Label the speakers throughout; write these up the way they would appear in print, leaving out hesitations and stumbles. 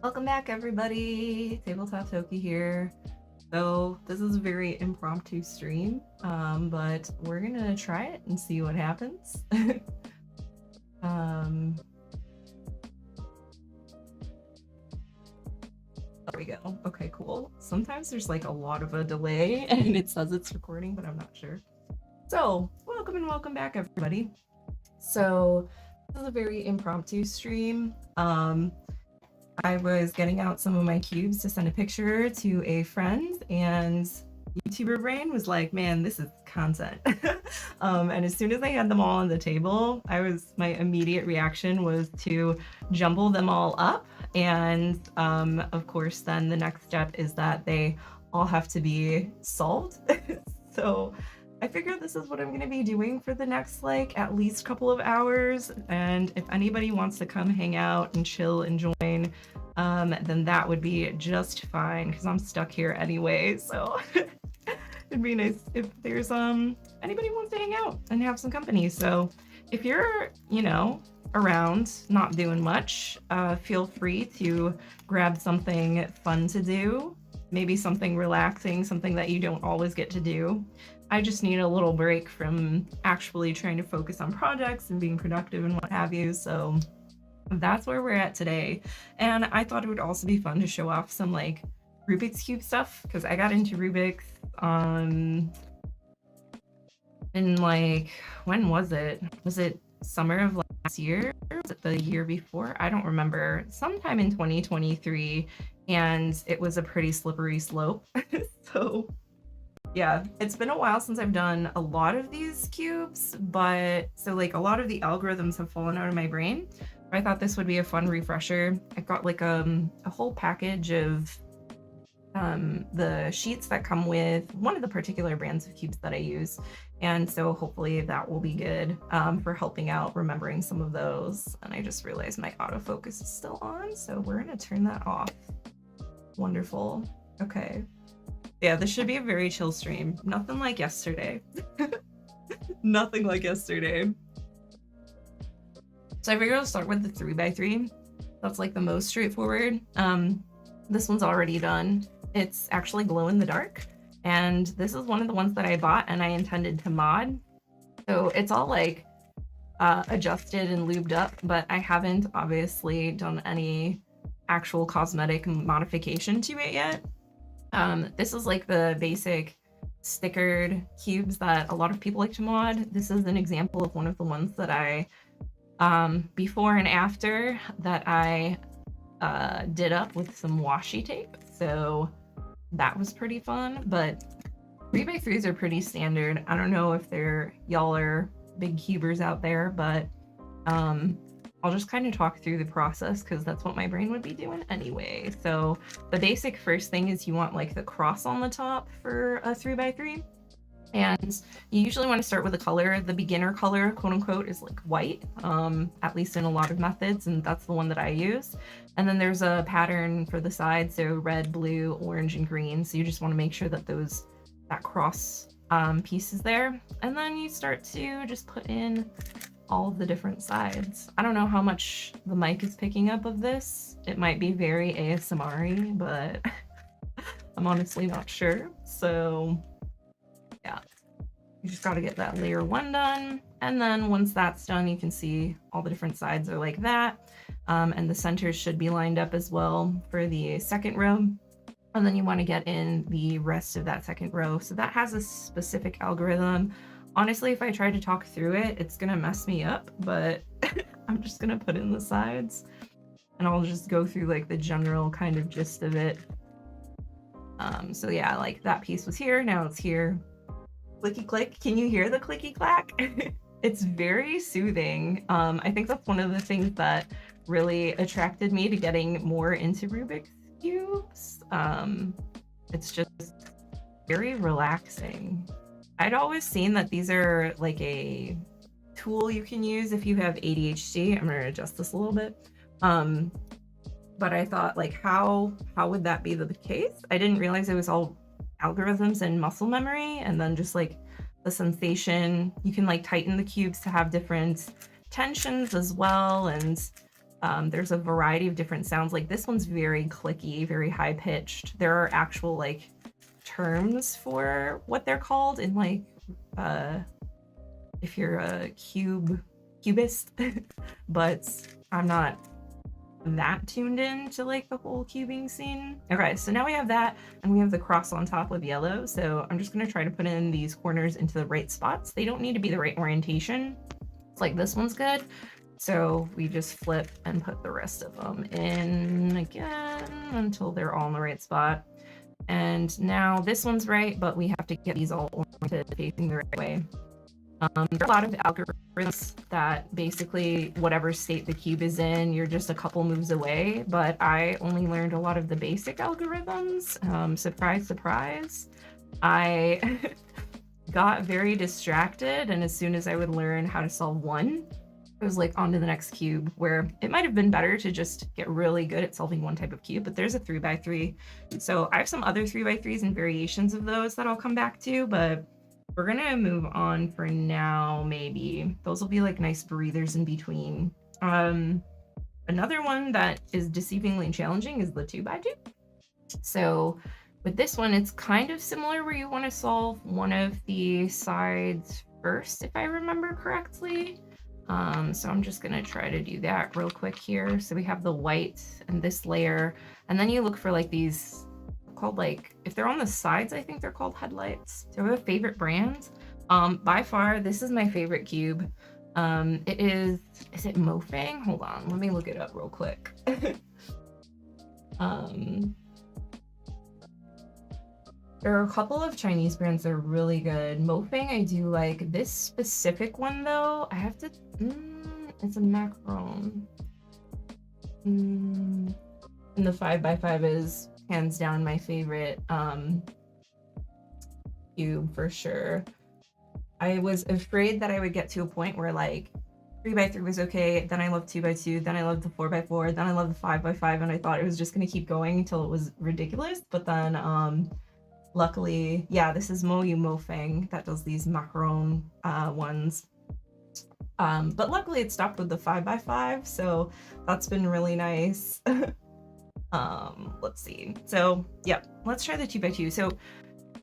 Speaker 1: Welcome back, everybody. Tabletop Toki here. So this is a very impromptu stream, but we're gonna try it and see what happens. um, there we go. Okay, cool. Sometimes there's like a lot of a delay, and it says it's recording, but I'm not sure. So welcome and welcome back, everybody. So this is a very impromptu stream. I was getting out some of my cubes to send a picture to a friend, and YouTuber brain was like, "Man, this is content." And as soon as I had them all on the table, my immediate reaction was to jumble them all up, and of course, then the next step is that they all have to be solved. So I figured this is what I'm going to be doing for the next like at least couple of hours. And if anybody wants to come hang out and chill and join, then that would be just fine because I'm stuck here anyway. So it'd be nice if there's anybody wants to hang out and have some company. So if you're, around not doing much, feel free to grab something fun to do. Maybe something relaxing, something that you don't always get to do. I just need a little break from actually trying to focus on projects and being productive and what have you. So that's where we're at today. And I thought it would also be fun to show off some like Rubik's Cube stuff because I got into Rubik's in like, when was it? Was it summer of last year? Was it the year before? I don't remember. Sometime in 2023. And it was a pretty slippery slope. So yeah, it's been a while since I've done a lot of these cubes, but so like a lot of the algorithms have fallen out of my brain. I thought this would be a fun refresher. I got like a whole package of the sheets that come with one of the particular brands of cubes that I use. And so hopefully that will be good for helping out remembering some of those. And I just realized my autofocus is still on, so we're gonna turn that off. Wonderful. Okay. Yeah, this should be a very chill stream. Nothing like yesterday. Nothing like yesterday. So I figured I'll start with the 3x3. That's like the most straightforward. This one's already done. It's actually glow in the dark. And this is one of the ones that I bought and I intended to mod. So it's all like adjusted and lubed up, but I haven't obviously done any actual cosmetic modification to it yet. This is like the basic stickered cubes that a lot of people like to mod. This is an example of one of the ones that I, before and after, that I did up with some washi tape. So that was pretty fun, but 3x3s are pretty standard. I don't know if y'all are big cubers out there, but I'll just kind of talk through the process because that's what my brain would be doing anyway. So the basic first thing is you want like the cross on the top for a 3x3. And you usually want to start with a color. The beginner color, quote unquote, is like white, at least in a lot of methods, and that's the one that I use. And then there's a pattern for the sides, so red, blue, orange, and green. So you just want to make sure that that cross piece is there. And then you start to just put in all of the different sides. I don't know how much the mic is picking up of this. It might be very ASMR-y, but I'm honestly not sure. So yeah, you just got to get that layer 1 done. And then once that's done, you can see all the different sides are like that. And the centers should be lined up as well for the second row. And then you want to get in the rest of that second row. So that has a specific algorithm. Honestly, if I try to talk through it, it's gonna mess me up, but I'm just gonna put in the sides and I'll just go through like the general kind of gist of it. So yeah, like that piece was here, now it's here. Clicky click, can you hear the clicky clack? It's very soothing. I think that's one of the things that really attracted me to getting more into Rubik's cubes. It's just very relaxing. I'd always seen that these are like a tool you can use if you have ADHD. I'm gonna adjust this a little bit. But I thought like, how would that be the case? I didn't realize it was all algorithms and muscle memory, and then just like the sensation. You can like tighten the cubes to have different tensions as well. And There's a variety of different sounds. Like this one's very clicky, very high pitched. There are actual like terms for what they're called in like if you're a cubist, but I'm not that tuned in to like the whole cubing scene. Okay, so now we have that, and we have the cross on top with yellow. So I'm just gonna try to put in these corners into the right spots. They don't need to be the right orientation. It's like this one's good. So we just flip and put the rest of them in again until they're all in the right spot. And now this one's right, but we have to get these all oriented facing the right way. There are a lot of algorithms that basically whatever state the cube is in, you're just a couple moves away, but I only learned a lot of the basic algorithms. Surprise, surprise. I got very distracted, and as soon as I would learn how to solve one, it was like on to the next cube, where it might have been better to just get really good at solving one type of cube, but there's a 3x3. So I have some other 3x3s and variations of those that I'll come back to, but we're gonna move on for now, maybe. Those will be like nice breathers in between. Another one that is deceivingly challenging is the 2x2. So with this one, it's kind of similar where you want to solve one of the sides first, if I remember correctly. So I'm just gonna try to do that real quick here. So we have the white and this layer, and then you look for like these called, like, if they're on the sides, I think they're called headlights. Do I have a favorite brand? By far, this is my favorite cube. It is it Mofang? Hold on, let me look it up real quick. There are a couple of Chinese brands that are really good. Mofang, I do like. This specific one though, I have to, it's a macaron. And the 5x5 is hands down my favorite cube for sure. I was afraid that I would get to a point where like 3x3 was okay, then I loved 2x2, then I loved the 4x4, then I loved the 5x5, and I thought it was just gonna keep going until it was ridiculous. But then luckily, yeah, this is Mofang that does these macaron ones. But luckily it stopped with the 5x5, so that's been really nice. Let's see. So yeah, let's try the 2x2. So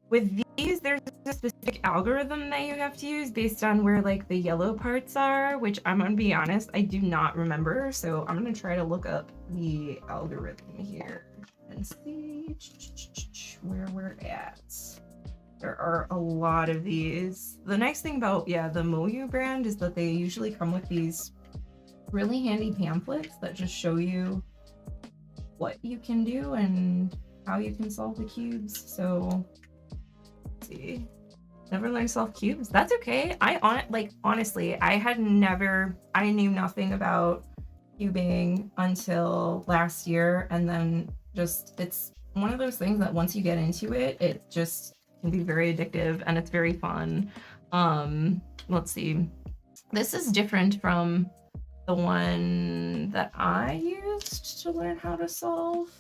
Speaker 1: with these, there's a specific algorithm that you have to use based on where like the yellow parts are, which I'm gonna be honest, I do not remember. So I'm gonna try to look up the algorithm here and see where we're at. There are a lot of these. The nice thing about, yeah, the Moyu brand is that they usually come with these really handy pamphlets that just show you what you can do and how you can solve the cubes. So let's see, never learned to solve cubes. That's okay. Honestly, I knew nothing about cubing until last year, and then just it's one of those things that once you get into it, it just can be very addictive and it's very fun. Let's see. This is different from the one that I used to learn how to solve.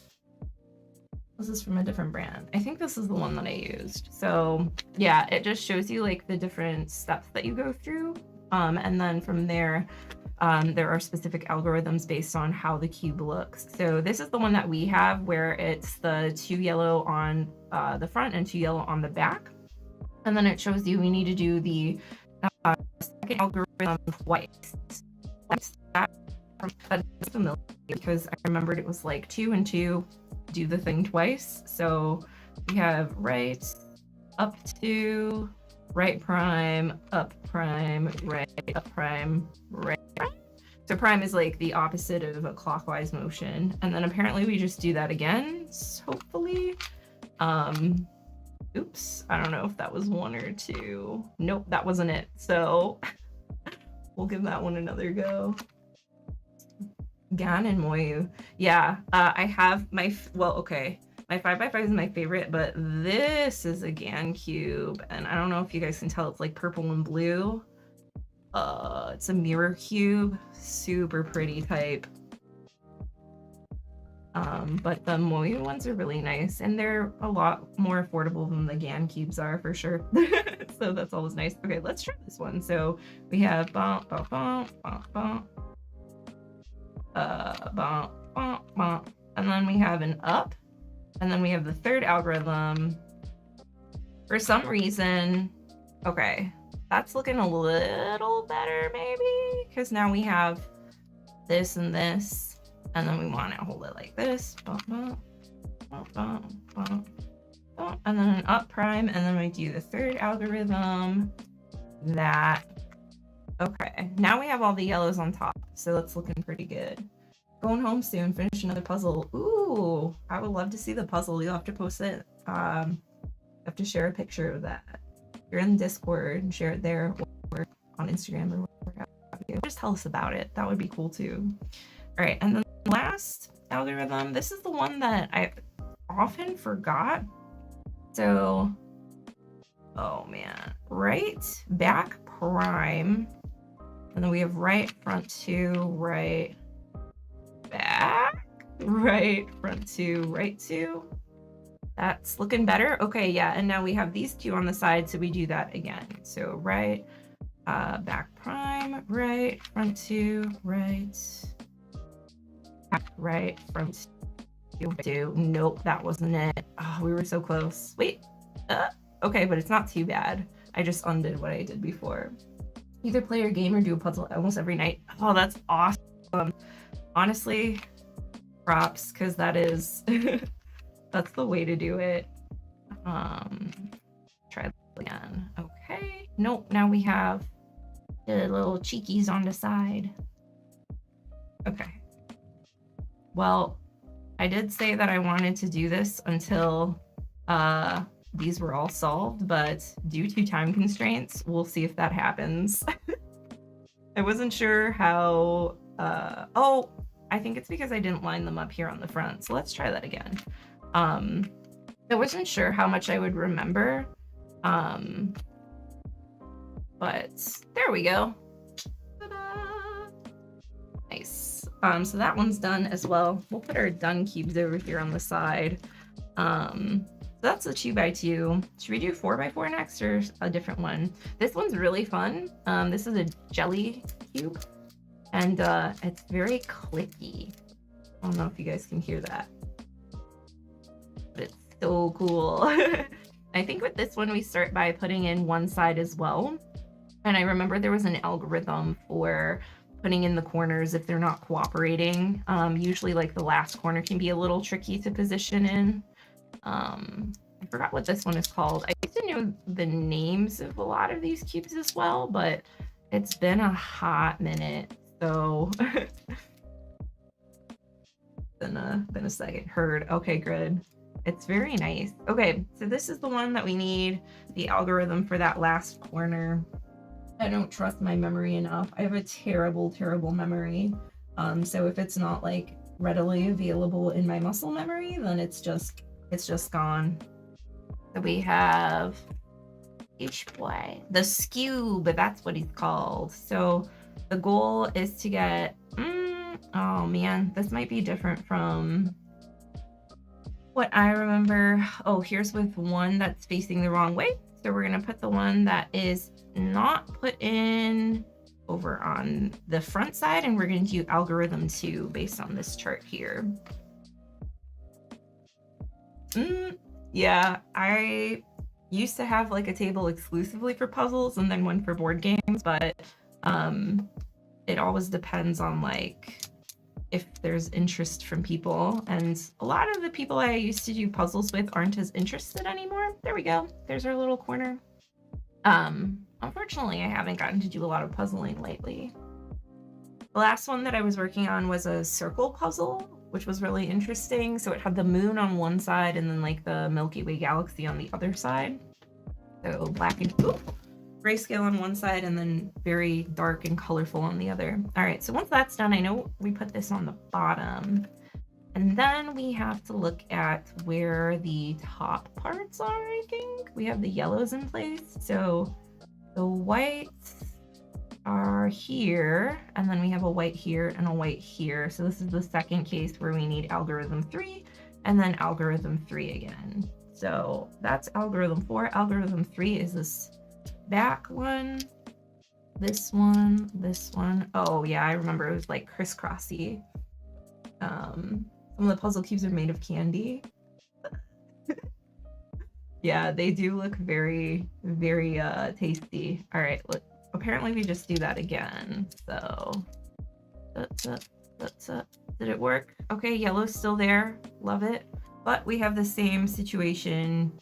Speaker 1: This is from a different brand. I think this is the one that I used. So yeah, it just shows you like the different steps that you go through. And then from there, there are specific algorithms based on how the cube looks. So this is the one that we have where it's the 2 yellow on the front and 2 yellow on the back. And then it shows you we need to do the second algorithm twice. That's familiar because I remembered it was like 2 and 2, do the thing twice. So we have right, up 2, right prime, up prime, right, up prime, right prime. So prime is like the opposite of a clockwise motion. And then apparently we just do that again, hopefully. Oops, I don't know if that was 1 or 2. Nope, that wasn't it. So we'll give that one another go. Gan and Moyu. Yeah, I have my 5x5 is my favorite, but this is a Gan cube, and I don't know if you guys can tell, it's like purple and blue. It's a mirror cube, super pretty type. But the Moyu ones are really nice, and they're a lot more affordable than the Gan cubes are for sure. So that's always nice. Okay, let's try this one. So we have bump, bump, bump, bump, bump. bump, bump, bump. And then we have an up. And then we have the third algorithm. For some reason, okay, that's looking a little better maybe, because now we have this and this, and then we want to hold it like this, bump, bump, bump, bump, bump, bump, and then an up prime, and then we do the third algorithm, that. Okay, now we have all the yellows on top, so that's looking pretty good. Going home soon, finish another puzzle. Ooh, I would love to see the puzzle. You'll have to post it. Have to share a picture of that. You're in Discord and share it there, or on Instagram, or whatever. Just tell us about it. That would be cool too. All right, and then the last algorithm. This is the one that I often forgot. So, oh man, right back prime, and then we have right front 2, right back, right front 2, right 2. That's looking better. Okay, yeah, and now we have these 2 on the side, so we do that again. So right, back prime, right, front 2, right, back, right, front 2. Nope, that wasn't it. Oh, we were so close. Wait, okay, but it's not too bad. I just undid what I did before. Either play your game or do a puzzle almost every night. Oh, that's awesome. Honestly, props, because that is... That's the way to do it. Try that again. Okay. Nope. Now we have the little cheekies on the side. Okay. Well, I did say that I wanted to do this until these were all solved, but due to time constraints, we'll see if that happens. I wasn't sure how... oh, I think it's because I didn't line them up here on the front. So let's try that again. I wasn't sure how much I would remember, but there we go. Ta-da! Nice. So that one's done as well. We'll put our done cubes over here on the side. So that's a 2x2. Should we do 4x4 next, or a different one? This one's really fun. This is a jelly cube, and it's very clicky. I don't know if you guys can hear that. But it's so cool. I think with this one, we start by putting in one side as well. And I remember there was an algorithm for putting in the corners if they're not cooperating. Usually like the last corner can be a little tricky to position in. I forgot what this one is called. I used to know the names of a lot of these cubes as well, but it's been a hot minute. So been a second. Heard. Okay, good. It's very nice. Okay, so this is the one that we need, the algorithm for that last corner. I don't trust my memory enough. I have a terrible, terrible memory. So if it's not like readily available in my muscle memory, then it's just gone. So we have the skewb, that's what he's called. So the goal is to get, oh man, this might be different from what I remember. Oh, here's with one that's facing the wrong way. So we're gonna put the one that is not put in over on the front side, and we're gonna do algorithm 2 based on this chart here. Yeah, I used to have like a table exclusively for puzzles and then one for board games, but it always depends on like if there's interest from people, and a lot of the people I used to do puzzles with aren't as interested anymore. There we go. There's our little corner. Unfortunately, I haven't gotten to do a lot of puzzling lately. The last one that I was working on was a circle puzzle, which was really interesting. So it had the moon on one side and then like the Milky Way galaxy on the other side. So black and grayscale on one side and then very dark and colorful on the other. All right, so once that's done, I know we put this on the bottom, and then we have to look at where the top parts are. I think we have the yellows in place. So the whites are here, and then we have a white here and a white here. So this is the second case where we need algorithm 3 and then algorithm 3 again. So that's algorithm 4. Algorithm 3 is this back one, this one, this one. Oh yeah, I remember it was like crisscrossy. Some of the puzzle cubes are made of candy. Yeah, they do look very, very tasty. All right, look. Apparently we just do that again. So did it work? Okay, yellow's still there. Love it. But we have the same situation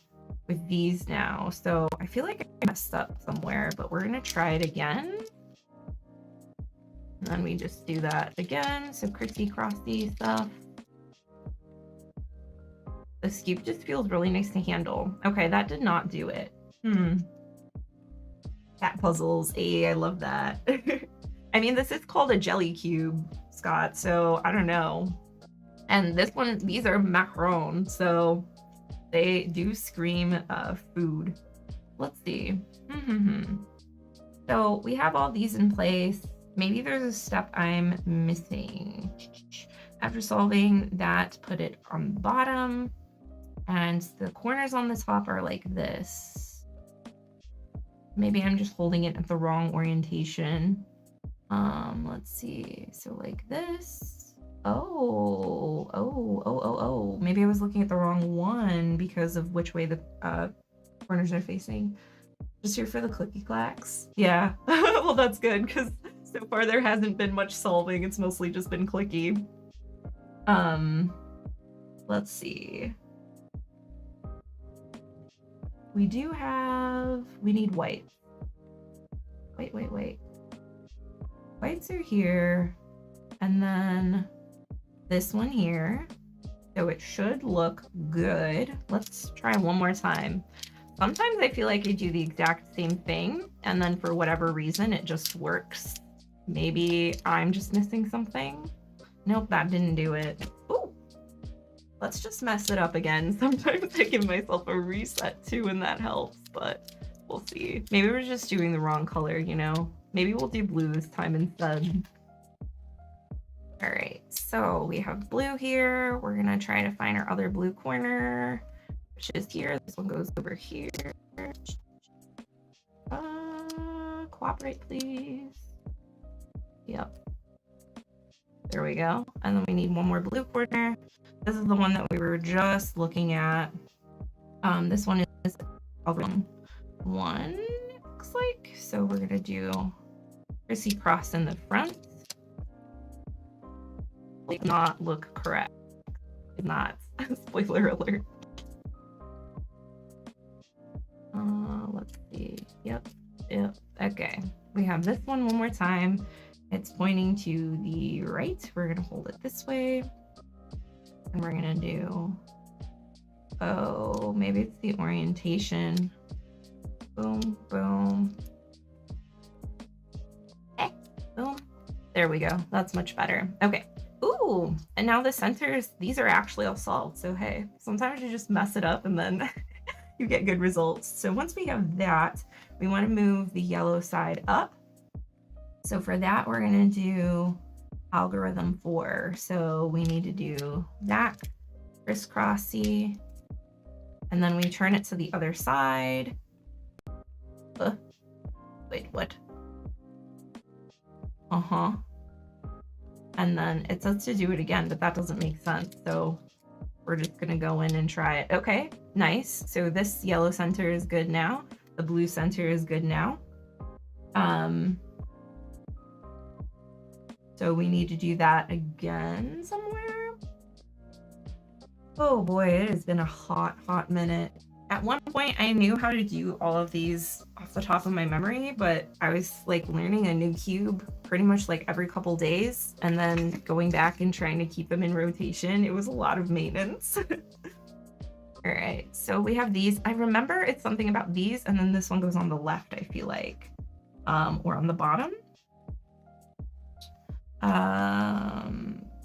Speaker 1: with these now. So I feel like I messed up somewhere, but we're gonna try it again. And then we just do that again. So crissy-crossy stuff. The skewb just feels really nice to handle. Okay, that did not do it. Cat puzzles. Hey, I love that. I mean, this is called a jelly cube, Scott, so I don't know. And this one, these are macaron, so they do scream food. Let's see. So we have all these in place. Maybe there's a step I'm missing. After solving that, put it on the bottom. And the corners on the top are like this. Maybe I'm just holding it at the wrong orientation. Let's see. So like this. Oh. Maybe I was looking at the wrong one because of which way the corners are facing. Just here for the clicky clacks. Yeah. Well, that's good because so far there hasn't been much solving. It's mostly just been clicky. Let's see. We need white. Wait. Whites are here. And then this one here. So it should look good. Let's try one more time. Sometimes I feel like I do the exact same thing, and then for whatever reason, it just works. Maybe I'm just missing something. Nope, that didn't do it. Ooh, let's just mess it up again. Sometimes I give myself a reset too, and that helps, but we'll see. Maybe we're just doing the wrong color, you know? Maybe we'll do blue this time instead. All right, so we have blue here. We're gonna try to find our other blue corner, which is here. This one goes over here. Cooperate, please. Yep. There we go. And then we need one more blue corner. This is the one that we were just looking at. This one is algorithm 1, looks like. So we're gonna do crissy cross in the front. Did not look correct. Did not. Spoiler alert. Let's see. Yep. Okay. We have this one more time. It's pointing to the right. We're gonna hold it this way. And we're gonna do, oh, maybe it's the orientation. Boom, boom. Okay, boom. There we go. That's much better. Okay. Ooh, and now the centers, these are actually all solved. So hey, sometimes you just mess it up and then you get good results. So once we have that, we want to move the yellow side up. So for that, we're going to do algorithm 4. So we need to do that crisscrossy, and then we turn it to the other side. Wait, what? And then it says to do it again, but that doesn't make sense. So we're just gonna go in and try it. Okay, nice. So this yellow center is good now. The blue center is good now. So we need to do that again somewhere. Oh boy, it has been a hot minute. At one point, I knew how to do all of these off the top of my memory, but I was like learning a new cube pretty much like every couple days and then going back and trying to keep them in rotation. It was a lot of maintenance. All right, so we have these. I remember it's something about these, and then this one goes on the left, I feel like, or on the bottom.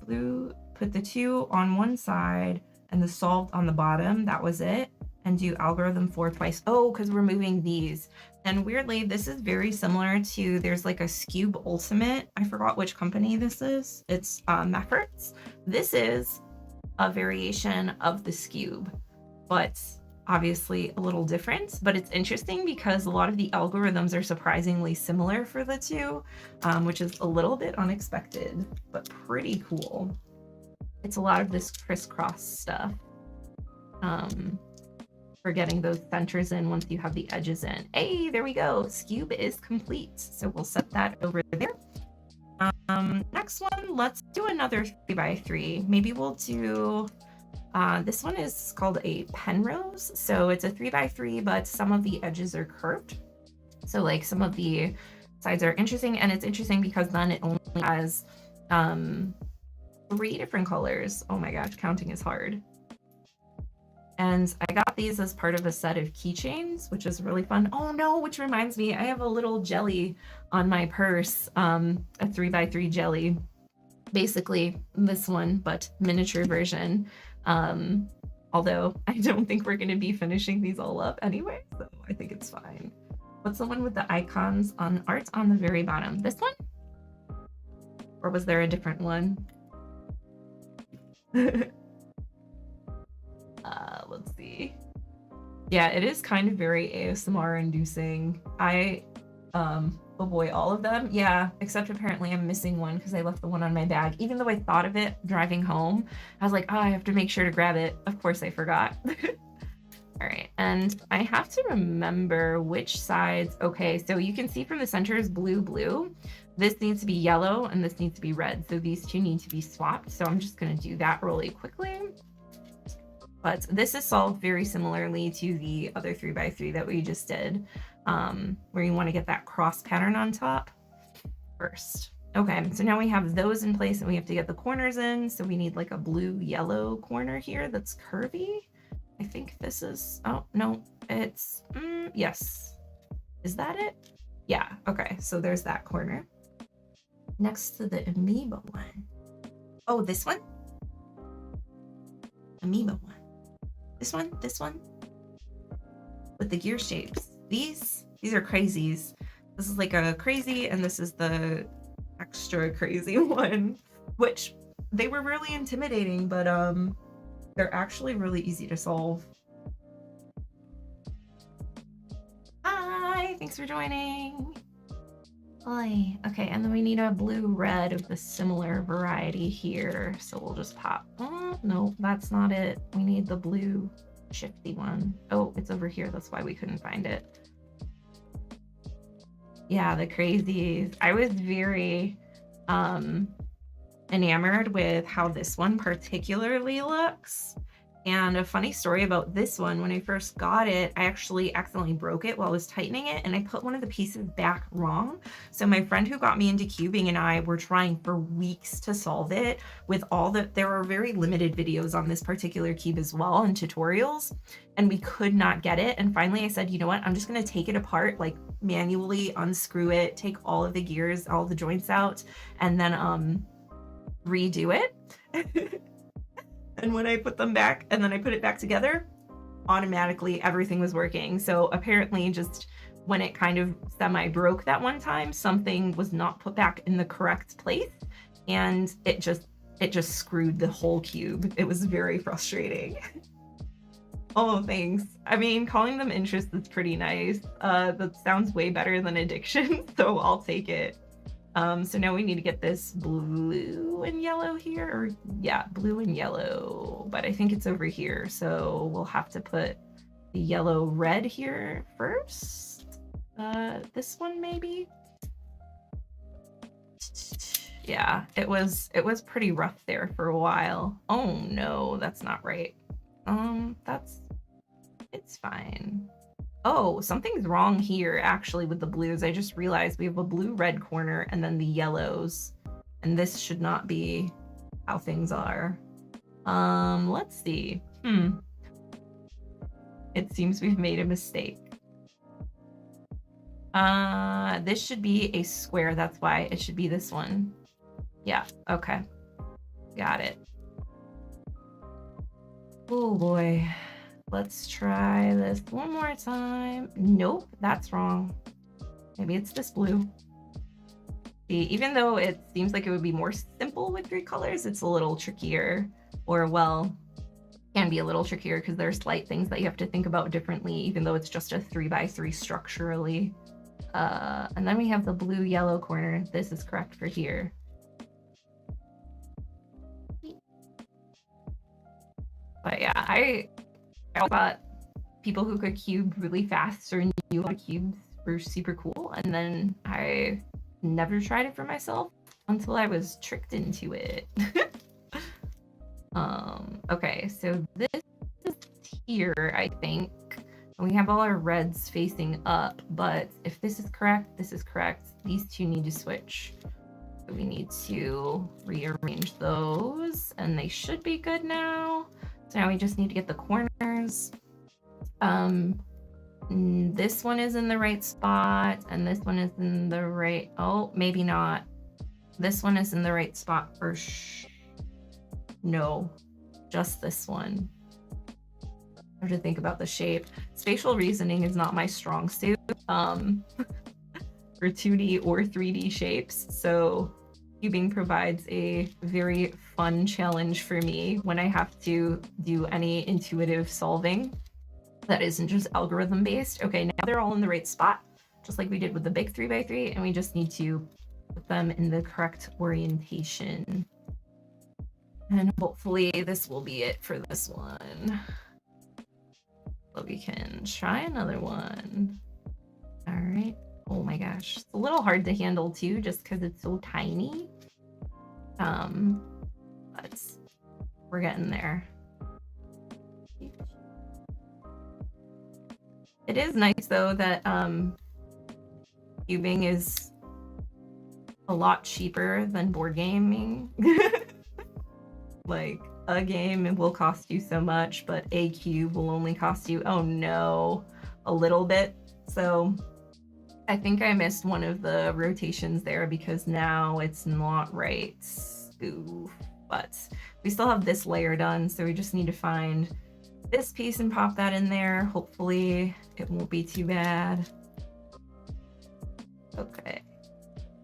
Speaker 1: Blue, put the 2 on one side and the solved on the bottom. That was it. And do algorithm 4 twice. Oh, because we're moving these. And weirdly, this is very similar to, there's like a skewb ultimate. I forgot which company this is. It's Mefferts. This is a variation of the skewb, but obviously a little different. But it's interesting because a lot of the algorithms are surprisingly similar for the two, which is a little bit unexpected, but pretty cool. it's a lot of this crisscross stuff. For getting those centers in once you have the edges in. Hey, there we go. Skewb is complete. So we'll set that over there. Next one, let's do another 3x3. Maybe we'll do, this one is called a Penrose. So it's a 3x3, but some of the edges are curved. So like some of the sides are interesting, and it's interesting because then it only has 3 different colors. Oh my gosh, counting is hard. And I got these as part of a set of keychains, which is really fun. Oh no, which reminds me, I have a little jelly on my purse, a 3x3 jelly. Basically this one, but miniature version. Although I don't think we're gonna be finishing these all up anyway, so I think it's fine. What's the one with the icons on art on the very bottom? This one? Or was there a different one? Let's see. Yeah, it is kind of very ASMR inducing. Oh boy, all of them? Yeah, except apparently I'm missing one because I left the one on my bag. Even though I thought of it driving home, I was like, oh, I have to make sure to grab it. Of course I forgot. All right, and I have to remember which sides. Okay, so you can see from the center is blue, blue. This needs to be yellow and this needs to be red. So these two need to be swapped. So I'm just gonna do that really quickly. But this is solved very similarly to the other 3x3 that we just did, where you want to get that cross pattern on top first. Okay, so now we have those in place and we have to get the corners in. So we need like a blue yellow corner here that's curvy. I think this is, oh no, it's, yes. Is that it? Yeah, okay, so there's that corner. Next to the amoeba one. Oh, this one? Amoeba one. This one, with the gear shapes. These are crazies. This is like a crazy, and this is the extra crazy one, which they were really intimidating, but they're actually really easy to solve. Hi, thanks for joining. Hi. Okay, and then we need a blue-red of the similar variety here. So we'll just pop. Oh, no, that's not it. We need the blue shifty one. Oh, it's over here. That's why we couldn't find it. Yeah, the crazies. I was very enamored with how this one particularly looks. And a funny story about this one, when I first got it, I actually accidentally broke it while I was tightening it, and I put one of the pieces back wrong. So my friend who got me into cubing and I were trying for weeks to solve it with there are very limited videos on this particular cube as well and tutorials, and we could not get it. And finally I said, you know what, I'm just gonna take it apart, like manually unscrew it, take all of the gears, all the joints out, and then redo it. And when I put them back and then I put it back together, automatically everything was working. So apparently just when it kind of semi-broke that one time, something was not put back in the correct place, and it just screwed the whole cube. It was very frustrating. Oh, thanks. I mean, calling them interests is pretty nice. That sounds way better than addiction, so I'll take it. So now we need to get this blue and yellow here, or yeah, blue and yellow, but I think it's over here. So we'll have to put the yellow red here first. This one maybe? Yeah, it was pretty rough there for a while. Oh no, that's not right. It's fine. Oh, something's wrong here actually with the blues. I just realized we have a blue-red corner and then the yellows, and this should not be how things are. Let's see. It seems we've made a mistake. This should be a square. That's why it should be this one. Yeah, okay. Got it. Oh boy. Let's try this one more time. Nope, that's wrong. Maybe it's this blue. See, even though it seems like it would be more simple with 3 colors, it's a little trickier, or well, can be a little trickier because there are slight things that you have to think about differently, even though it's just a 3x3 structurally. And then we have the blue yellow corner. This is correct for here. But yeah, I thought people who could cube really fast or knew how to cubes were super cool, and then I never tried it for myself until I was tricked into it. Okay, so this is here, I think. We have all our reds facing up, but if this is correct, this is correct. These two need to switch. So we need to rearrange those, and they should be good now. So now we just need to get the corners. This one is in the right spot, and this one is in the right... Oh, maybe not. This one is in the right spot for No, just this one. I have to think about the shape. Spatial reasoning is not my strong suit for 2D or 3D shapes, so cubing provides a very fun challenge for me when I have to do any intuitive solving that isn't just algorithm based. Okay, now they're all in the right spot, just like we did with the big 3x3, and we just need to put them in the correct orientation. And hopefully this will be it for this one. But we can try another one. All right. Oh my gosh. It's a little hard to handle too, just because it's so tiny. But we're getting there. It is nice though that cubing is a lot cheaper than board gaming. Like, a game will cost you so much, but a cube will only cost you, oh no, a little bit. So I think I missed one of the rotations there because now it's not right. Ooh, but we still have this layer done, so we just need to find this piece and pop that in there. Hopefully it won't be too bad. Okay.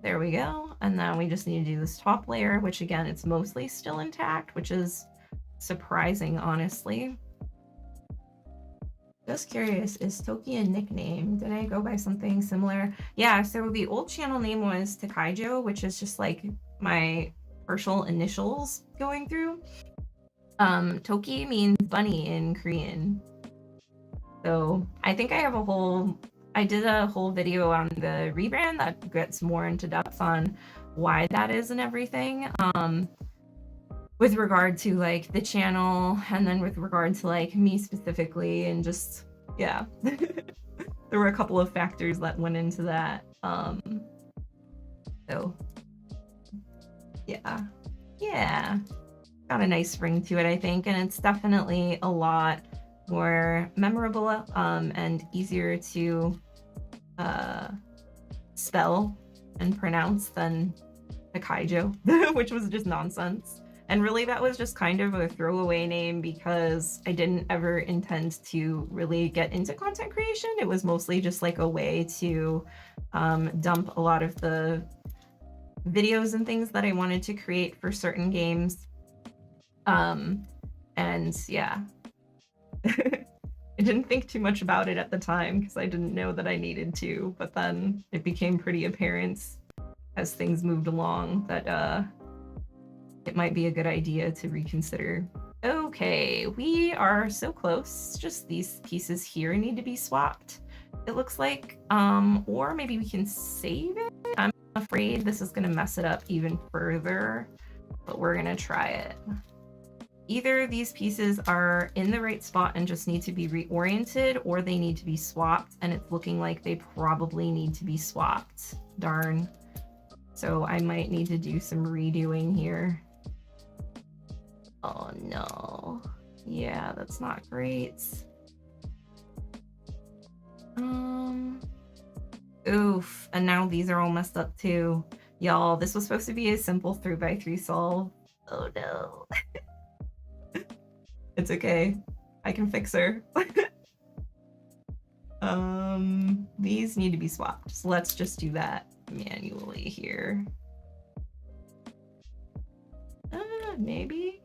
Speaker 1: There we go. And then we just need to do this top layer, which again, it's mostly still intact, which is surprising, honestly. Just curious, is Toki a nickname? Did I go by something similar? Yeah, so the old channel name was Takaijo, which is just like my partial initials going through. Toki means bunny in Korean. So I think I have a whole... I did a whole video on the rebrand that gets more into depth on why that is and everything. With regard to like the channel, and then with regard to like me specifically, and just, yeah. There were a couple of factors that went into that. So yeah, got a nice ring to it, I think, and it's definitely a lot more memorable and easier to spell and pronounce than Takaijo, which was just nonsense. And really that was just kind of a throwaway name because I didn't ever intend to really get into content creation. It was mostly just like a way to dump a lot of the videos and things that I wanted to create for certain games. And yeah. I didn't think too much about it at the time because I didn't know that I needed to, but then it became pretty apparent as things moved along that it might be a good idea to reconsider. Okay, we are so close. Just these pieces here need to be swapped, it looks like. Or maybe we can save it. I'm afraid this is gonna mess it up even further, but we're gonna try it. Either these pieces are in the right spot and just need to be reoriented, or they need to be swapped, and it's looking like they probably need to be swapped. Darn. So I might need to do some redoing here. Oh no. Yeah, that's not great. Oof, and now these are all messed up too. Y'all, this was supposed to be a simple 3x3 solve. Oh no. It's okay. I can fix her. These need to be swapped. So let's just do that manually here. Maybe?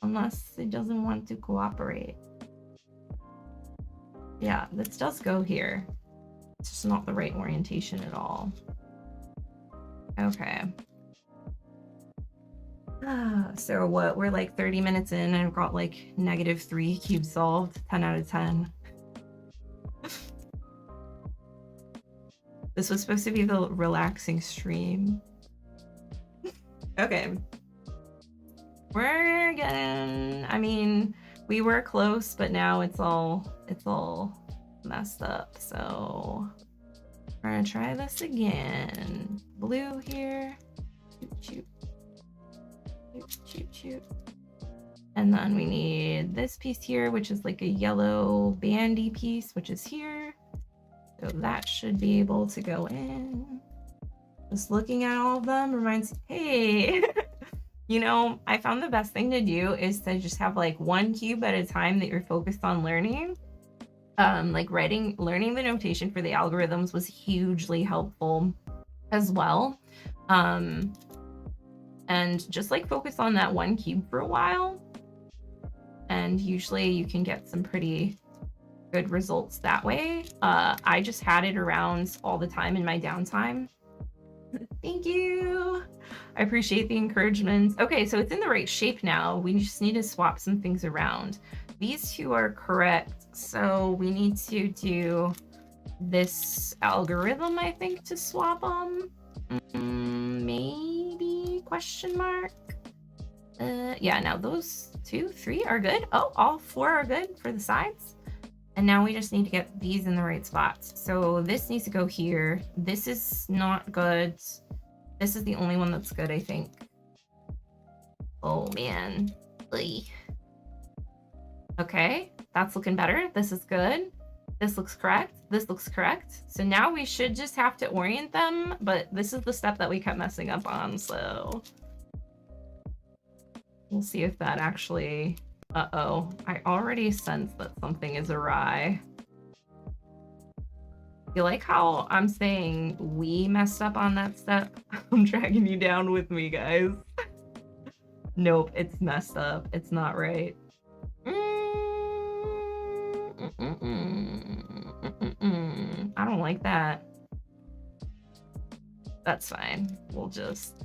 Speaker 1: Unless it doesn't want to cooperate. Yeah, this does go here. It's just not the right orientation at all. Okay. So what, we're like 30 minutes in and I've got like -3 cubes solved. 10 out of 10. This was supposed to be the relaxing stream. Okay. We're getting, I mean, we were close, but now it's all messed up. So we're gonna try this again. Blue here. Shoot, shoot, shoot, shoot. And then we need this piece here, which is like a yellow bandy piece, which is here. So that should be able to go in. Just looking at all of them reminds, hey, you know, I found the best thing to do is to just have like one cube at a time that you're focused on learning. Like learning the notation for the algorithms was hugely helpful as well. And just like focus on that one cube for a while. And usually you can get some pretty good results that way. I just had it around all the time in my downtime. Thank you. I appreciate the encouragement. Okay, so it's in the right shape now. We just need to swap some things around. These two are correct, so we need to do this algorithm, I think, to swap them. Maybe question mark. Yeah, now those 2, 3 are good. Oh, all 4 are good for the sides. And now we just need to get these in the right spots. So this needs to go here. This is not good. This is the only one that's good, I think. Oh man. Ugh. Okay, that's looking better. This is good. This looks correct. This looks correct. So now we should just have to orient them, but this is the step that we kept messing up on, so we'll see if that actually... Uh-oh, I already sense that something is awry. You like how I'm saying we messed up on that step? I'm dragging you down with me, guys. Nope, it's messed up. It's not right. I don't like that. That's fine. We'll just...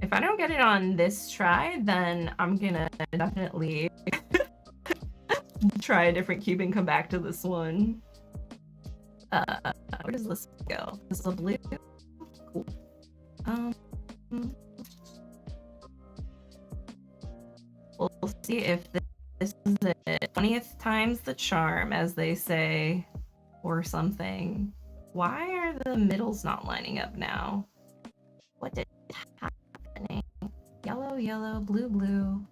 Speaker 1: If I don't get it on this try, then I'm gonna definitely try a different cube and come back to this one. Where does this go? This is a blue. Cool. We'll see if this is the 20th time's the charm, as they say, or something. Why are the middles not lining up now? What did happen? Yellow, yellow, blue, blue.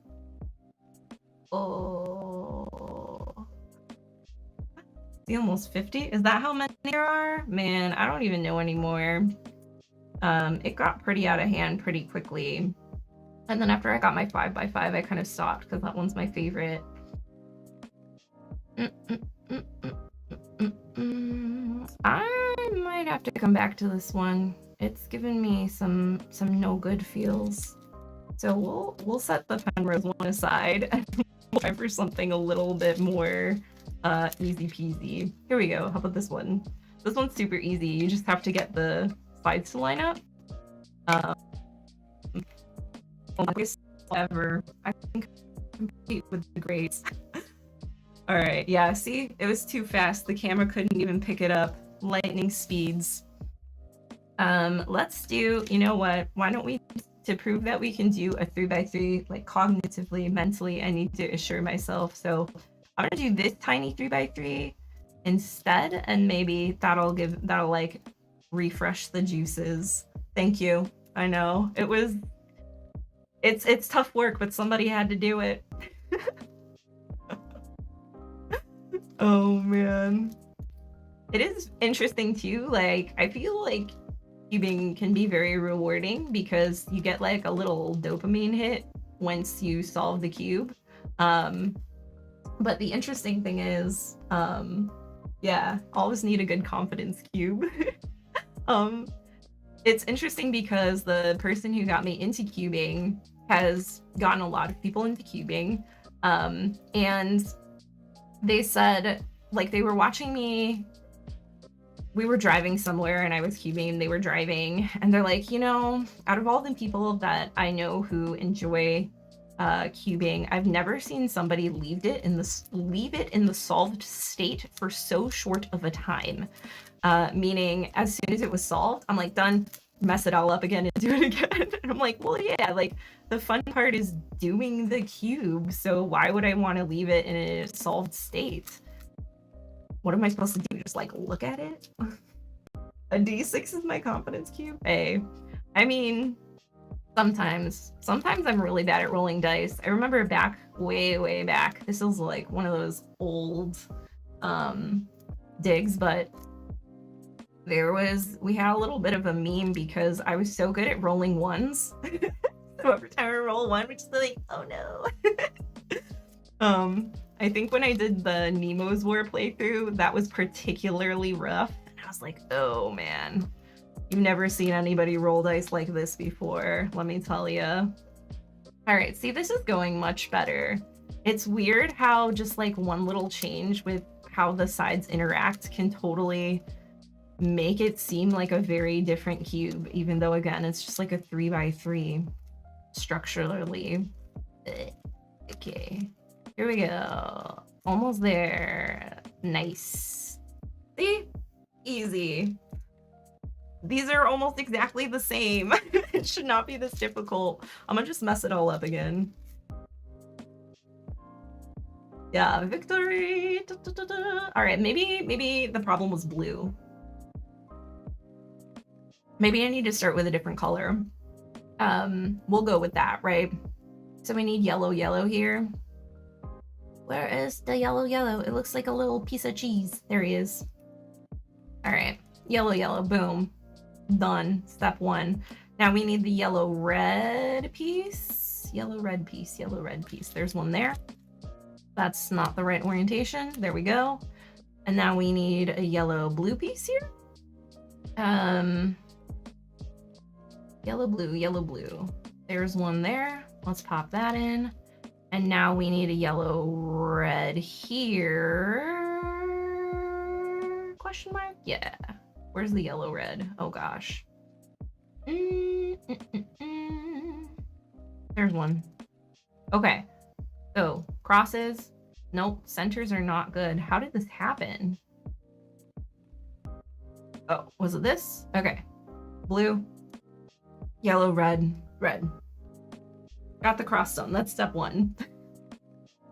Speaker 1: Oh. See, almost 50? Is that how many there are? Man, I don't even know anymore. It got pretty out of hand pretty quickly. And then after I got my 5x5, I kind of stopped because that one's my favorite. I might have to come back to this one. It's given me some no good feels. So we'll set the Penrose one aside and we'll try for something a little bit more easy peasy. Here we go. How about this one? This one's super easy. You just have to get the sides to line up. Ever, I think compete with the grades. All right, yeah, see, it was too fast. The camera couldn't even pick it up. Lightning speeds. Let's do, you know what? Why don't we, to prove that we can do a 3x3, like cognitively, mentally, I need to assure myself. So I'm gonna do this tiny 3x3 instead, and maybe that'll like refresh the juices. Thank you. I know it's tough work, but somebody had to do it. Oh man. It is interesting too, like I feel like cubing can be very rewarding because you get like a little dopamine hit once you solve the cube. But the interesting thing is, yeah, always need a good confidence cube. It's interesting because the person who got me into cubing has gotten a lot of people into cubing, and they said, like, they were watching me we were driving somewhere and I was cubing, they were driving, and they're like, you know, out of all the people that I know who enjoy cubing, I've never seen somebody leave it in the solved state for so short of a time. Meaning, as soon as it was solved, I'm like, done, mess it all up again and do it again. And I'm like, well, yeah, like the fun part is doing the cube, so why would I want to leave it in a solved state? What am I supposed to do? Just like look at it? A D6 is my confidence cube? Hey, I mean, sometimes I'm really bad at rolling dice. I remember back, way back, this was like one of those old digs, but we had a little bit of a meme because I was so good at rolling ones. So every time I roll one, we're just like, oh no. I think when I did the Nemo's War playthrough, that was particularly rough. And I was like, oh man, you've never seen anybody roll dice like this before, let me tell ya. All right, see, this is going much better. It's weird how just like one little change with how the sides interact can totally make it seem like a very different cube, even though again, it's just like a 3x3 structurally. Okay. Here we go. Almost there. Nice. See? Easy. These are almost exactly the same. It should not be this difficult. I'm gonna just mess it all up again. Yeah, victory. Da, da, da, da. All right, maybe the problem was blue. Maybe I need to start with a different color. We'll go with that, right? So we need yellow here. Where is the yellow? It looks like a little piece of cheese. There he is. All right, yellow, boom. Done, step one. Now we need the yellow-red piece. Yellow-red piece. There's one there. That's not the right orientation. There we go. And now we need a yellow-blue piece here. Yellow-blue. There's one there. Let's pop that in. And now we need a yellow-red here. Question mark? Yeah. Where's the yellow-red? Oh gosh. There's one. Okay. So, crosses. Nope. Centers are not good. How did this happen? Oh, was it this? Okay. Blue. Yellow, red. Got the cross done. That's step one.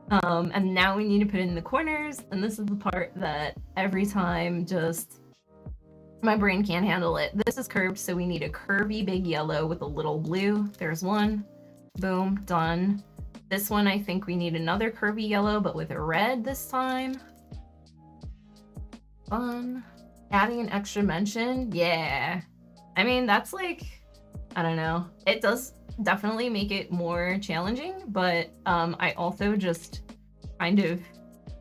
Speaker 1: And now we need to put it in the corners. And this is the part that every time just my brain can't handle it. This is curved, so we need a curvy big yellow with a little blue. There's one. Boom, done. This one, I think we need another curvy yellow, but with a red this time. Fun. Adding an extra mention. Yeah. I mean, that's like, I don't know. It does definitely make it more challenging, but I also just kind of,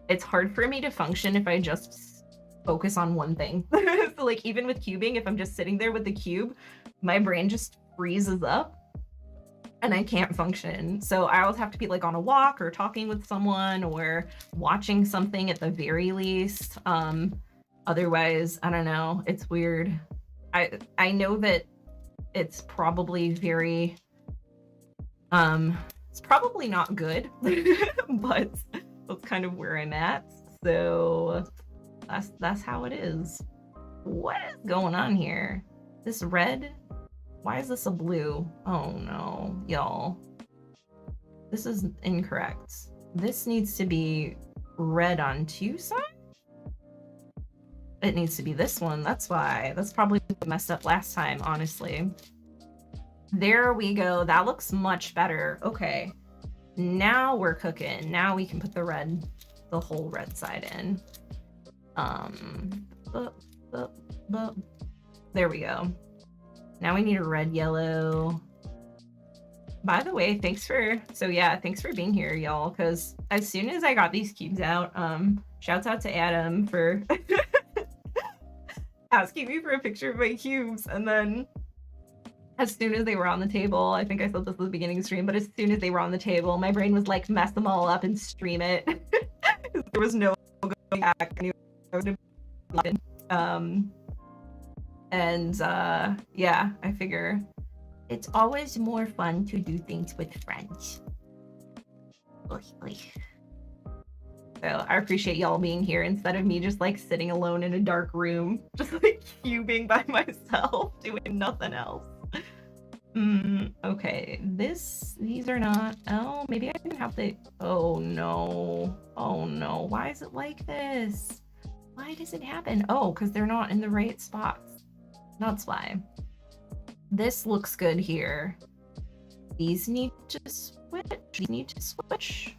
Speaker 1: it's hard for me to function if I just focus on one thing. So like even with cubing, if I'm just sitting there with the cube, my brain just freezes up and I can't function. So I always have to be like on a walk or talking with someone or watching something at the very least. Otherwise, I don't know, it's weird. I know that it's probably very it's probably not good, but that's kind of where I'm at. So that's how it is. What is going on here? This red? Why is this a blue? Oh no, y'all. This is incorrect. This needs to be red on two sides? It needs to be this one. That's why. That's probably what messed up last time, honestly. There we go. That looks much better. Okay. Now we're cooking. Now we can put the whole red side in. There we go. Now we need a red, yellow. By the way, thanks for being here, y'all, because as soon as I got these cubes out, shouts out to Adam for asking me for a picture of my cubes, and then as soon as they were on the table, I think I said this at the beginning of the stream, but as soon as they were on the table, my brain was like, mess them all up and stream it. There was no going back. And yeah, I figure it's always more fun to do things with friends. So I appreciate y'all being here instead of me just like sitting alone in a dark room, just like cubing by myself, doing nothing else. Okay, these are not, oh, maybe I didn't have the, oh no, why is it like this? Why does it happen? Oh, because they're not in the right spots. That's why. This looks good here. These need to switch.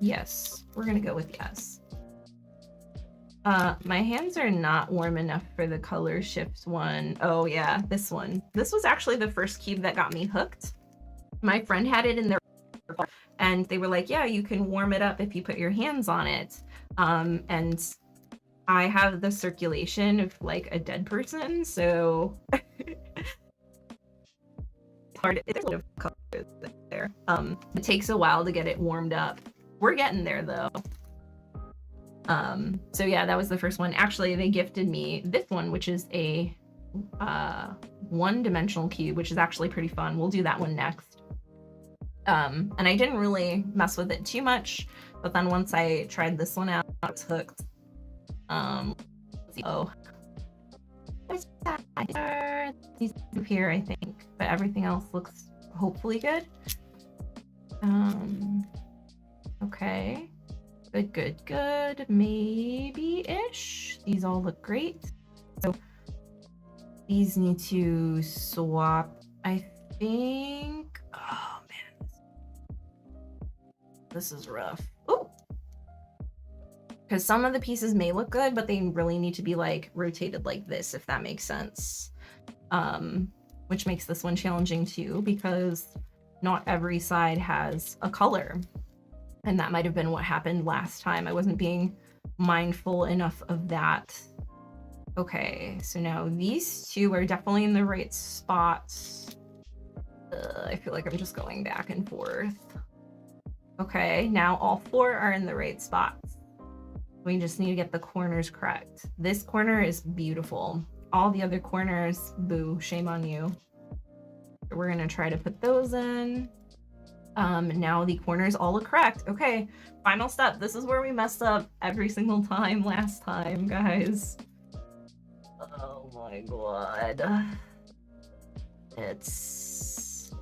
Speaker 1: Yes, we're gonna go with yes. My hands are not warm enough for the color shift one. Oh yeah, this one. This was actually the first cube that got me hooked. My friend had it in their and they were like, yeah, you can warm it up if you put your hands on it. And I have the circulation of like a dead person, so hard. There's a lot of color there. It takes a while to get it warmed up. We're getting there though. So yeah, that was the first one. Actually, they gifted me this one, which is a one-dimensional cube, which is actually pretty fun. We'll do that one next. And I didn't really mess with it too much, but then once I tried this one out, I was hooked. Let's see. Oh, there's these here, I think, but everything else looks hopefully good. Okay. Good. Maybe-ish. These all look great. So these need to swap, I think. Oh man. This is rough. Oh! Because some of the pieces may look good, but they really need to be like rotated like this, if that makes sense. Which makes this one challenging too, because not every side has a color. And that might have been what happened last time. I wasn't being mindful enough of that. Okay, so now these two are definitely in the right spots. I feel like I'm just going back and forth. Okay, now all four are in the right spots. We just need to get the corners correct. This corner is beautiful. All the other corners, boo, shame on you. We're gonna try to put those in. Now the corners all look correct. Okay, final step. This is where we messed up every single time last time, guys. Oh my god. It's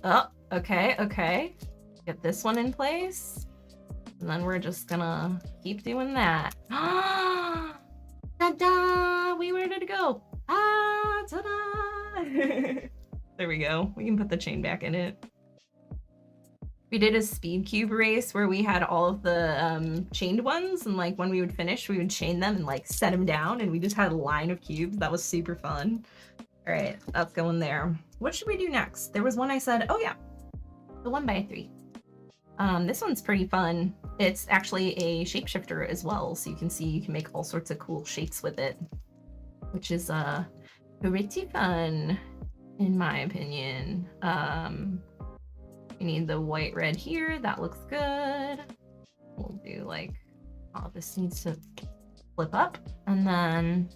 Speaker 1: oh, okay. Get this one in place. And then we're just gonna keep doing that. Ta-da! Where did it go? Ah, ta-da! There we go. We can put the chain back in it. We did a speed cube race where we had all of the chained ones, and like when we would finish, we would chain them and like set them down, and we just had a line of cubes. That was super fun. All right, that's going there. What should we do next? There was one I said, oh yeah, the 1x3. This one's pretty fun. It's actually a shapeshifter as well, so you can see you can make all sorts of cool shapes with it, which is pretty fun in my opinion. We need the white red here. That looks good. We'll do like, oh, this needs to flip up, and then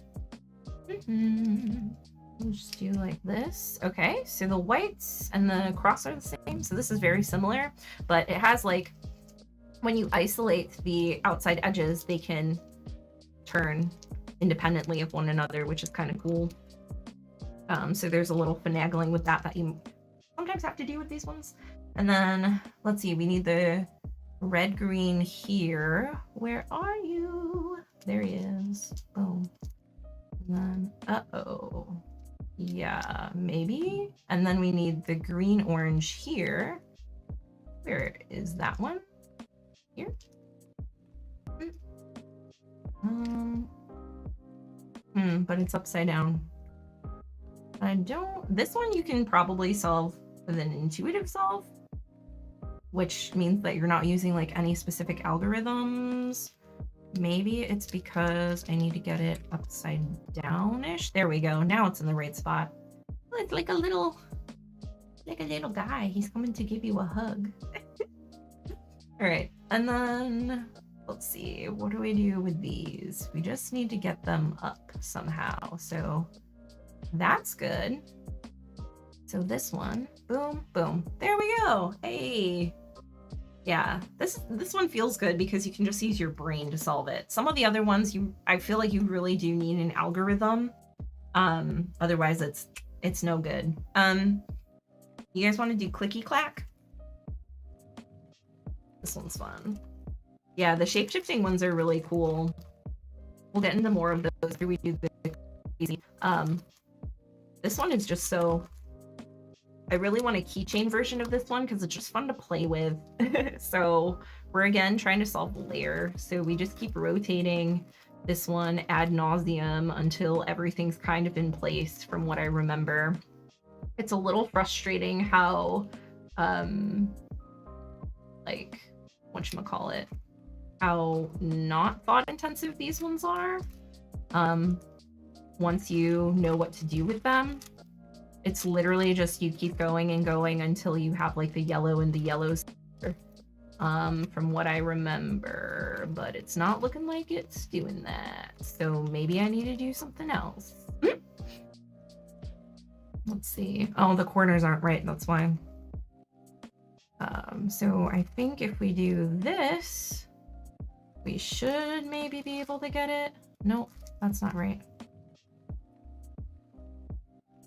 Speaker 1: we'll just do like this. Okay, so the whites and the cross are the same, so this is very similar, but it has like, when you isolate the outside edges, they can turn independently of one another, which is kind of cool. So there's a little finagling with that you sometimes have to do with these ones. And then let's see, we need the red green here. Where are you? There he is. Boom. And then yeah, maybe. And then we need the green orange here. Where is that one? Here. But it's upside down. This one you can probably solve with an intuitive solve, which means that you're not using like any specific algorithms. Maybe it's because I need to get it upside down-ish. There we go. Now it's in the right spot. It's like a little guy. He's coming to give you a hug. All right, and then let's see, what do we do with these? We just need to get them up somehow. So that's good. So this one, boom, boom. There we go. Hey. Yeah, this one feels good because you can just use your brain to solve it. Some of the other ones, I feel like you really do need an algorithm. Otherwise it's no good. You guys want to do clicky clack? This one's fun. Yeah, the shape-shifting ones are really cool. We'll get into more of those after we do the easy. This one is just so... I really want a keychain version of this one because it's just fun to play with. So we're again trying to solve the layer. So we just keep rotating this one ad nauseum until everything's kind of in place from what I remember. It's a little frustrating how, like, whatchamacallit, how not thought intensive these ones are. Once you know what to do with them. It's literally just you keep going and going until you have like the yellow and the yellows, from what I remember, but it's not looking like it's doing that. So maybe I need to do something else. Let's see. Oh, the corners aren't right. That's why. So I think if we do this, we should maybe be able to get it. Nope, that's not right.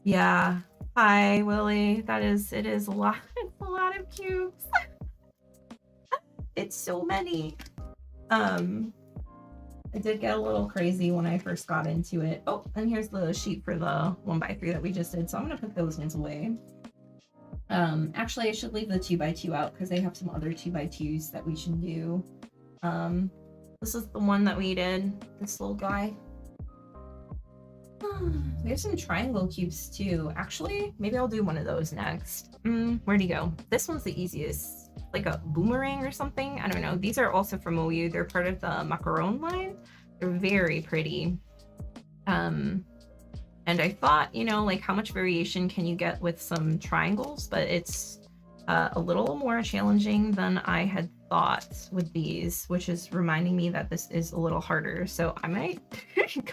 Speaker 1: Yeah. Hi, Willie. It is a lot. It's a lot of cubes. It's so many. I did get a little crazy when I first got into it. Oh, and here's the sheet for the 1x3 that we just did. So I'm gonna put those ones away. Actually, I should leave the 2x2 out because they have some other 2x2s that we should do. This is the one that we did. This little guy. We have some triangle cubes too. Actually, maybe I'll do one of those next. Where'd he go? This one's the easiest. Like a boomerang or something. I don't know. These are also from OU. They're part of the macaron line. They're very pretty. And I thought, you know, like how much variation can you get with some triangles? But it's a little more challenging than I had thought with these, which is reminding me that this is a little harder. So I might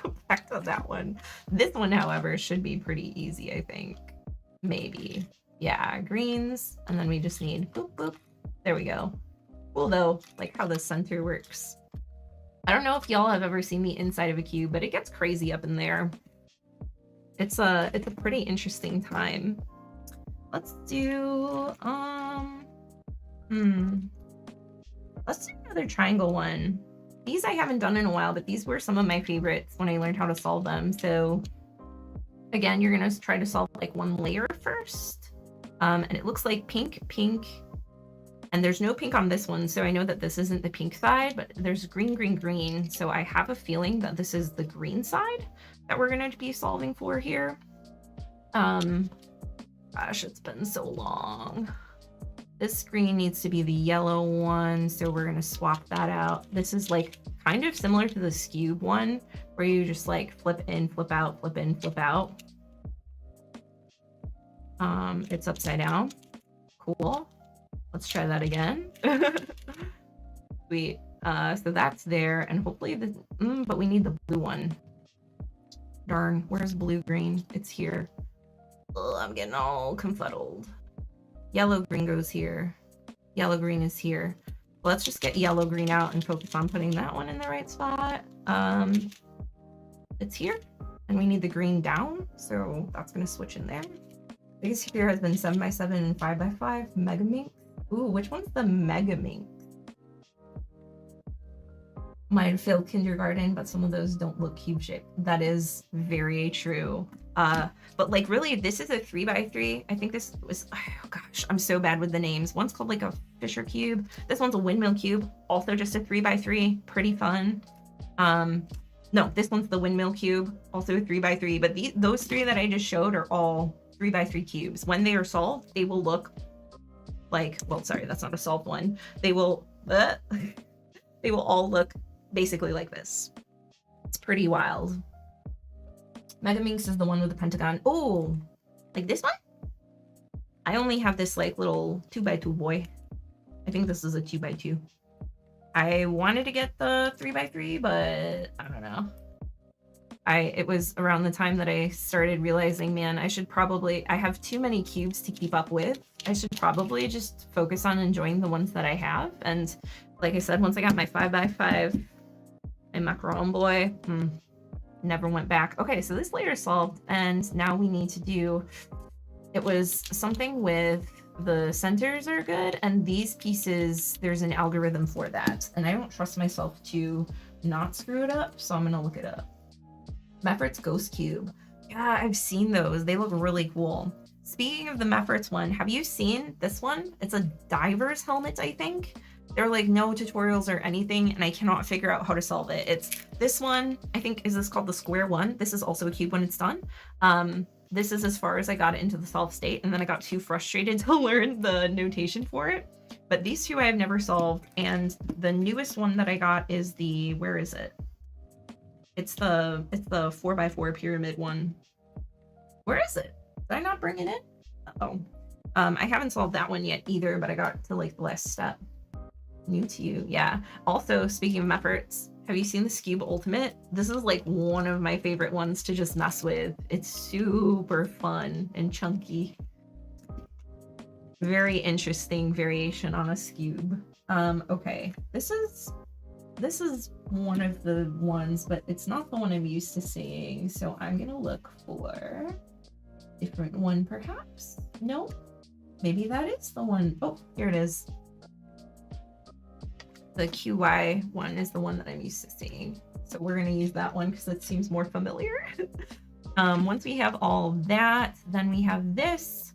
Speaker 1: go back to that one. This one, however, should be pretty easy, I think. Maybe. Yeah, greens. And then we just need boop, boop. There we go. Cool though, like how the center works. I don't know if y'all have ever seen the inside of a cube, but it gets crazy up in there. It's a pretty interesting time. Let's do let's do another triangle one. These I haven't done in a while, but these were some of my favorites when I learned how to solve them. So again, you're gonna try to solve like one layer first. And it looks like pink, pink, and there's no pink on this one, so I know that this isn't the pink side, but there's green, green, green. So I have a feeling that this is the green side that we're gonna be solving for here. Gosh, it's been so long. This green needs to be the yellow one, so we're gonna swap that out. This is like kind of similar to the skewb one, where you just like flip in, flip out, flip in, flip out. It's upside down. Cool. Let's try that again. Sweet. So that's there, and hopefully this, but we need the blue one. Darn, where's blue green? It's here. Ugh, I'm getting all confuddled. Yellow green goes here. Yellow green is here. Let's just get yellow green out and focus on putting that one in the right spot. It's here, and we need the green down, so that's gonna switch in there. Biggest here has been 7x7 and 5x5 Mega Mink. Ooh, which one's the Mega Mink? Might have failed kindergarten, but some of those don't look cube shaped. That is very true. But like really, this is a 3x3. I think this was, oh gosh, I'm so bad with the names. One's called like a Fisher cube. This one's a windmill cube. Also just a 3x3. Pretty fun. No, this one's the windmill cube. Also a 3x3. But those three that I just showed are all 3x3 cubes. When they are solved, they will look like, well, sorry, that's not a solved one. They will all look basically like this. It's pretty wild. Mega Minx is the one with the pentagon. Oh, like this one? I only have this like little 2x2 boy. I think this is a 2x2. I wanted to get the 3x3, but I don't know. It was around the time that I started realizing, man, I have too many cubes to keep up with. I should probably just focus on enjoying the ones that I have. And like I said, once I got my 5x5 and macaron boy, never went back. Okay, so this layer is solved, and now we need to do, it was something with the centers are good, and these pieces, there's an algorithm for that. And I don't trust myself to not screw it up, so I'm gonna look it up. Meffert's Ghost Cube. Yeah, I've seen those. They look really cool. Speaking of the Meffert's one, have you seen this one? It's a diver's helmet, I think. There are like no tutorials or anything, and I cannot figure out how to solve it. It's this one, I think, is this called the square one? This is also a cube when it's done. This is as far as I got it into the solved state, and then I got too frustrated to learn the notation for it. But these two I have never solved, and the newest one that I got is the, where is it? It's the 4x4 pyramid one. Where is it? Did I not bring it in? Oh, I haven't solved that one yet either, but I got to like the last step. New to you, yeah. Also, speaking of Mefferts, have you seen the Skewb Ultimate? This is like one of my favorite ones to just mess with. It's super fun and chunky. Very interesting variation on a Skewb. Okay, this is one of the ones, but it's not the one I'm used to seeing. So I'm gonna look for a different one, perhaps. No, maybe that is the one. Oh, here it is. The QY one is the one that I'm used to seeing. So we're gonna use that one because it seems more familiar. Once we have all that, then we have this.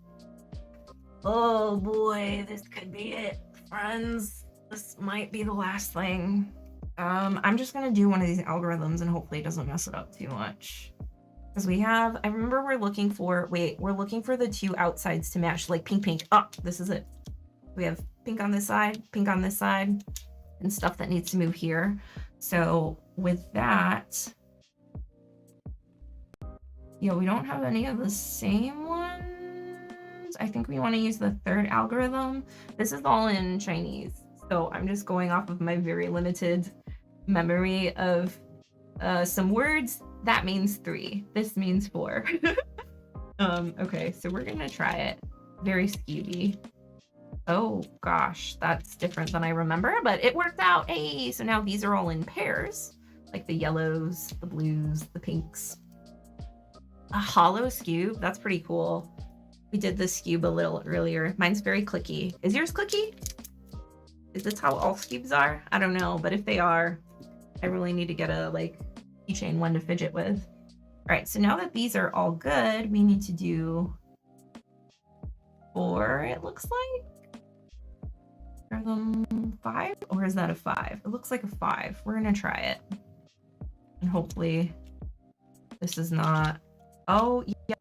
Speaker 1: Oh boy, this could be it, friends. This might be the last thing. I'm just gonna do one of these algorithms and hopefully it doesn't mess it up too much. Because we have, I remember we're looking for the two outsides to match, like pink, pink. Oh, this is it. We have pink on this side, pink on this side, and stuff that needs to move here. So with that, yeah, we don't have any of the same ones. I think we want to use the third algorithm. This is all in Chinese, so I'm just going off of my very limited memory of some words. That means 3. This means 4. Okay, so we're gonna try it. Very skewby. Oh gosh, that's different than I remember, but it worked out. Hey, so now these are all in pairs, like the yellows, the blues, the pinks. A hollow skewb, that's pretty cool. We did the skewb a little earlier. Mine's very clicky. Is yours clicky? Is this how all skewbs are? I don't know, but if they are, I really need to get a like keychain one to fidget with. All right, so now that these are all good, we need to do 4, it looks like. Are them 5, or is that a 5? It looks like a 5. We're gonna try it, and hopefully this is not. Oh yeah,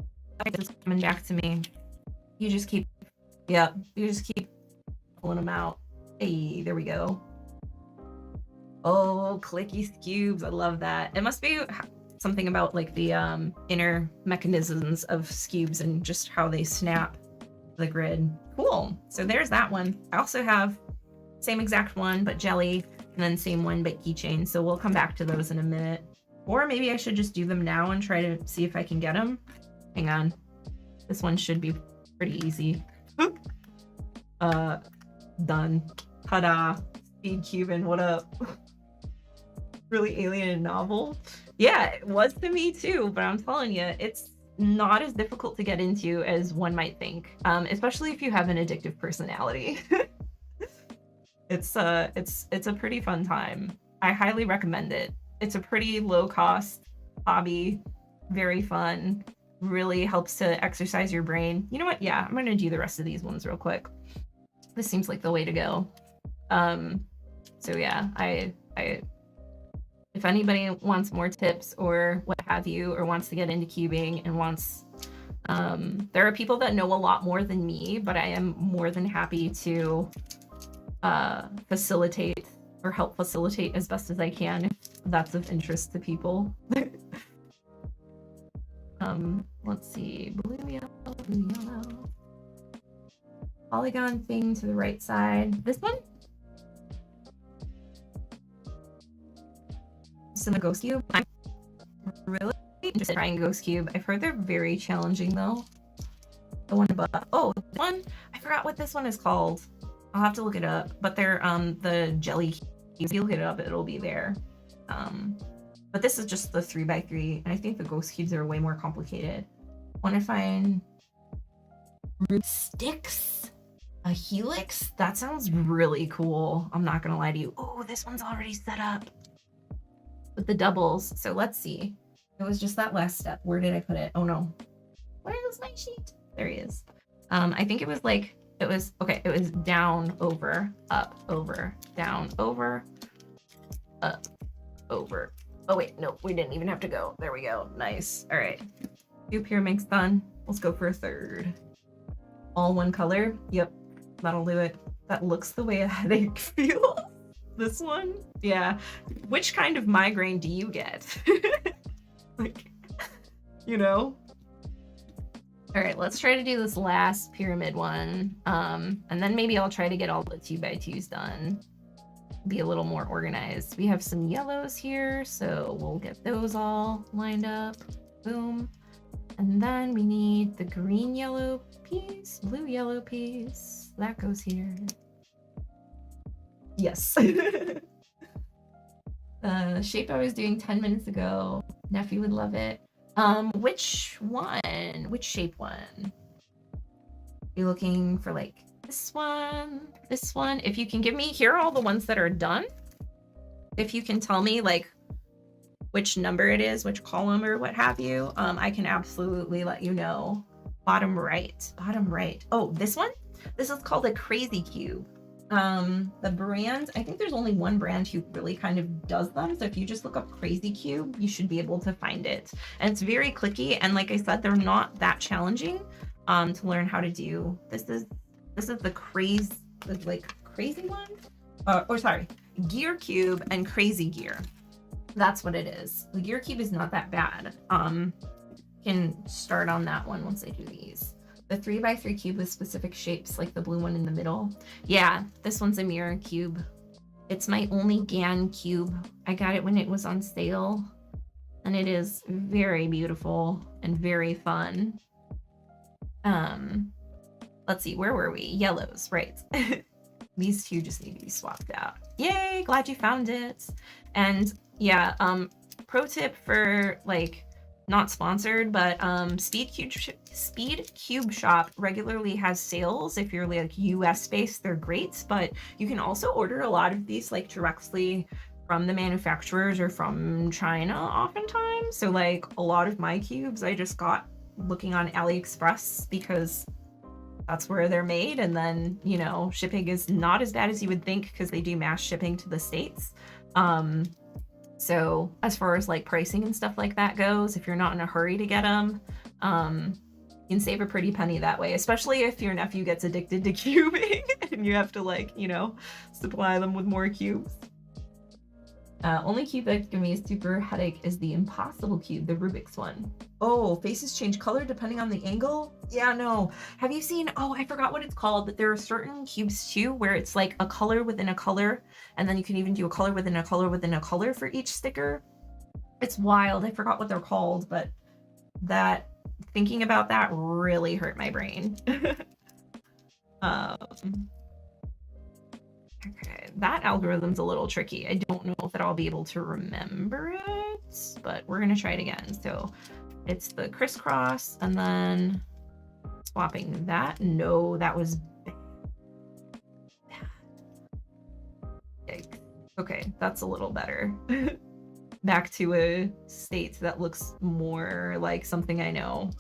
Speaker 1: it's coming back to me. You just keep, yeah, you just keep pulling them out. Hey, there we go. Oh, clicky skewbs, I love that. It must be something about like the inner mechanisms of skewbs and just how they snap the grid. Cool. So there's that one. I also have same exact one but jelly, and then same one but keychain. So we'll come back to those in a minute. Or maybe I should just do them now and try to see if I can get them. Hang on. This one should be pretty easy. Done. Ta-da. Speed Cuban, what up? Really alien and novel. Yeah, it was to me too, but I'm telling you, it's not as difficult to get into as one might think, especially if you have an addictive personality. It's a pretty fun time. I highly recommend it. It's a pretty low cost hobby, very fun, really helps to exercise your brain. You know what? Yeah, I'm gonna do the rest of these ones real quick. This seems like the way to go. So yeah, I if anybody wants more tips or what have you, or wants to get into cubing and wants, there are people that know a lot more than me, but I am more than happy to facilitate or help facilitate as best as I can if that's of interest to people. Let's see, blue, yellow, blue, yellow. Polygon thing to the right side. This one? in the ghost cube. I'm really interested in trying ghost cube. I've heard they're very challenging though. The one above. Oh, this one. I forgot what this one is called. I'll have to look it up. But they're the jelly cubes. If you look it up, it'll be there. But this is just the 3x3, and I think the ghost cubes are way more complicated. Want to find sticks? A helix? That sounds really cool. I'm not gonna lie to you. Oh, this one's already set up with the doubles. So let's see. It was just that last step. Where did I put it? Oh no. Where is my sheet? There he is. I think it was like, it was down, over, up, over, down, over, up, over. Oh wait, no, we didn't even have to go. There we go. Nice. All right. 2 pyramids done. Let's go for a third. All one color. Yep. That'll do it. That looks the way a headache feels. This one? Yeah. Which kind of migraine do you get? Like, you know? All right, let's try to do this last pyramid one. And then maybe I'll try to get all the 2x2s done. Be a little more organized. We have some yellows here, so we'll get those all lined up. Boom. And then we need the green yellow piece, blue yellow piece. That goes here. Yes. Shape I was doing 10 minutes ago. Nephew would love it. Which one? Which shape one? You looking for like this one? This one? If you can give me, here are all the ones that are done. If you can tell me like which number it is, which column or what have you, I can absolutely let you know. Bottom right, bottom right. Oh, this one? This is called a Crazy Cube. The brand, I think there's only one brand who really kind of does them. So if you just look up Crazy Cube, you should be able to find it. And it's very clicky. And like I said, they're not that challenging to learn how to do. This is the crazy one, or sorry, Gear Cube and Crazy Gear. That's what it is. The Gear Cube is not that bad. Can start on that one once I do these. The 3x3 cube with specific shapes, like the blue one in the middle. Yeah, this one's a mirror cube. It's my only GAN cube. I got it when it was on sale, and it is very beautiful and very fun. Let's see, where were we? Yellows, right. These two just need to be swapped out. Yay, glad you found it. And yeah, pro tip for like, not sponsored, but Speed Cube Shop regularly has sales. If you're like US based, they're great, but you can also order a lot of these like directly from the manufacturers or from China oftentimes. So like a lot of my cubes I just got looking on AliExpress because that's where they're made. And then, you know, shipping is not as bad as you would think because they do mass shipping to the States. So as far as like pricing and stuff like that goes, if you're not in a hurry to get them, you can save a pretty penny that way, especially if your nephew gets addicted to cubing and you have to like, you know, supply them with more cubes. Only cube that gives me a super headache is the impossible cube, the Rubiks one. Oh, faces change color depending on the angle? Yeah, no. Have you seen, oh, I forgot what it's called, but there are certain cubes too where it's like a color within a color, and then you can even do a color within a color within a color for each sticker. It's wild. I forgot what they're called, but that, thinking about that really hurt my brain. Okay, that algorithm's a little tricky. I don't know if I'll be able to remember it, but we're gonna try it again. So it's the crisscross and then swapping that. No, that was bad. Yikes. Okay, that's a little better. Back to a state that looks more like something I know.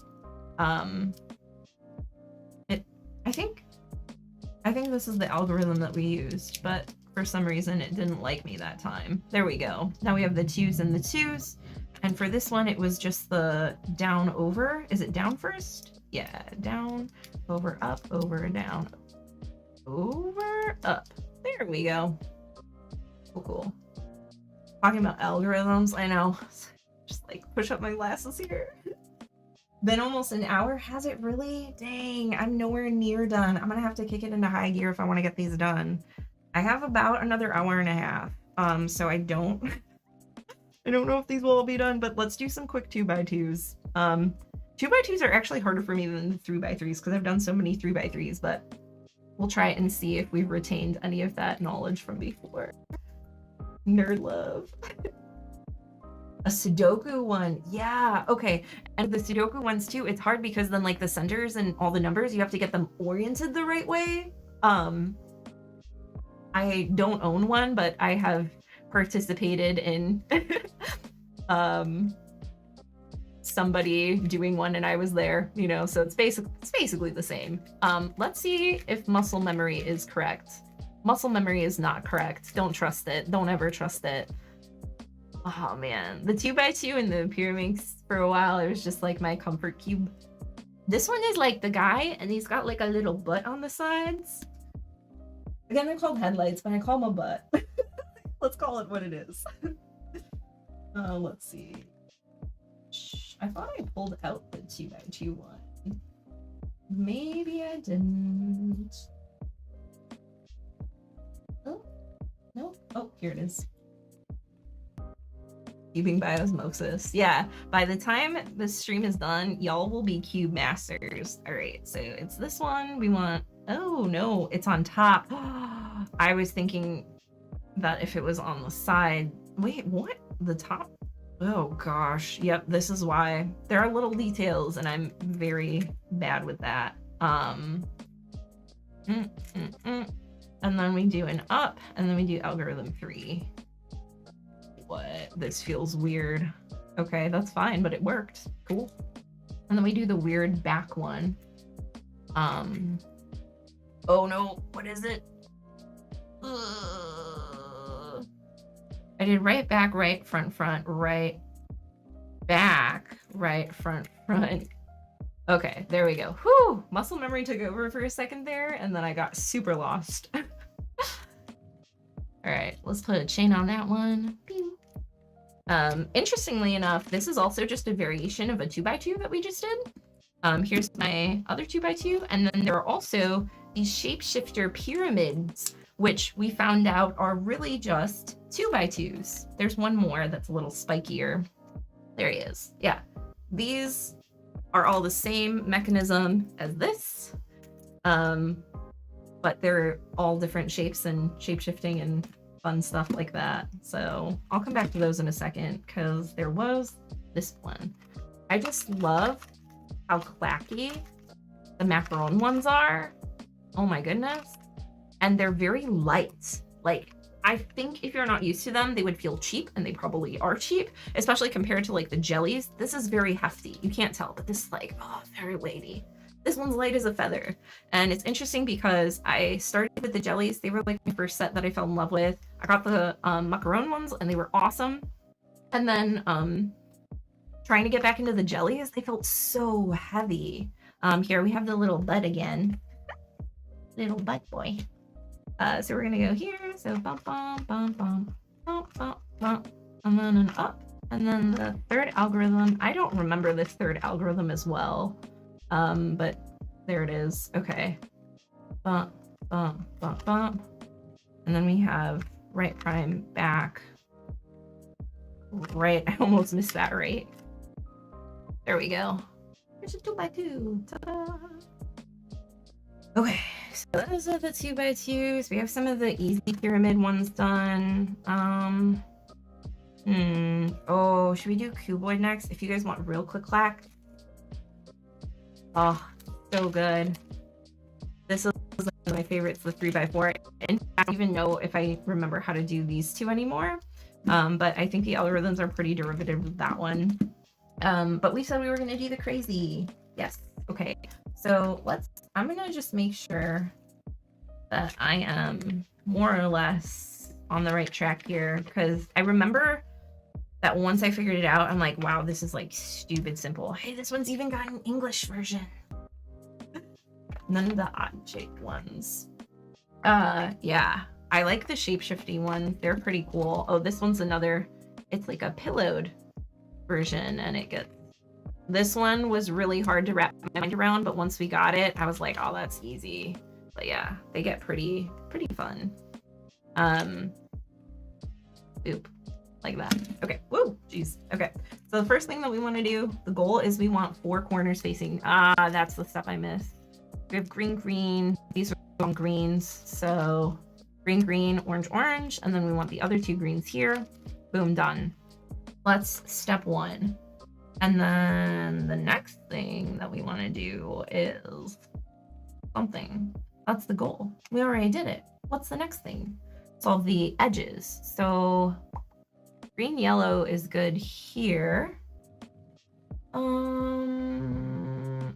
Speaker 1: I think this is the algorithm that we used, but for some reason it didn't like me that time. There we go. Now we have the 2s and the 2s. And for this one, it was just the down over. Is it down first? Yeah, down, over, up, over, down, over, up. There we go. Cool, cool. Talking about algorithms, I know. Just like push up my glasses here. Been almost an hour. Has it really? Dang, I'm nowhere near done. I'm gonna have to kick it into high gear if I want to get these done. I have about another hour and a half. So I don't I don't know if these will all be done, but let's do some quick 2x2s. 2x2s are actually harder for me than the 3x3s because I've done so many 3x3s, but we'll try and see if we've retained any of that knowledge from before. Nerd love. A Sudoku one. Yeah, okay. And the Sudoku ones too, it's hard because then like the centers and all the numbers, you have to get them oriented the right way. I don't own one, but I have participated in somebody doing one and I was there, you know, so it's basically the same. Let's see if muscle memory is correct. Muscle memory is not correct. Don't trust it. Don't ever trust it. Oh man, the 2x2 and the pyramids for a while, it was just like my comfort cube. This one is like the guy and he's got like a little butt on the sides. Again, they're called headlights, but I call them a butt. Let's call it what it is. Let's see. I thought I pulled out the 2x2 one. Maybe I didn't. Oh, no. Oh, here it is. Cubing by osmosis. Yeah, by the time the stream is done, y'all will be cube masters. All right, so it's this one. We want, oh no, it's on top. I was thinking that if it was on the side. Wait, what? The top? Oh gosh. Yep, this is why. There are little details and I'm very bad with that. And then we do an up and then we do algorithm 3. What? This feels weird. Okay, that's fine, but it worked. Cool. And then we do the weird back one. Oh no, what is it? I did right back, right front, right back, right front. Okay, there we go. Whew! Muscle memory took over for a second there, and then I got super lost. All right, let's put a chain on that one. Pew. Interestingly enough, this is also just a variation of a 2x2 that we just did. Here's my other 2x2, and then there are also these shapeshifter pyramids, which we found out are really just 2x2s. There's one more that's a little spikier. There he is. Yeah, these are all the same mechanism as this, but they're all different shapes and shape-shifting and fun stuff like that. So I'll come back to those in a second because there was this one. I just love how clacky the macaron ones are. Oh my goodness. And they're very light. Like, I think if you're not used to them, they would feel cheap, and they probably are cheap, especially compared to like the jellies. This is very hefty. You can't tell, but this is like, oh, very weighty. This one's light as a feather. And it's interesting because I started with the jellies. They were like my first set that I fell in love with. I got the macaron ones and they were awesome. And then trying to get back into the jellies, they felt so heavy. Here we have the little butt again. Little butt boy. So we're gonna go here. So bump, bump, bump, bump, bump, bump, bump, and then an up. And then the third algorithm. I don't remember this third algorithm as well. But there it is. Okay. Bump, bump, bump, bump. And then we have right prime back. Right, I almost missed that right. There we go. There's a 2x2. Ta-da! Okay, so those are the 2x2s. We have some of the easy pyramid ones done. Oh, should we do cuboid next? If you guys want real quick clack. Oh, so good. This is one of my favorites, the 3x4. And I don't even know if I remember how to do these two anymore. But I think the algorithms are pretty derivative of that one. But we said we were going to do the crazy. Yes. Okay. So I'm going to just make sure that I am more or less on the right track here, because I remember that once I figured it out, I'm like, wow, this is like stupid simple. Hey, this one's even got an English version. None of the odd-shaped ones. Yeah, I like the shape-shifting ones. They're pretty cool. Oh, this one's another, it's like a pillowed version, and it gets, this one was really hard to wrap my mind around, but once we got it, I was like, oh, that's easy. But yeah, they get pretty fun. Oop. like that. Okay, woo, jeez. Okay, so the first thing that we want to do, the goal is we want 4 corners facing. Ah, that's the step I missed. We have green, green. These are greens, so green, green, orange, orange, and then we want the other 2 greens here. Boom, done. Let's step 1. And then the next thing that we want to do is something. That's the goal. We already did it. What's the next thing? Solve the edges. So green, yellow is good here.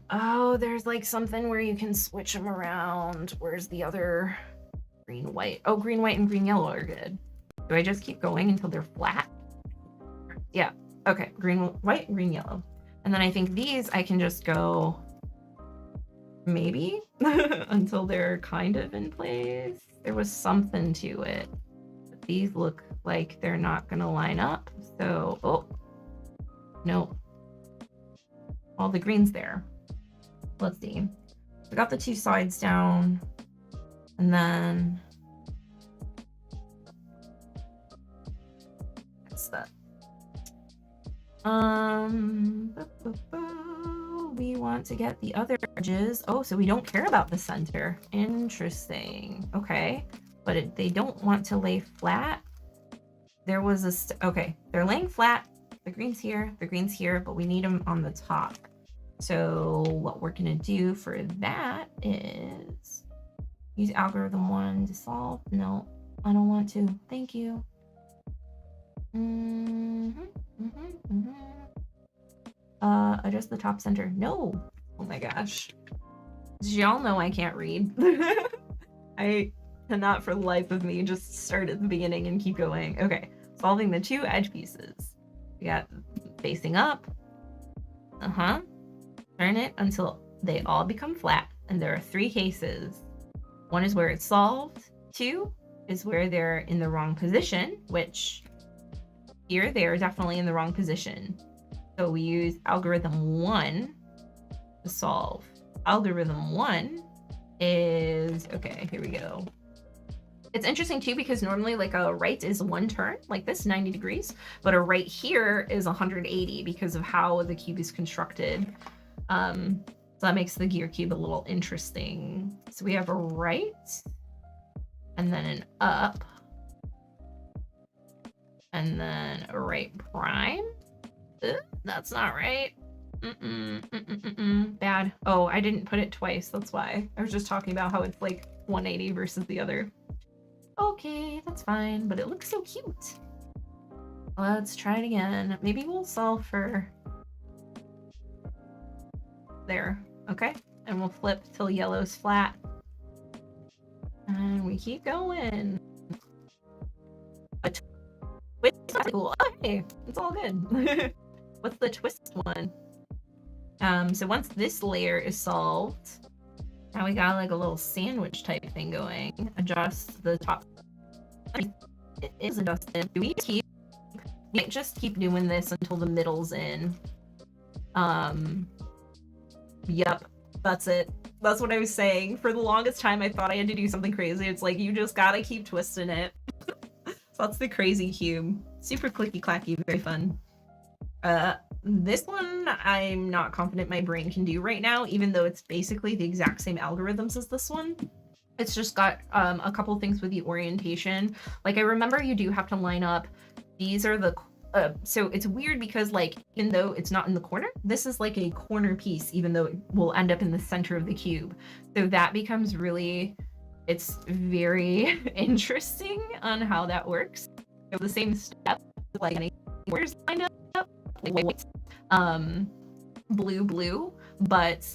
Speaker 1: Oh, there's like something where you can switch them around. Where's the other green, white? Oh, green, white, and green, yellow are good. Do I just keep going until they're flat? Yeah. Okay. Green, white, green, yellow. And then I think these I can just go maybe until they're kind of in place. There was something to it. But these look like they're not going to line up. So, oh, no. All the greens there. Let's see. We got the 2 sides down. And then that's that. We want to get the other edges. Oh, so we don't care about the center. Interesting. Okay. But they don't want to lay flat. There was a, okay, they're laying flat. The green's here, but we need them on the top. So what we're gonna do for that is use algorithm 1 to solve. No, I don't want to. Thank you. Adjust the top center. No. Oh my gosh. Y'all know I can't read. I cannot for the life of me just start at the beginning and keep going. Okay. Solving the 2 edge pieces. We got facing up. Turn it until they all become flat. And there are 3 cases. 1 is where it's solved. 2 is where they're in the wrong position, which here they are definitely in the wrong position. So we use algorithm 1 to solve. Algorithm 1 is, okay, here we go. It's interesting too, because normally like a right is 1 turn, like this, 90 degrees, but a right here is 180 because of how the cube is constructed. So that makes the gear cube a little interesting. So we have a right, and then an up, and then a right prime. That's not right. Bad. Oh, I didn't put it twice. That's why. I was just talking about how it's like 180 versus the other. Okay, that's fine, but it looks so cute. Let's try it again. Maybe we'll solve for there. Okay, and we'll flip till yellow's flat. And we keep going. A twist. Cool. Okay, it's all good. What's the twist one? So once this layer is solved, now we got like a little sandwich type thing going. Adjust the top. It is adjusted. Do we can't just keep doing this until the middle's in? Yep, that's it. That's what I was saying. For the longest time, I thought I had to do something crazy. It's like, you just gotta keep twisting it. So that's the crazy cube. Super clicky clacky, very fun. This one, I'm not confident my brain can do right now, even though it's basically the exact same algorithms as this one. It's just got a couple things with the orientation. Like, I remember you do have to line up. These are the, so it's weird because, like, even though it's not in the corner, this is like a corner piece, even though it will end up in the center of the cube. So that becomes really, it's very interesting on how that works. So the same step, like any where's lined up, like white, blue, blue, but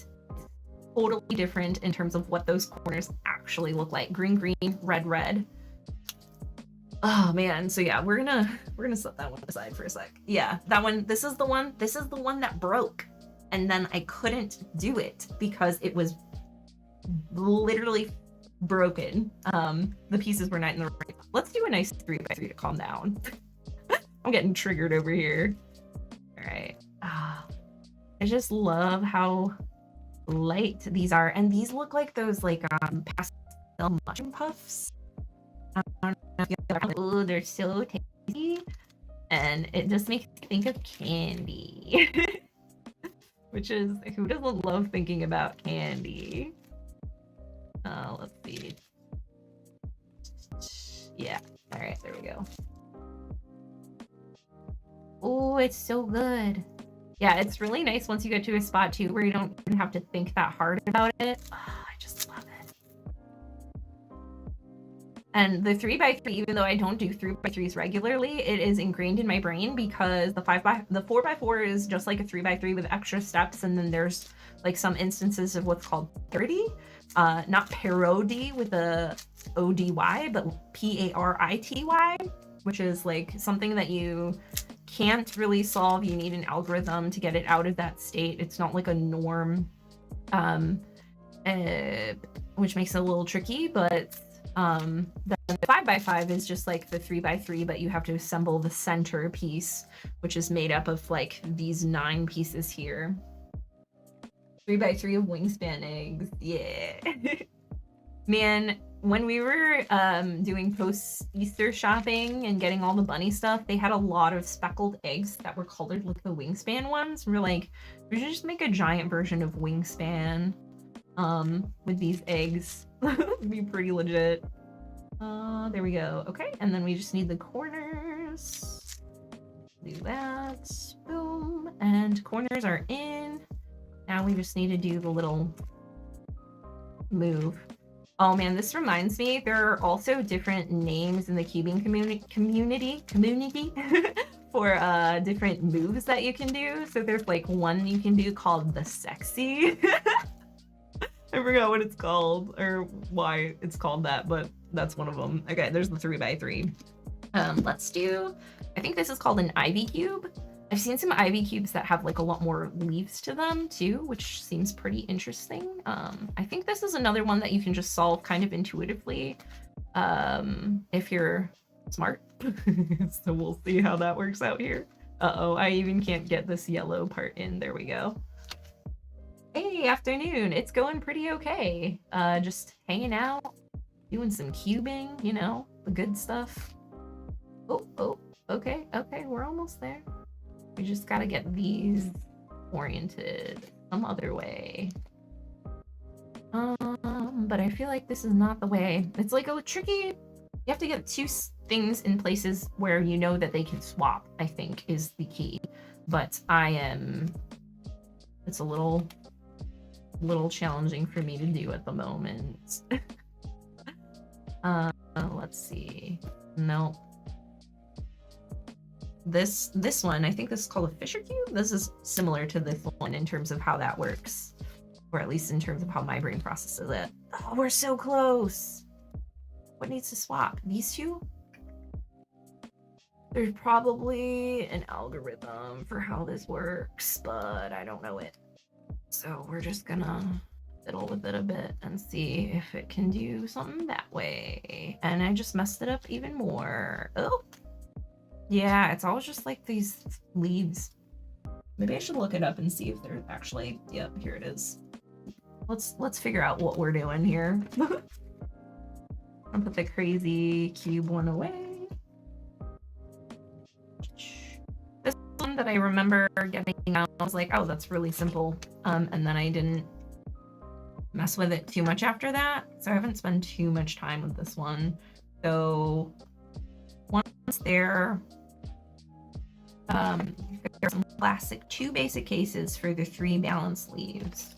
Speaker 1: totally different in terms of what those corners actually look like. Green, green, red, red. Oh man, so yeah, we're gonna set that one aside for a sec. Yeah, that one, this is the one that broke. And then I couldn't do it because it was literally broken. The pieces were not in the right. Let's do a nice 3x3 to calm down. I'm getting triggered over here. All right. I just love how light these are, and these look like those like pastel mushroom puffs. Oh, they're so tasty. and it just makes me think of candy. Which is, who doesn't love thinking about candy? Let's see. Yeah, all right, there we go. Oh, it's so good. Yeah, it's really nice once you get to a spot too where you don't even have to think that hard about it. Oh, I just love it. And the 3x3, even though I don't do 3x3s regularly, it is ingrained in my brain because the 4x4 is just like a 3x3 with extra steps, and then there's like some instances of what's called parity, not parody with a ODY, but PARITY, which is like something that you can't really solve. You need an algorithm to get it out of that state. It's not like a norm, which makes it a little tricky, but the 5x5 is just like the 3x3, but you have to assemble the center piece, which is made up of like these 9 pieces here. 3x3 of wingspan eggs. Yeah. Man, when we were doing post-Easter shopping and getting all the bunny stuff, they had a lot of speckled eggs that were colored like the wingspan ones. We were like, we should just make a giant version of wingspan with these eggs. It'd be pretty legit. There we go. Okay, and then we just need the corners. Do that. Boom. And corners are in. Now we just need to do the little move. Oh man, this reminds me, there are also different names in the cubing community for different moves that you can do. So there's like one you can do called the sexy. I forgot what it's called or why it's called that, but that's one of them. Okay, there's the 3x3. Let's do, I think this is called an ivy cube. I've seen some ivy cubes that have like a lot more leaves to them too, which seems pretty interesting. I think this is another one that you can just solve kind of intuitively if you're smart. So we'll see how that works out here. Uh-oh, I even can't get this yellow part in. There we go. Hey, afternoon. It's going pretty okay. Just hanging out, doing some cubing, you know, the good stuff. Oh, okay, we're almost there. We just gotta get these oriented some other way. But I feel like this is not the way. It's like a tricky, you have to get 2 things in places where you know that they can swap, I think is the key. But it's a little challenging for me to do at the moment. Let's see. Nope. This one, I think this is called a Fisher cube. This is similar to this one in terms of how that works, or at least in terms of how my brain processes it. Oh, we're so close. What needs to swap? These 2? There's probably an algorithm for how this works, but I don't know it. So we're just gonna fiddle with it a bit and see if it can do something that way. And I just messed it up even more. Oh. Yeah, it's always just like these leaves. Maybe I should look it up and see if they're actually, yep, here it is. Let's figure out what we're doing here. I'll put the crazy cube one away. This one that I remember getting out, I was like, oh, that's really simple. And then I didn't mess with it too much after that. So I haven't spent too much time with this one. So once there are some classic 2 basic cases for the 3 balanced leaves.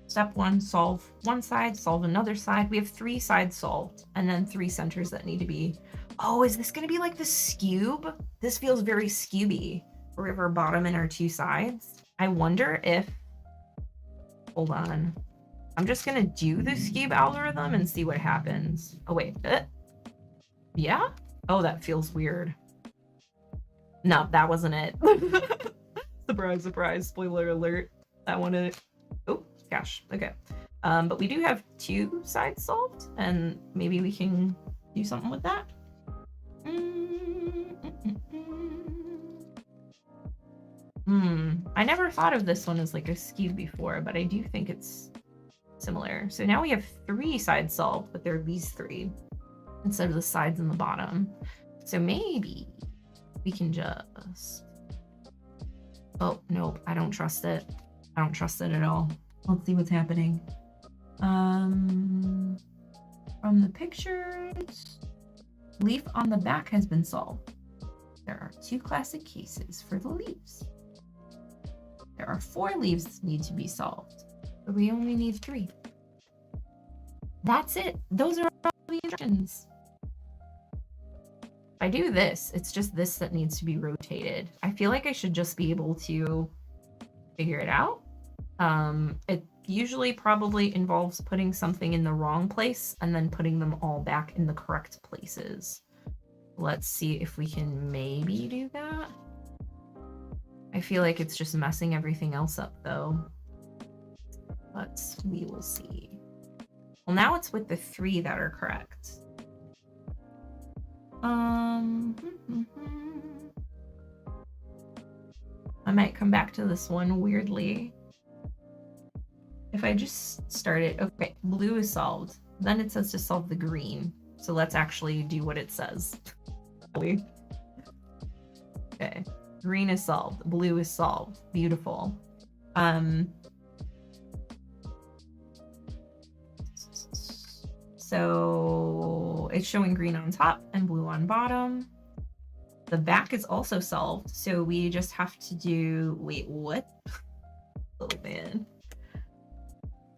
Speaker 1: Step 1, solve one side, solve another side. We have 3 sides solved, and then 3 centers that need to be. Oh, is this going to be like the skewb? This feels very skewby. We have our bottom and our 2 sides. I wonder if, hold on. I'm just going to do the skewb algorithm and see what happens. Oh, wait. Yeah? Oh, that feels weird. No, that wasn't it. Surprise, surprise. Spoiler alert. That one is... Oh, gosh. Okay. But we do have 2 sides solved, and maybe we can do something with that. I never thought of this one as like a skewb before, but I do think it's similar. So now we have 3 sides solved, but they're these 3. instead of the sides and the bottom. So maybe we can just, oh, nope, I don't trust it. I don't trust it at all. Let's see what's happening. From the pictures, leaf on the back has been solved. There are 2 classic cases for the leaves. There are 4 leaves that need to be solved, but we only need 3. That's it. Those are all the instructions. If I do this, it's just this that needs to be rotated. I feel like I should just be able to figure it out. It usually probably involves putting something in the wrong place and then putting them all back in the correct places. Let's see if we can maybe do that. I feel like it's just messing everything else up though. But we will see. Well, now it's with the 3 that are correct. I might come back to this one weirdly. If I just start it, okay, blue is solved. Then it says to solve the green. So let's actually do what it says. Okay, green is solved, blue is solved. Beautiful. So it's showing green on top and blue on bottom. The back is also solved, so we just have to do, wait, what? Oh man.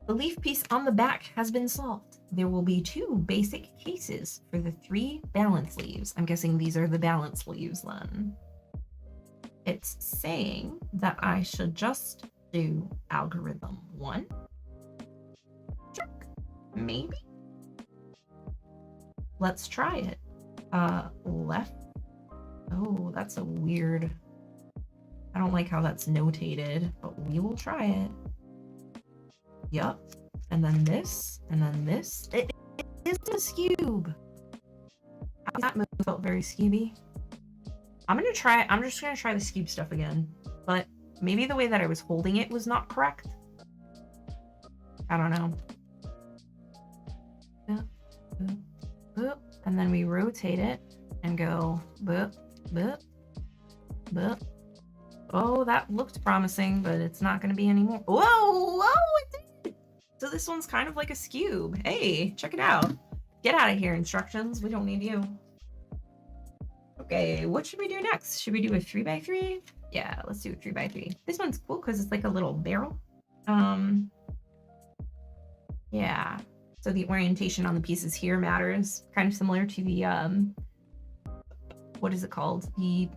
Speaker 1: The leaf piece on the back has been solved. There will be 2 basic cases for the 3 balance leaves. I'm guessing these are the balance leaves then. It's saying that I should just do algorithm 1. Check. Maybe. Let's try it. Left. Oh, that's a weird. I don't like how that's notated, but we will try it. Yup. And then this, and then this. It is a skewb. That move felt very skewby. I'm just gonna try the skewb stuff again, but maybe the way that I was holding it was not correct. I don't know. Boop, and then we rotate it and go boop, boop, boop. Oh, that looked promising, but it's not going to be anymore. Whoa, it did. So this one's kind of like a skewb. Hey, check it out. Get out of here, instructions. We don't need you. Okay, what should we do next? Should we do a 3x3? Yeah, let's do a 3x3. This one's cool because it's like a little barrel. Yeah. So the orientation on the pieces here matters. Kind of similar to the, what is it called? The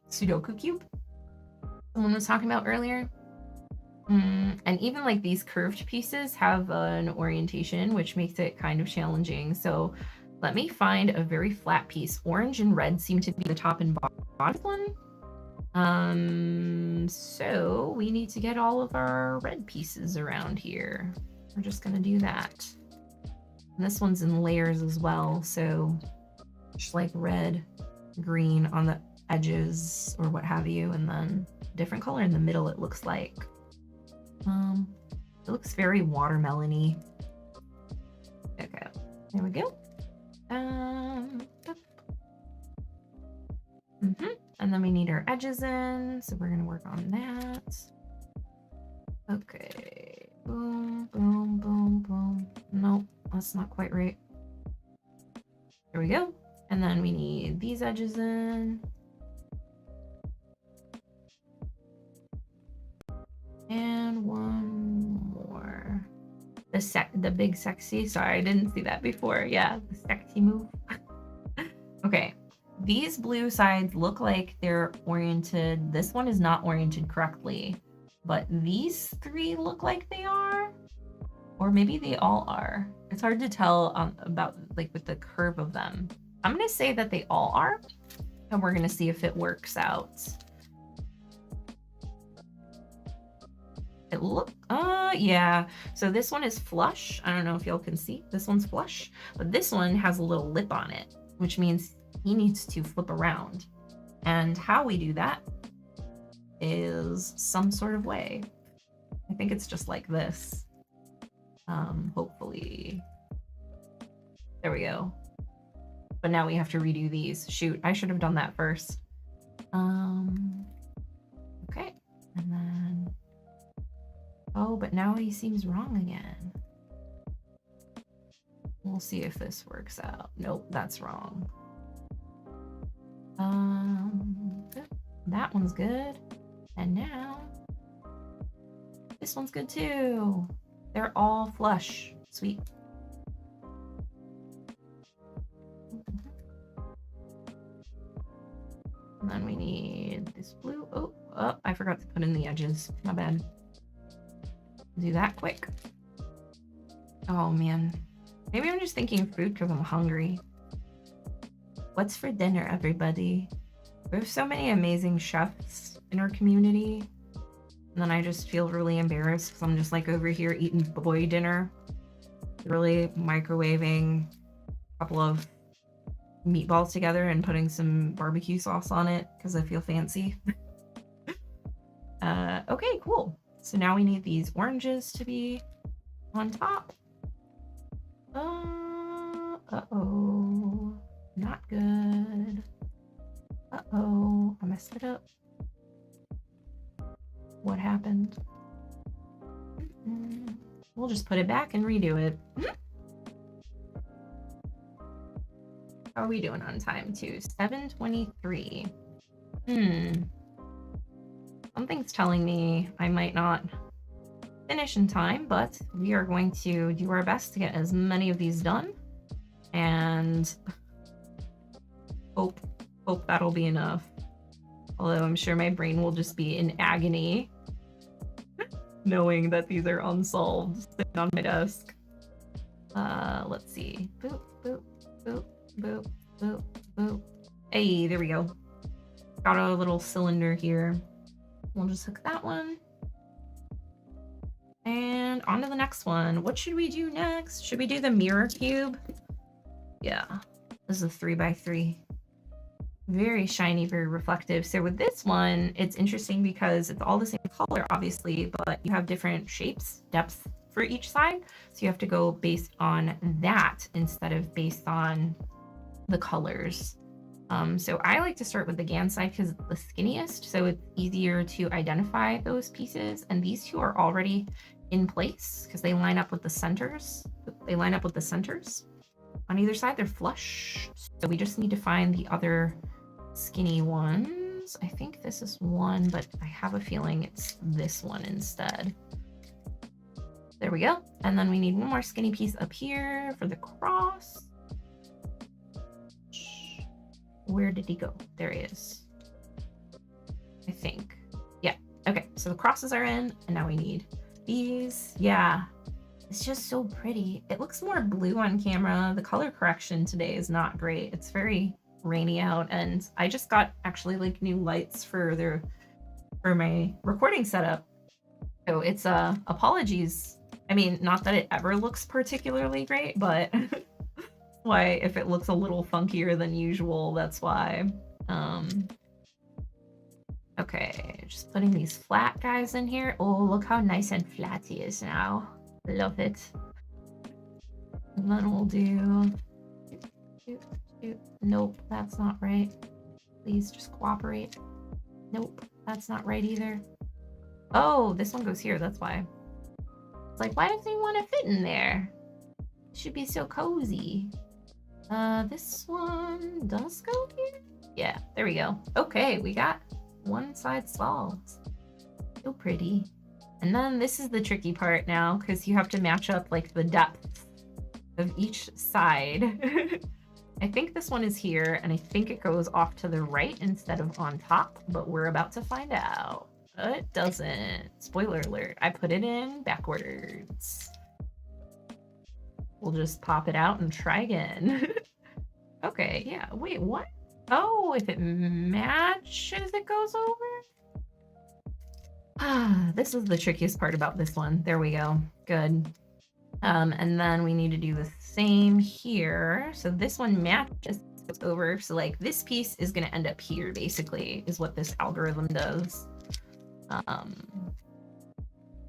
Speaker 1: Sudoku cube someone was talking about earlier. And even like these curved pieces have an orientation, which makes it kind of challenging. So let me find a very flat piece. Orange and red seem to be the top and bottom one. So we need to get all of our red pieces around here. We're just gonna do that. And this one's in layers as well, so just like red, green on the edges or what have you, and then different color in the middle. It looks like it looks very watermelon-y. Okay, there we go. And then we need our edges in, so we're gonna work on that. Okay, boom, boom, boom, boom. Nope, that's not quite right. There we go. And then we need these edges in. And one more. The big sexy. Sorry, I didn't see that before. Yeah, the sexy move. Okay, these blue sides look like they're oriented. This one is not oriented correctly, but these 3 look like they are, or maybe they all are. It's hard to tell about like with the curve of them. I'm gonna say that they all are, and we're gonna see if it works out. It yeah. So this one is flush. I don't know if y'all can see. This one's flush, but this one has a little lip on it, which means he needs to flip around. And how we do that is some sort of way. I think it's just like this. Hopefully. There we go. But now we have to redo these. Shoot, I should have done that first. Okay, and then, oh, but now he seems wrong again. We'll see if this works out. Nope, that's wrong. That one's good. And now this one's good too. They're all flush. Sweet. And then we need this blue. Oh, I forgot to put in the edges. My bad. Do that quick. Oh man. Maybe I'm just thinking of food because I'm hungry. What's for dinner, everybody? There's so many amazing chefs in our community. And then I just feel really embarrassed because I'm just like over here eating boy dinner. Really microwaving a couple of meatballs together and putting some barbecue sauce on it because I feel fancy. Okay, cool. So now we need these oranges to be on top. Uh-oh. Not good. Uh-oh. I messed it up. What happened? We'll just put it back and redo it. How are we doing on time too? 7:23. Something's telling me I might not finish in time, but we are going to do our best to get as many of these done and hope that'll be enough. Although I'm sure my brain will just be in agony knowing that these are unsolved sitting on my desk. Let's see. Boop, boop, boop, boop, boop, boop. Hey, there we go. Got a little cylinder here. We'll just hook that one. And on to the next one. What should we do next? Should we do the mirror cube? Yeah, this is a 3x3. Very shiny, very reflective. So with this one, it's interesting because it's all the same color, obviously, but you have different shapes, depth for each side. So you have to go based on that instead of based on the colors. So I like to start with the GAN side because it's the skinniest, so it's easier to identify those pieces. And these two are already in place because they line up with the centers. They line up with the centers. On either side, they're flush. So we just need to find the other skinny ones. I think this is one, but I have a feeling it's this one instead. There we go. And then we need one more skinny piece up here for the cross. Where did he go? There he is. I think. Yeah. Okay. So the crosses are in, and now we need these. Yeah. It's just so pretty. It looks more blue on camera. The color correction today is not great. It's very rainy out, and I just got actually like new lights for my recording setup. So it's apologies. I mean, not that it ever looks particularly great, but why if it looks a little funkier than usual, that's why. Okay, just putting these flat guys in here. Oh, look how nice and flat he is now. Love it. And then we'll do... Nope, that's not right. Please just cooperate. Nope, that's not right either. Oh, this one goes here, that's why. It's like, why doesn't he want to fit in there? It should be so cozy. This one does go here? Yeah, there we go. Okay, we got one side solved. So pretty. And then this is the tricky part now, because you have to match up like the depth of each side. I think this one is here, and I think it goes off to the right instead of on top, but we're about to find out. It doesn't. Spoiler alert. I put it in backwards. We'll just pop it out and try again. Okay, yeah. Wait, what? Oh, if it matches, it goes over? Ah, this is the trickiest part about this one. There we go. Good. And then we need to do the same here. So this one matches, goes over. So like this piece is going to end up here, basically, is what this algorithm does.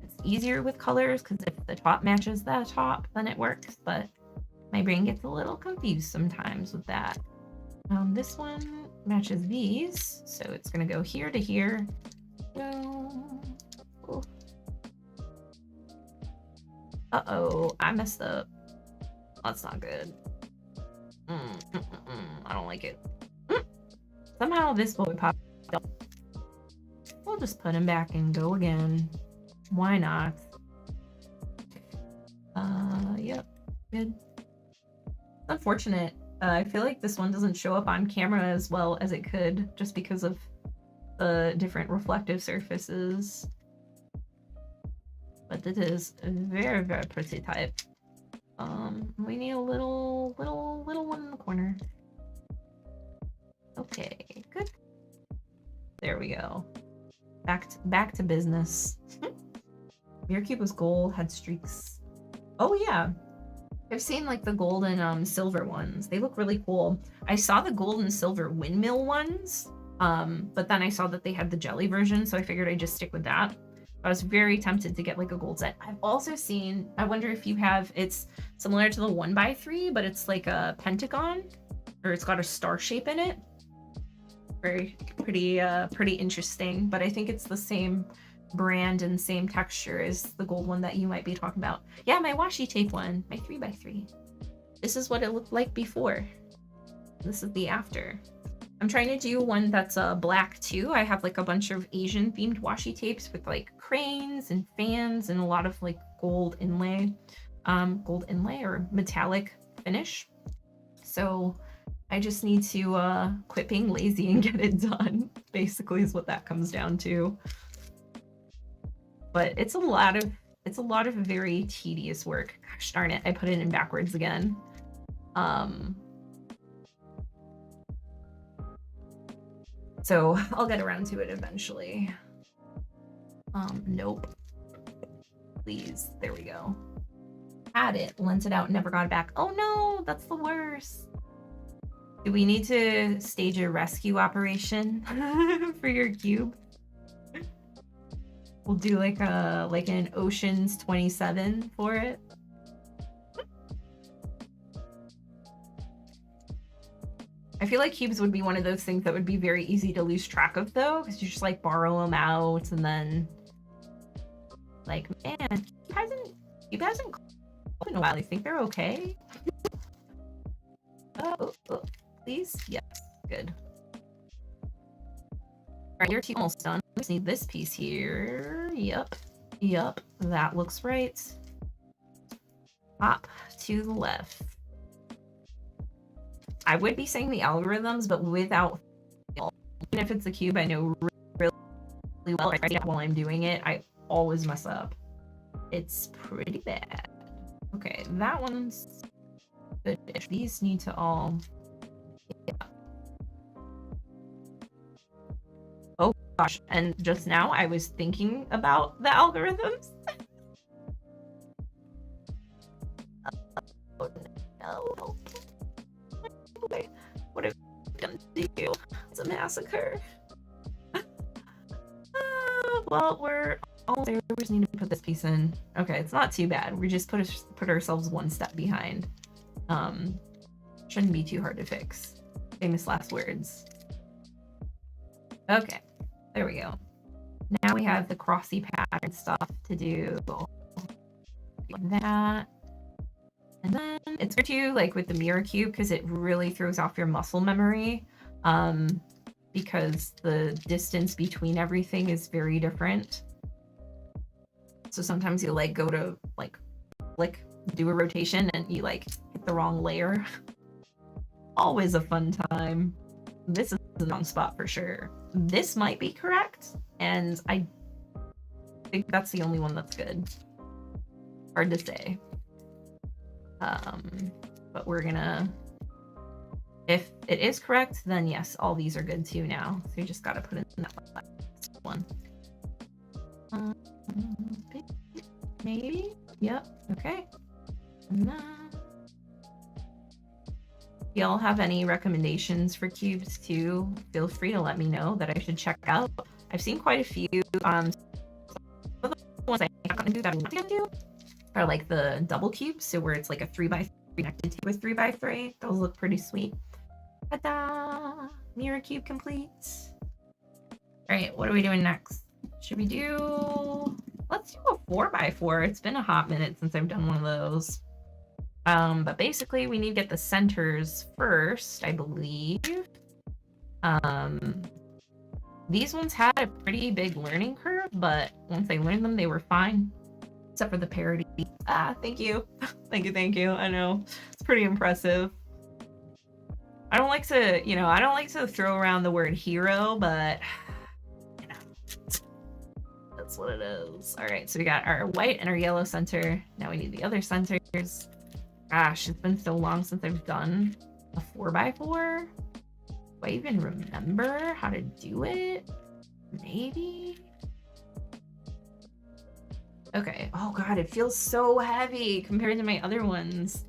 Speaker 1: It's easier with colors because if the top matches the top, then it works. But My brain gets a little confused sometimes with that. This one matches these, so it's gonna go here to here. No. Oh. Uh-oh, I messed up. That's not good. I don't like it. Somehow this boy popped up. We'll just put him back and go again. Why not? Yep, good. Unfortunate. I feel like this one doesn't show up on camera as well as it could, just because of the different reflective surfaces. But it is a very, very pretty type. We need a little one in the corner. Okay, good. There we go. Back to business. Mirror cube was gold, had streaks. Oh yeah, I've seen like the gold and silver ones. They look really cool. I saw the gold and silver windmill ones, but then I saw that they had the jelly version, so I figured I'd just stick with that. I was very tempted to get like a gold set. I've also seen, I wonder if you have, it's similar to the 1x3, but it's like a pentagon, or it's got a star shape in it. Very pretty interesting, but I think it's the same brand and same texture as the gold one that you might be talking about. Yeah, my washi tape one, my 3x3. This is what it looked like before. This is the after. I'm trying to do one that's black too. I have like a bunch of Asian themed washi tapes with like cranes and fans and a lot of like gold inlay or metallic finish. So I just need to quit being lazy and get it done, basically is what that comes down to. But it's a lot of very tedious work. Gosh darn it, I put it in backwards again. So I'll get around to it eventually. Nope. Please, there we go. Had it, lent it out, never got it back. Oh no, that's the worst. Do we need to stage a rescue operation for your cube? We'll do like an Ocean's 27 for it. I feel like cubes would be one of those things that would be very easy to lose track of though, because you just like borrow them out and then like, man, cube hasn't called in a while. I think they're okay. Oh, please? Yes, good. All right, your team almost done. We just need this piece here. Yep, that looks right. Up to the left. I would be saying the algorithms, but without, even if it's a cube I know really well, right, while I'm doing it, I always mess up. It's pretty bad. Okay, that one's good-ish. These need to all, yeah. Oh gosh, and just now I was thinking about the algorithms. Oh no. What have I done to you? It's a massacre. Well, we're almost there. We just need to put this piece in. Okay, it's not too bad. We just put ourselves one step behind. Shouldn't be too hard to fix. Famous last words. Okay, there we go. Now we have the crossy pattern stuff to do. Like that. And then it's good too, like with the mirror cube, because it really throws off your muscle memory, because the distance between everything is very different. So sometimes you like go to like do a rotation and you like hit the wrong layer. Always a fun time. This is the wrong spot for sure. This might be correct, and I think that's the only one that's good. Hard to say. But we're gonna, if it is correct, then yes, all these are good too now. So you just gotta put in that last one. Maybe? Yep, okay. And then, if y'all have any recommendations for cubes too, feel free to let me know that I should check out. I've seen quite a few, some of the ones I haven't gotten to that I want to get to are like the double cubes, so where it's like a 3x3 connected to with 3x3. Those look pretty sweet. Ta-da! Mirror cube complete. All right, what are we doing next? Should we do... Let's do a 4x4. It's been a hot minute since I've done one of those. But basically we need to get the centers first, I believe. These ones had a pretty big learning curve, but once I learned them, they were fine. Except for the parity. Ah, thank you. Thank you. I know. It's pretty impressive. I don't like to, you know, I don't like to throw around the word hero, but you know, that's what it is. All right, so we got our white and our yellow center. Now we need the other centers. Gosh, it's been so long since I've done a 4x4. Do I even remember how to do it? Maybe? Okay. Oh god, it feels so heavy compared to my other ones.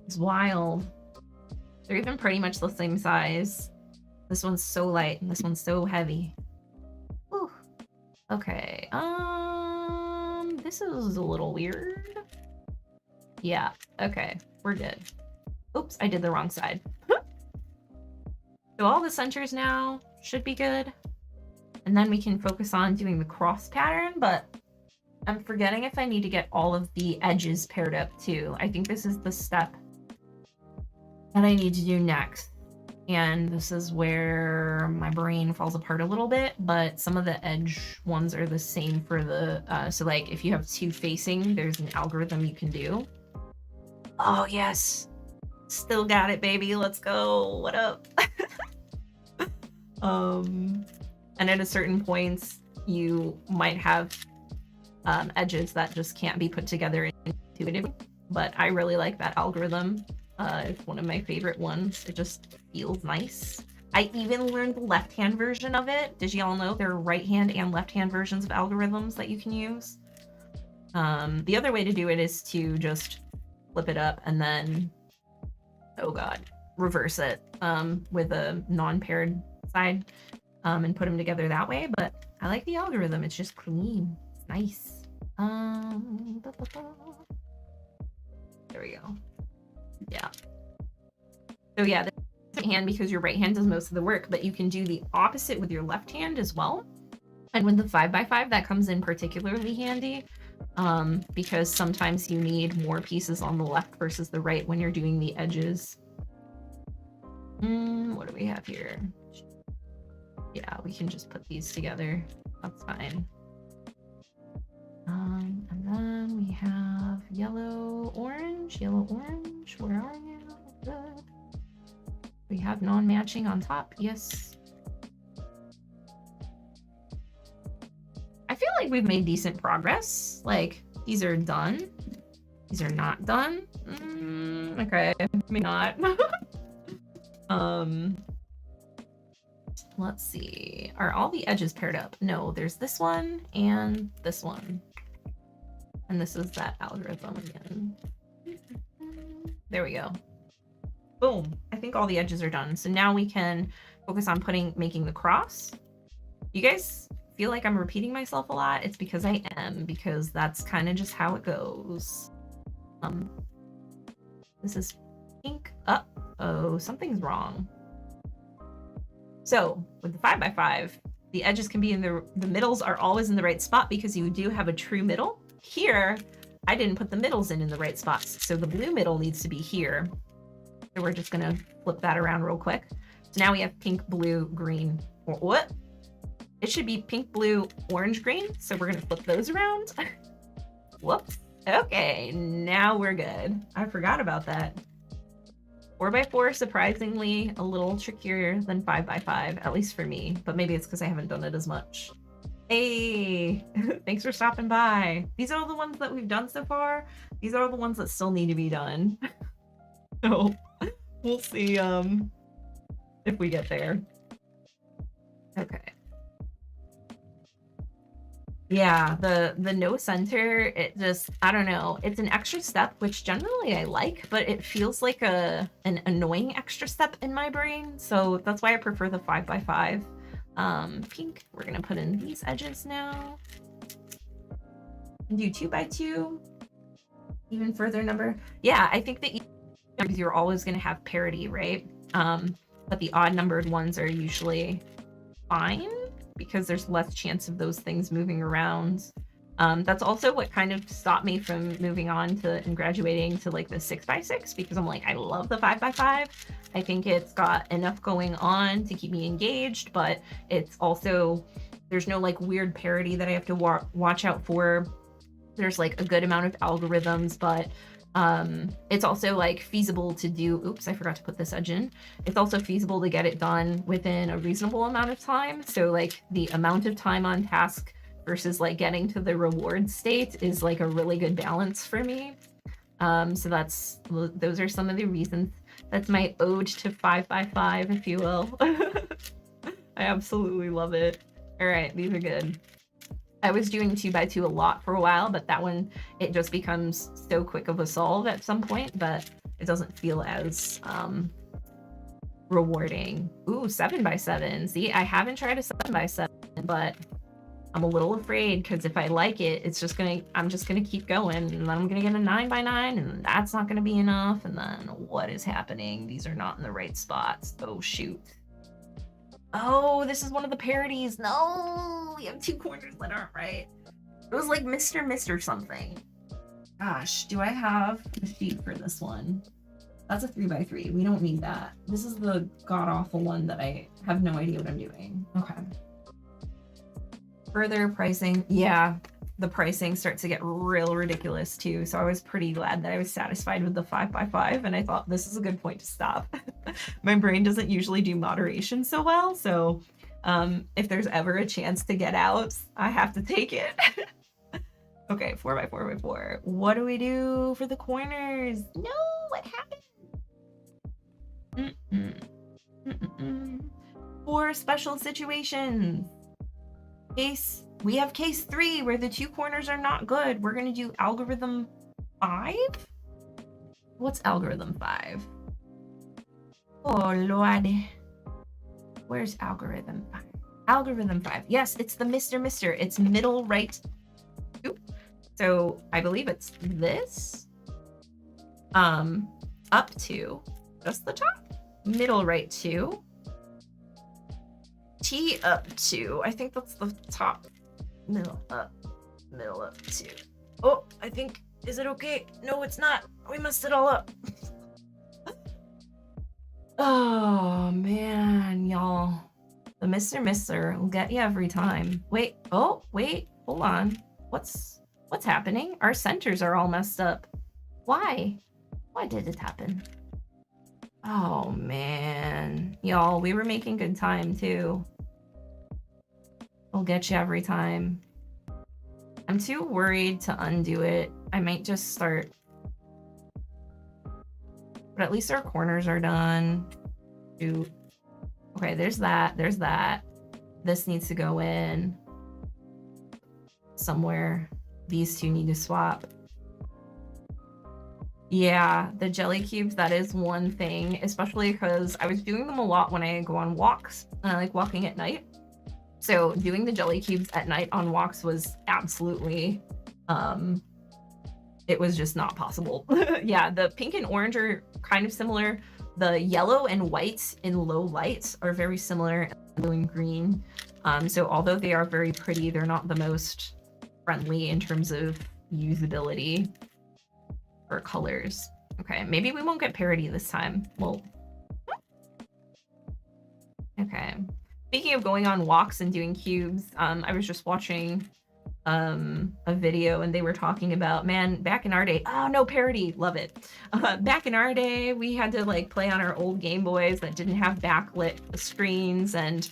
Speaker 1: It's wild. They're even pretty much the same size. This one's so light and this one's so heavy. Whew. Okay. This is a little weird. Yeah, okay. We're good. Oops, I did the wrong side. So all the centers now should be good. And then we can focus on doing the cross pattern, but I'm forgetting if I need to get all of the edges paired up too. I think this is the step that I need to do next. And this is where my brain falls apart a little bit, but some of the edge ones are the same for the, so like if you have two facing, there's an algorithm you can do. Oh yes, still got it, baby. Let's go. What up? And at a certain points, you might have edges that just can't be put together intuitively. But I really like that algorithm. It's one of my favorite ones. It just feels nice. I even learned the left-hand version of it. Did y'all know there are right-hand and left-hand versions of algorithms that you can use? The other way to do it is to just flip it up and then, oh god, reverse it with a non-paired side and put them together that way. But I like the algorithm. It's just clean. It's nice. There we go. Yeah. So yeah, the right hand, because your right hand does most of the work, but you can do the opposite with your left hand as well. And with the 5x5, that comes in particularly handy. Because sometimes you need more pieces on the left versus the right when you're doing the edges. What do we have here? Yeah, we can just put these together. That's fine. And then we have yellow, orange. Where are you? Good. We have non-matching on top. Yes. I feel like we've made decent progress. Like, these are done. These are not done. Okay, maybe not. Let's see. Are all the edges paired up? No, there's this one and this one. And this is that algorithm again. There we go. Boom. I think all the edges are done. So now we can focus on making the cross. You guys feel like I'm repeating myself a lot? It's because I am, because that's kind of just how it goes. This is pink. Uh-oh, something's wrong. So with the 5x5, the edges can be in the middles are always in the right spot because you do have a true middle. Here, I didn't put the middles in the right spots. So the blue middle needs to be here. So we're just gonna flip that around real quick. So now we have pink, blue, green, or what? It should be pink, blue, orange, green. So we're gonna flip those around. Whoops. Okay, now we're good. I forgot about that. 4x4, surprisingly, a little trickier than 5x5, at least for me. But maybe it's because I haven't done it as much. Hey, thanks for stopping by. These are the ones that we've done so far. These are the ones that still need to be done. So we'll see if we get there. Okay. Yeah, the no center, it just, I don't know. It's an extra step, which generally I like, but it feels like an annoying extra step in my brain. So that's why I prefer the 5x5. Pink, we're gonna put in these edges now. And do 2x2. Even further number. Yeah, I think that because you're always going to have parity, right? But the odd numbered ones are usually fine because there's less chance of those things moving around. That's also what kind of stopped me from moving on to and graduating to like the 6x6, because I'm like, I love the 5x5. I think it's got enough going on to keep me engaged, but it's also, there's no like weird parity that I have to watch out for. There's like a good amount of algorithms, but it's also like feasible to do. Oops, I forgot to put this edge in. It's also feasible to get it done within a reasonable amount of time. So like the amount of time on task versus like getting to the reward state is like a really good balance for me. So those are some of the reasons. That's my ode to 5x5, if you will. I absolutely love it. All right, these are good. I was doing 2x2 a lot for a while, but that one, it just becomes so quick of a solve at some point, but it doesn't feel as rewarding. Ooh, 7x7. See, I haven't tried a 7x7, but I'm a little afraid because if I like it, I'm just gonna keep going, and then I'm gonna get a 9x9, and that's not gonna be enough. And then what is happening? These are not in the right spots. Oh shoot. Oh, this is one of the parodies. No, we have 2 corners that aren't right. It was like Mr. something. Gosh, do I have the sheet for this one? That's a 3x3. We don't need that. This is the god-awful one that I have no idea what I'm doing. Okay. Further pricing. Yeah, the pricing starts to get real ridiculous too. So I was pretty glad that I was satisfied with the 5x5, and I thought this is a good point to stop. My brain doesn't usually do moderation so well, so if there's ever a chance to get out, I have to take it. Okay, 4x4x4. What do we do for the corners? No, what happened? For special situations. We have case 3 where the 2 corners are not good. We're gonna do algorithm 5? What's algorithm 5? Oh Lord. Where's algorithm 5? Algorithm 5. Yes, it's the Mr. It's middle right. Oop. So I believe it's this. Up to just the top. Middle right 2. T up 2. I think that's the top. Middle up 2. Oh, I think, is it okay? No, it's not. We messed it all up. Oh man, y'all. The Mr. will get you every time. Wait, oh, wait, hold on. What's happening? Our centers are all messed up. Why? Why did it happen? Oh man, y'all, we were making good time too. We'll get you every time. I'm too worried to undo it. I might just start. But at least our corners are done. Shoot. Okay, there's that. There's that. This needs to go in somewhere. These 2 need to swap. Yeah, the jelly cubes, that is one thing, especially because I was doing them a lot when I go on walks, and I like walking at night. So doing the jelly cubes at night on walks was absolutely, it was just not possible. Yeah, the pink and orange are kind of similar. The yellow and white in low lights are very similar, blue and green. So although they are very pretty, they're not the most friendly in terms of usability or colors. Okay, maybe we won't get parity this time. Well, okay. Speaking of going on walks and doing cubes, I was just watching a video and they were talking about, man, back in our day, oh no, parody, love it. Back in our day, we had to like play on our old Game Boys that didn't have backlit screens, and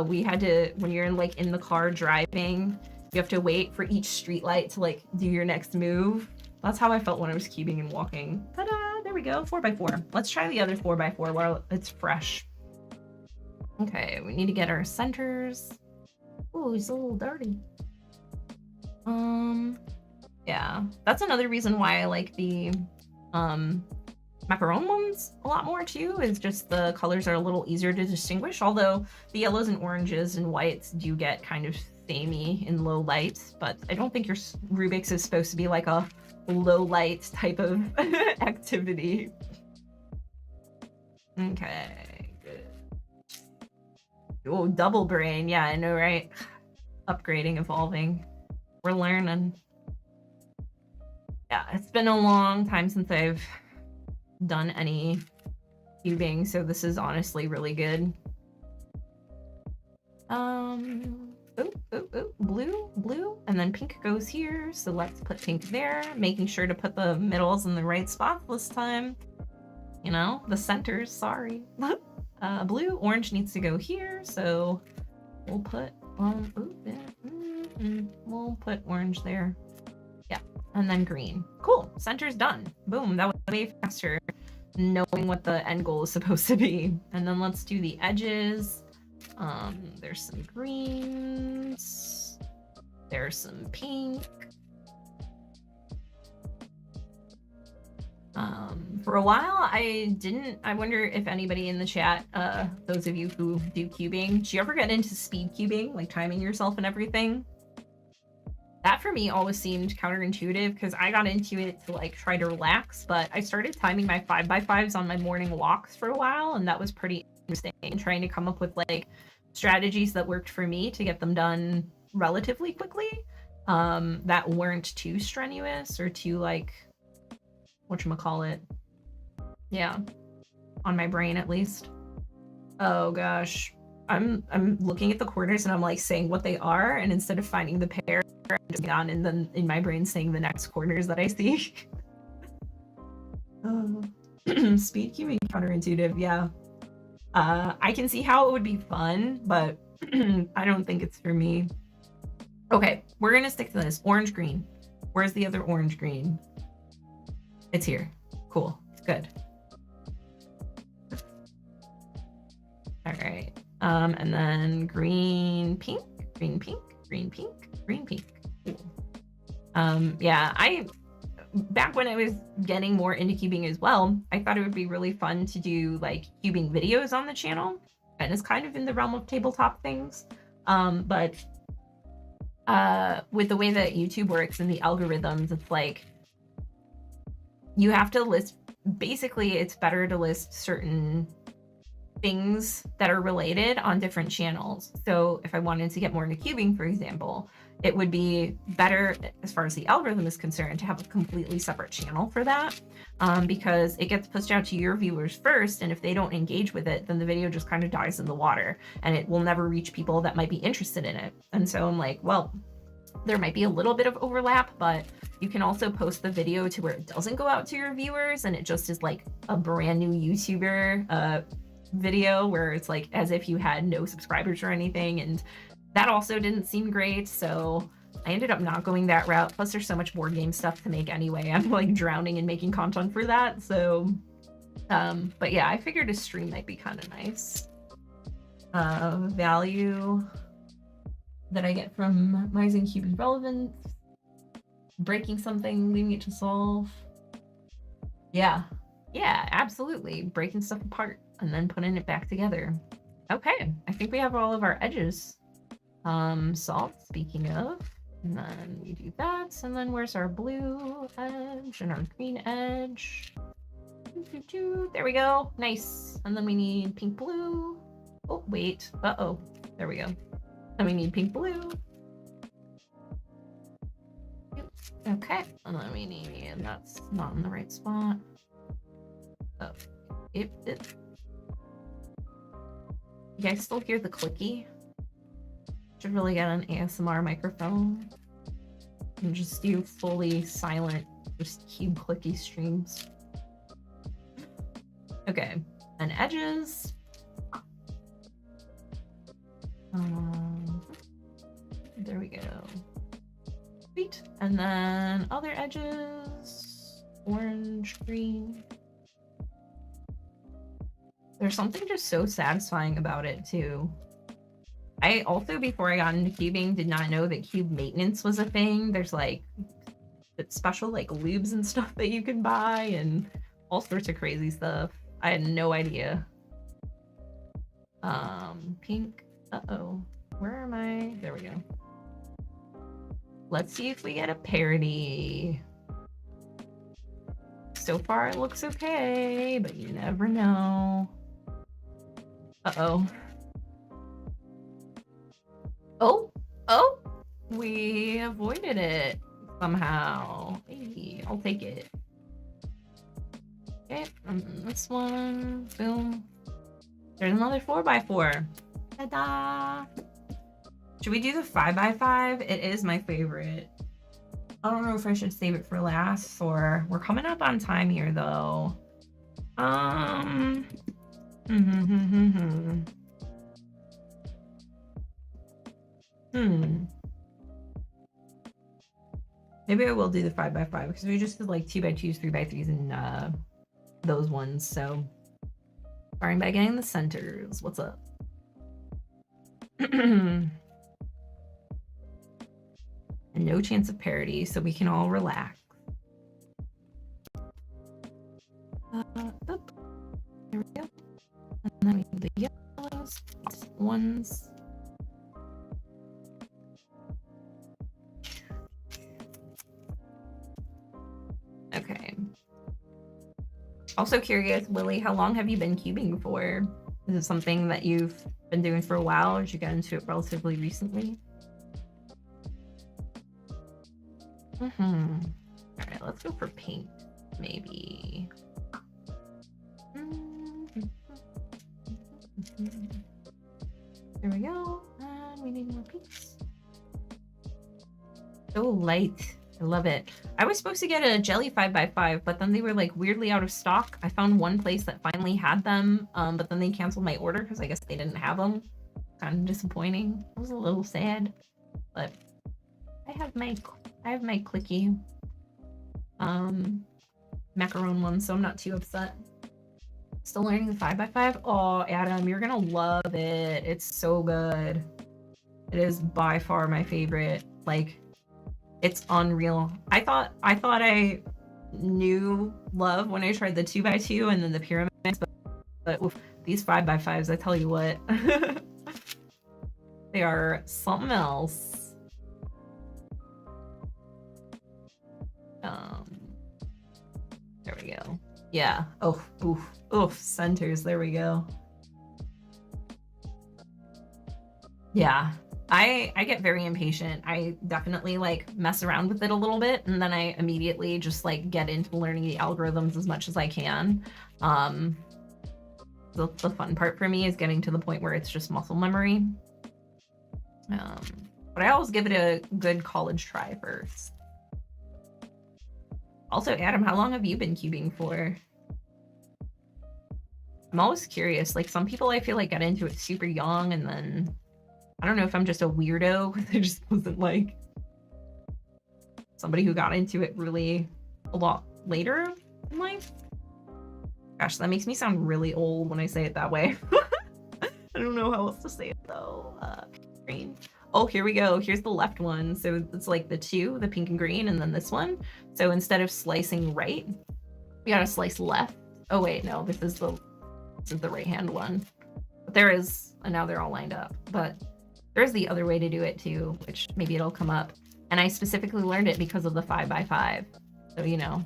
Speaker 1: we had to, when you're in the car driving, you have to wait for each street light to like do your next move. That's how I felt when I was cubing and walking. Ta-da, there we go, 4x4. Let's try the other 4x4 while it's fresh. Okay, we need to get our centers. Ooh, it's a little dirty. Yeah, that's another reason why I like the macaron ones a lot more too, is just the colors are a little easier to distinguish, although the yellows and oranges and whites do get kind of samey in low light, but I don't think your Rubiks is supposed to be like a low light type of activity. Okay, good. Oh, double brain. Yeah, I know, right? Upgrading, evolving. We're learning. Yeah, it's been a long time since I've done any cubing, so this is honestly really good. Blue, and then pink goes here, so let's put pink there, making sure to put the middles in the right spot this time. You know, the centers, sorry. Blue, orange needs to go here, so we'll put, we'll put orange there. Yeah, and then green. Cool, center's done. Boom, that was way faster, knowing what the end goal is supposed to be. And then let's do the edges. There's some greens. There's some pink. For a while, I wonder if anybody in the chat, those of you who do cubing, do you ever get into speed cubing, like timing yourself and everything? That for me always seemed counterintuitive because I got into it to like try to relax, but I started timing my 5x5s on my morning walks for a while, and that was pretty interesting, trying to come up with like strategies that worked for me to get them done relatively quickly, that weren't too strenuous or too like, whatchamacallit, yeah, on my brain at least. Oh gosh, I'm looking at the corners and I'm like saying what they are, and instead of finding the pair, I'm just on and then in my brain saying the next corners that I see. Speed cubing counterintuitive, yeah. I can see how it would be fun, but I don't think it's for me. Okay, we're gonna stick to this. Orange green. Where's the other orange green? It's here. Cool. Good. All right. And then green, pink, green, pink, green, pink, green, pink. Cool. Yeah, back when I was getting more into cubing as well, I thought it would be really fun to do like cubing videos on the channel, and it's kind of in the realm of tabletop things. But with the way that YouTube works and the algorithms, it's like you have to list, basically it's better to list certain things that are related on different channels. So if I wanted to get more into cubing, for example, it would be better, as far as the algorithm is concerned, to have a completely separate channel for that, because it gets pushed out to your viewers first, and if they don't engage with it, then the video just kind of dies in the water, and it will never reach people that might be interested in it. And so I'm like, well, there might be a little bit of overlap, but you can also post the video to where it doesn't go out to your viewers, and it just is like a brand new YouTuber video where it's like as if you had no subscribers or anything, and that also didn't seem great, so I ended up not going that route. Plus there's so much board game stuff to make anyway. I'm like drowning in making content for that, so but yeah, I figured a stream might be kind of nice. Value that I get from minimizing cube relevance, breaking something, leaving it to solve. Yeah, absolutely, breaking stuff apart and then putting it back together. Okay, I think we have all of our edges solved, speaking of, and then we do that, and then where's our blue edge and our green edge? There we go, nice. And then we need pink blue. Oh wait, there we go. Then we need pink blue. Okay, and then we need, that's not in the right spot. Oh, you guys still hear the clicky? Should really get an ASMR microphone and just do fully silent, just cube clicky streams. Okay, and edges. There we go. Sweet. And then other edges, orange, green. There's something just so satisfying about it too. I also, before I got into cubing, did not know that cube maintenance was a thing. There's like special like lubes and stuff that you can buy and all sorts of crazy stuff. I had no idea. Pink. Uh-oh. Where am I? There we go. Let's see if we get a parody. So far it looks okay, but you never know. Uh-oh. Oh, oh, we avoided it somehow. Hey, I'll take it. Okay, this one, boom. There's another 4x4. Ta-da! Should we do the 5x5? It is my favorite. I don't know if I should save it for last or we're coming up on time here though. Maybe I will do the 5x5 because we just did like 2x2s, 3x3s, and those ones. So starting by getting the centers. What's up? And no chance of parity, so we can all relax. There we go. And then we have the yellows, ones. Okay. Also curious, Lily, how long have you been cubing for? Is it something that you've been doing for a while, or did you get into it relatively recently? All right, let's go for paint, maybe. There we go. And we need more paints. So light. I love it. I was supposed to get a jelly 5x5, but then they were like weirdly out of stock. I found one place that finally had them, but then they canceled my order because I guess they didn't have them. Kind of disappointing. I was a little sad, but I have my clicky macaron one, so I'm not too upset. Still learning the 5x5. Oh, Adam, you're gonna love it. It's so good. It is by far my favorite. Like, it's unreal. I thought I knew love when I tried the 2x2 and then the pyramids, but oof, these 5x5s, I tell you what, they are something else. There we go. Yeah. Oh, oof, centers. There we go. Yeah. I get very impatient. I definitely like mess around with it a little bit, and then I immediately just like get into learning the algorithms as much as I can. The fun part for me is getting to the point where it's just muscle memory. But I always give it a good college try first. Also, Adam, how long have you been cubing for? I'm always curious. Like, some people I feel like got into it super young, and then I don't know if I'm just a weirdo. There just wasn't like somebody who got into it really a lot later in life. Gosh, that makes me sound really old when I say it that way. I don't know how else to say it though. Green. Oh, here we go. Here's the left one. So it's like the two, the pink and green, and then this one. So instead of slicing right, we gotta slice left. Oh wait, no, this is the right hand one. But there is, and now they're all lined up. But there's the other way to do it too, which maybe it'll come up. And I specifically learned it because of the 5x5. So, you know,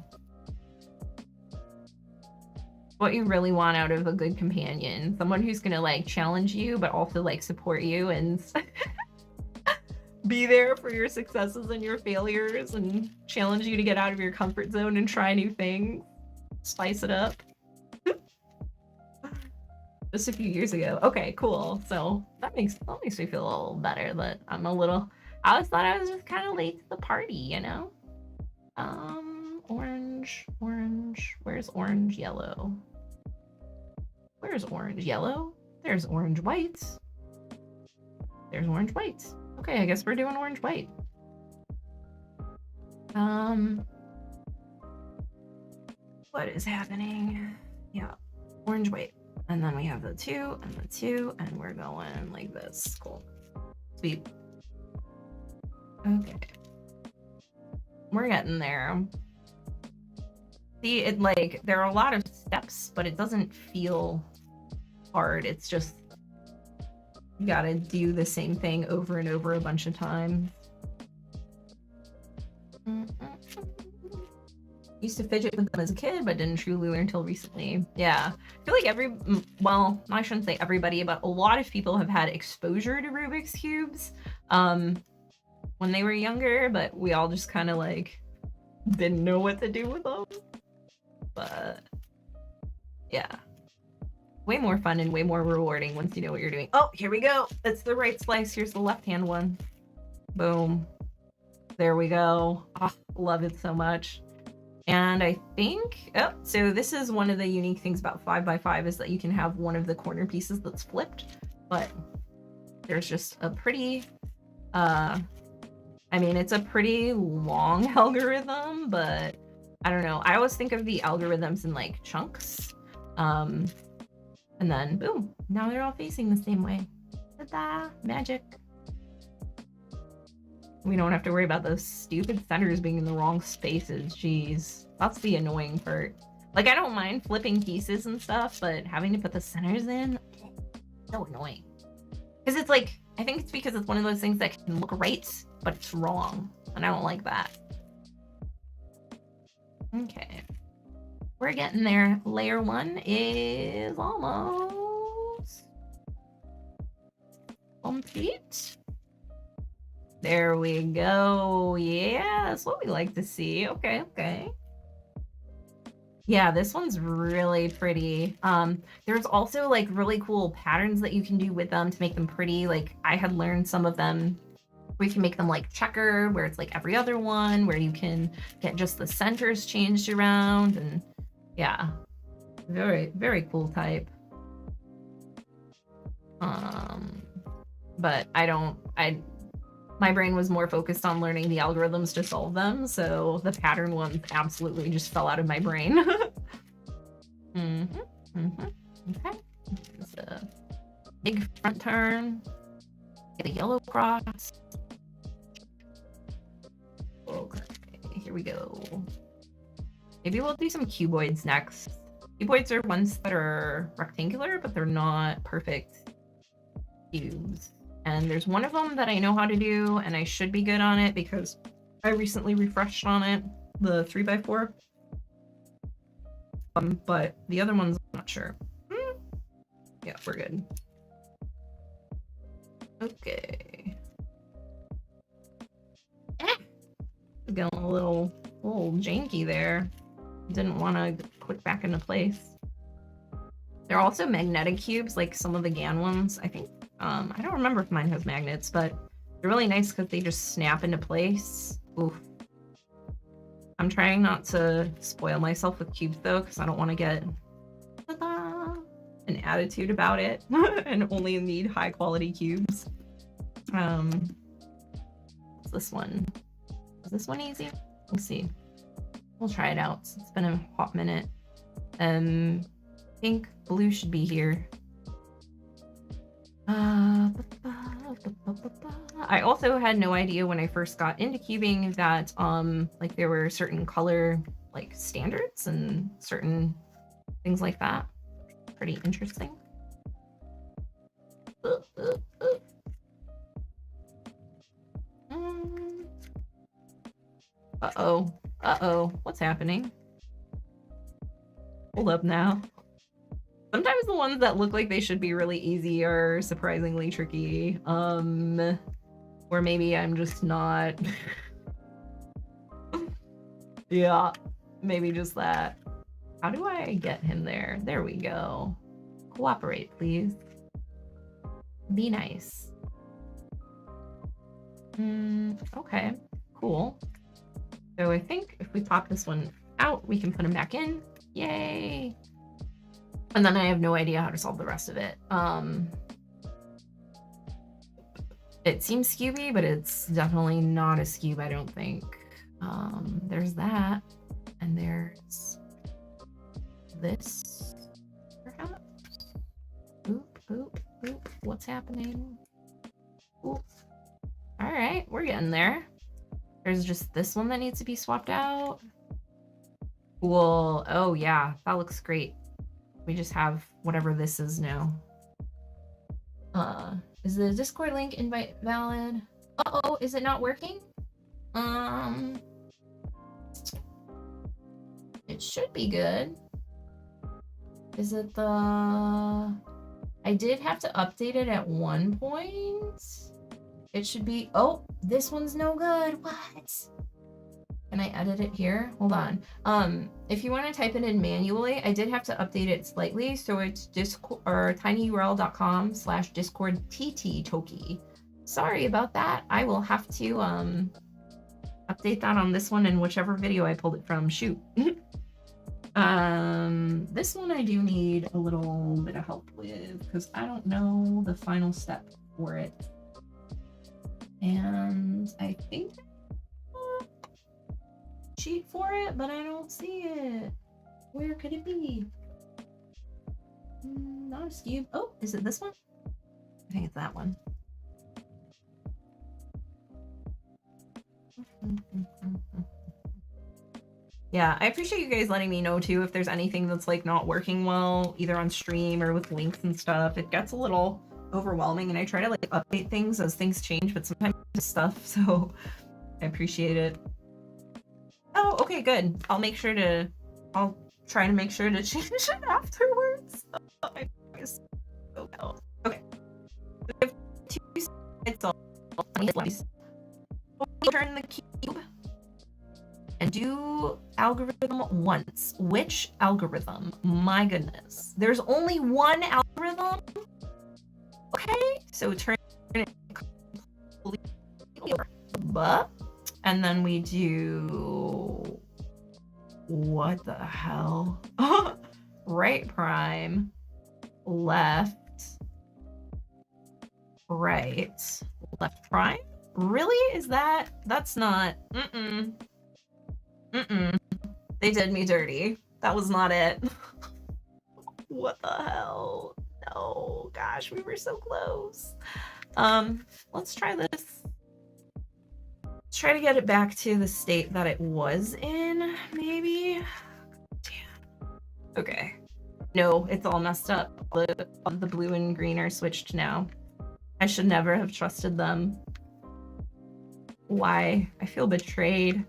Speaker 1: what you really want out of a good companion. Someone who's gonna like challenge you, but also like support you and be there for your successes and your failures and challenge you to get out of your comfort zone and try new things. Spice it up. Just a few years ago. Okay, cool. So that makes me feel a little better that I always thought I was just kind of late to the party, you know? Orange. Where's orange, yellow? Where's orange, yellow? There's orange, white. There's orange, white. Okay, I guess we're doing orange, white. What is happening? Yeah, orange, white. And then we have the two and the two, and we're going like this. Cool. Sweet. Okay. We're getting there. See, it like, there are a lot of steps, but it doesn't feel hard. It's just, you gotta do the same thing over and over a bunch of times. used to fidget with them as a kid, but didn't truly learn until recently. Yeah, I feel like well, I shouldn't say everybody, but a lot of people have had exposure to Rubik's cubes when they were younger, but we all just kind of like didn't know what to do with them. But yeah, way more fun and way more rewarding once you know what you're doing. Oh, here we go. It's the right slice. Here's the left-hand one. Boom. There we go. Oh, love it so much. And I think, oh, so this is one of the unique things about 5x5 is that you can have one of the corner pieces that's flipped, but there's just a pretty, I mean, it's a pretty long algorithm, but I don't know. I always think of the algorithms in like chunks. And then boom, now they're all facing the same way. Ta-da, magic. We don't have to worry about those stupid centers being in the wrong spaces. Jeez, that's the annoying part. Like, I don't mind flipping pieces and stuff, but having to put the centers in, so annoying. Because it's like, I think it's because it's one of those things that can look right, but it's wrong. And I don't like that. Okay. We're getting there. Layer 1 is almost complete. There we go. Yeah, that's what we like to see. Okay, okay. Yeah, this one's really pretty. There's also like really cool patterns that you can do with them to make them pretty. Like I had learned some of them where you can make them like checker, where it's like every other one, where you can get just the centers changed around. And yeah, very, very cool type. But my brain was more focused on learning the algorithms to solve them, so the pattern ones absolutely just fell out of my brain. Okay. There's a big front turn. Get a yellow cross. Okay, here we go. Maybe we'll do some cuboids next. Cuboids are ones that are rectangular, but they're not perfect cubes. And there's one of them that I know how to do, and I should be good on it because I recently refreshed on it, the 3x4. But the other ones, I'm not sure. Yeah, we're good. Okay. Getting a little janky there. Didn't want to click back into place. There are also magnetic cubes, like some of the GAN ones, I think. I don't remember if mine has magnets, but they're really nice because they just snap into place. Oof. I'm trying not to spoil myself with cubes though, because I don't want to get an attitude about it and only need high quality cubes. What's this one? Is this one easy? We'll see. We'll try it out. It's been a hot minute. I think blue should be here. I also had no idea when I first got into cubing that like there were certain color like standards and certain things like that. Pretty interesting. Uh-oh, what's happening? Hold up now. Sometimes the ones that look like they should be really easy are surprisingly tricky. Or maybe I'm just not. Yeah, maybe just that. How do I get him there? There we go. Cooperate, please. Be nice. Okay, cool. So I think if we pop this one out, we can put him back in. Yay! And then I have no idea how to solve the rest of it. It seems skewby, but it's definitely not a skewb, I don't think. There's that. And there's this, perhaps? Oop, oop, oop. What's happening? Oop. All right, we're getting there. There's just this one that needs to be swapped out. Cool. Oh, yeah, that looks great. We just have whatever this is now. Is the Discord link invite valid? Uh-oh, is it not working? It should be good. Is it the... I did have to update it at one point. It should be... Oh, this one's no good. What? Can I edit it here? Hold on. If you want to type it in manually, I did have to update it slightly. So it's Discord or tinyurl.com/discord/tt-toki. Sorry about that. I will have to update that on this one and whichever video I pulled it from. Shoot. This one I do need a little bit of help with because I don't know the final step for it. And I think sheet for it, but I don't see it. Where could it be? Not a skewb. Oh, is it this one? I think it's that one. Yeah, I appreciate you guys letting me know too if there's anything that's like not working well, either on stream or with links and stuff. It gets a little overwhelming and I try to like update things as things change, but sometimes it's stuff, so I appreciate it. Oh, okay, good. I'll try to make sure to change it afterwards. Okay. We have two sides, so turn the cube and do algorithm once. Which algorithm? My goodness. There's only one algorithm? Okay, so turn it completely over. But, and then we do... What the hell? Right prime, left, right, left prime? Really? Is that... That's not... They did me dirty. That was not it. What the hell? No, gosh, we were so close. Let's try this. Let's try to get it back to the state that it was in, maybe? Damn. Okay. No, it's all messed up. The blue and green are switched now. I should never have trusted them. Why? I feel betrayed.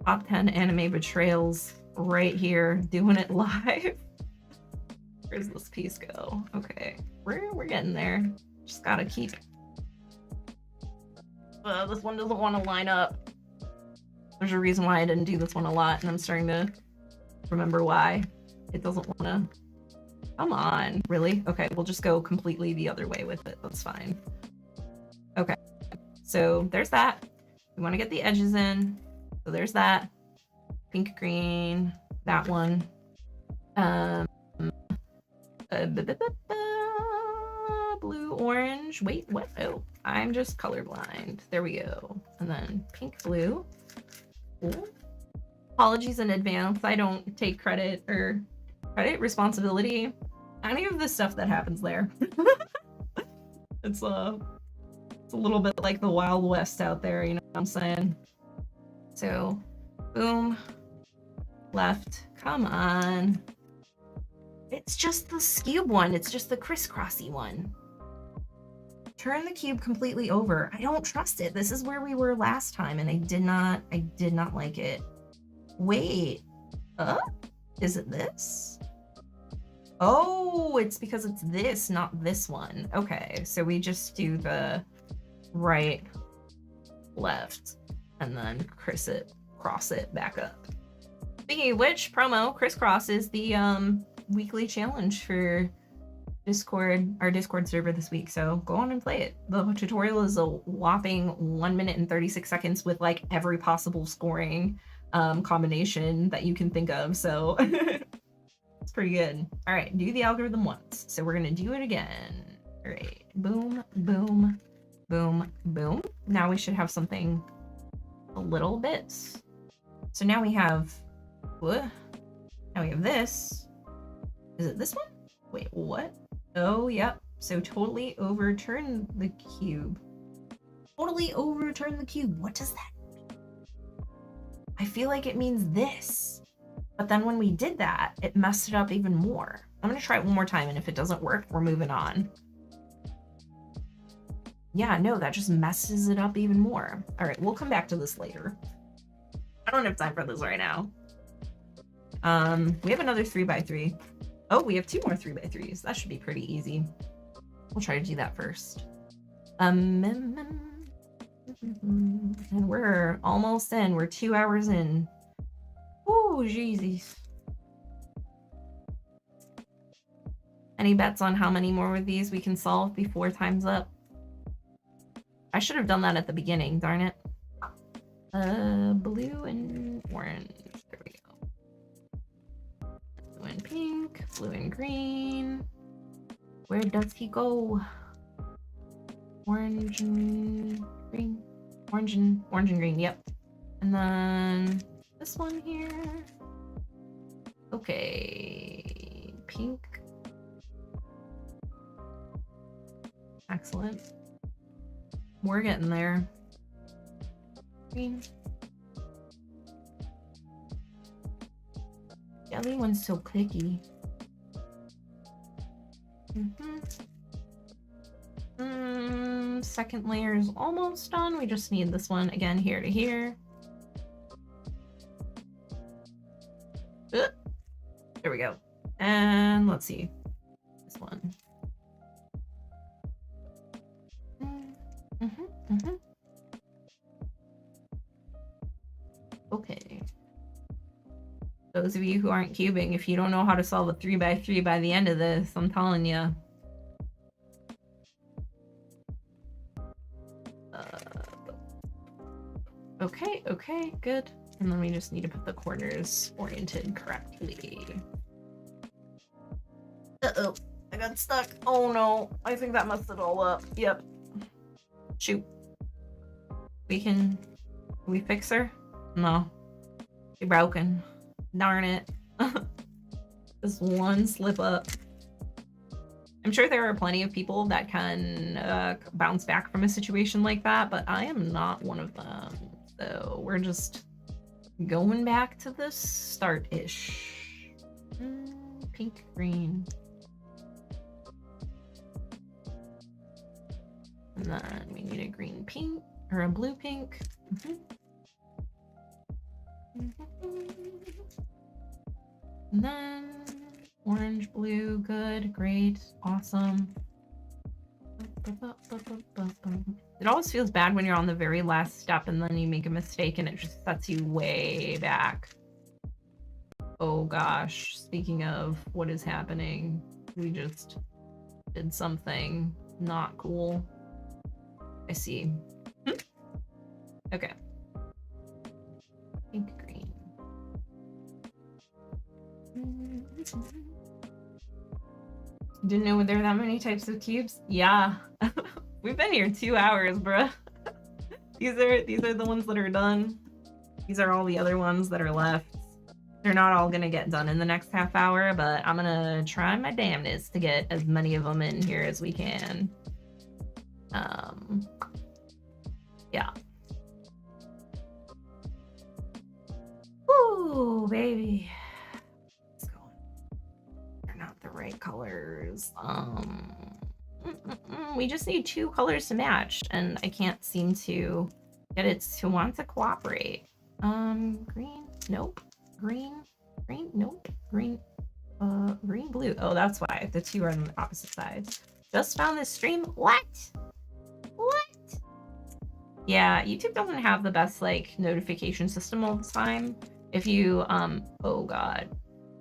Speaker 1: Top 10 anime betrayals right here, doing it live. Where's this piece go? Okay, we're getting there. Just gotta keep. This one doesn't want to line up. There's a reason why I didn't do this one a lot, and I'm starting to remember why. It doesn't want to. Come on, really? Okay, we'll just go completely the other way with it. That's fine. Okay, so there's that. We want to get the edges in. So there's that. Pink, green, that one. Blue, orange. Wait, what? Oh, I'm just colorblind. There we go. And then pink, blue. Ooh. Apologies in advance. I don't take credit or responsibility. Any of the stuff that happens there. It's a little bit like the Wild West out there, you know what I'm saying? So, boom, left, come on. It's just the skewb one. It's just the crisscrossy one. Turn the cube completely over. I don't trust it. This is where we were last time, and I did not like it. Wait, is it this? Oh, it's because it's this, not this one. Okay, so we just do the right, left, and then cross it back up. Speaking of which, promo, crisscross is the weekly challenge for Discord, our Discord server this week, so go on and play it. The tutorial is a whopping 1 minute and 36 seconds with like every possible scoring combination that you can think of, so it's pretty good. All right, do the algorithm once. So we're gonna do it again. All right, boom, boom, boom, boom. Now we should have something a little bit. So now we have, what? Now we have this. Is it this one? Wait, what? Oh, yep. So totally overturn the cube. Totally overturn the cube. What does that mean? I feel like it means this. But then when we did that, it messed it up even more. I'm gonna try it one more time, and if it doesn't work, we're moving on. Yeah, no, that just messes it up even more. All right, we'll come back to this later. I don't have time for this right now. We have another 3x3. Oh, we have 2 more 3x3s. That should be pretty easy. We'll try to do that first. And we're almost in. We're 2 hours in. Oh, Jesus. Any bets on how many more of these we can solve before time's up? I should have done that at the beginning, darn it. Blue and orange. There we go. Blue and pink, blue and green. Where does he go? Orange and green. Orange and green, yep. And then this one here. Okay, pink. Excellent. We're getting there. Green. Jelly one's so clicky. Second layer is almost done. We just need this one again here to here. There we go. And let's see. This one. Okay. Those of you who aren't cubing, if you don't know how to solve a 3x3 by the end of this, I'm telling you. Okay, good. And then we just need to put the corners oriented correctly. Uh-oh, I got stuck. Oh no, I think that messed it all up. Yep. Shoot. Can we fix her? No. She's broken. Darn it. Just one slip up. I'm sure there are plenty of people that can bounce back from a situation like that, but I am not one of them. So we're just going back to the start-ish. Pink, green. And then we need a green pink, or a blue pink. And then orange, blue, good, great, awesome. It always feels bad when you're on the very last step and then you make a mistake and it just sets you way back. Oh gosh, speaking of what is happening, we just did something not cool. I see. Okay. Pink, green. Didn't know there were that many types of cubes? Yeah. We've been here 2 hours, bruh. These are the ones that are done. These are all the other ones that are left. They're not all gonna get done in the next half hour, but I'm gonna try my damnedest to get as many of them in here as we can. Yeah. Ooh, baby. Let's go. They're not the right colors. We just need 2 colors to match, and I can't seem to get it to want to cooperate. Green, nope. Green, nope. Green, blue. Oh, that's why the 2 are on the opposite sides. Just found this stream. What? Yeah, YouTube doesn't have the best like notification system all the time. If you oh god,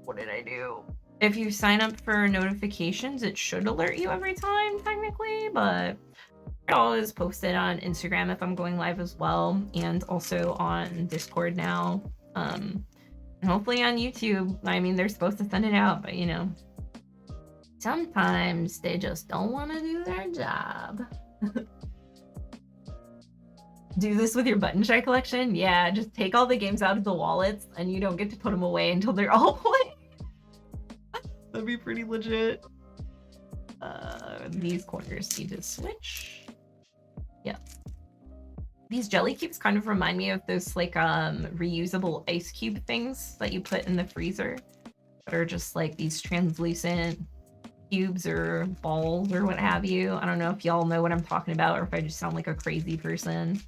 Speaker 1: what did I do? If you sign up for notifications, it should alert you every time technically, but I always post it on Instagram if I'm going live as well, and also on Discord now. And hopefully on YouTube. I mean, they're supposed to send it out, but you know, sometimes they just don't want to do their job. Do this with your button shy collection? Yeah, just take all the games out of the wallets and you don't get to put them away until they're all played. That'd be pretty legit. These corners need to switch. Yeah. These jelly cubes kind of remind me of those like reusable ice cube things that you put in the freezer that are just like these translucent cubes or balls or what have you. I don't know if y'all know what I'm talking about or if I just sound like a crazy person.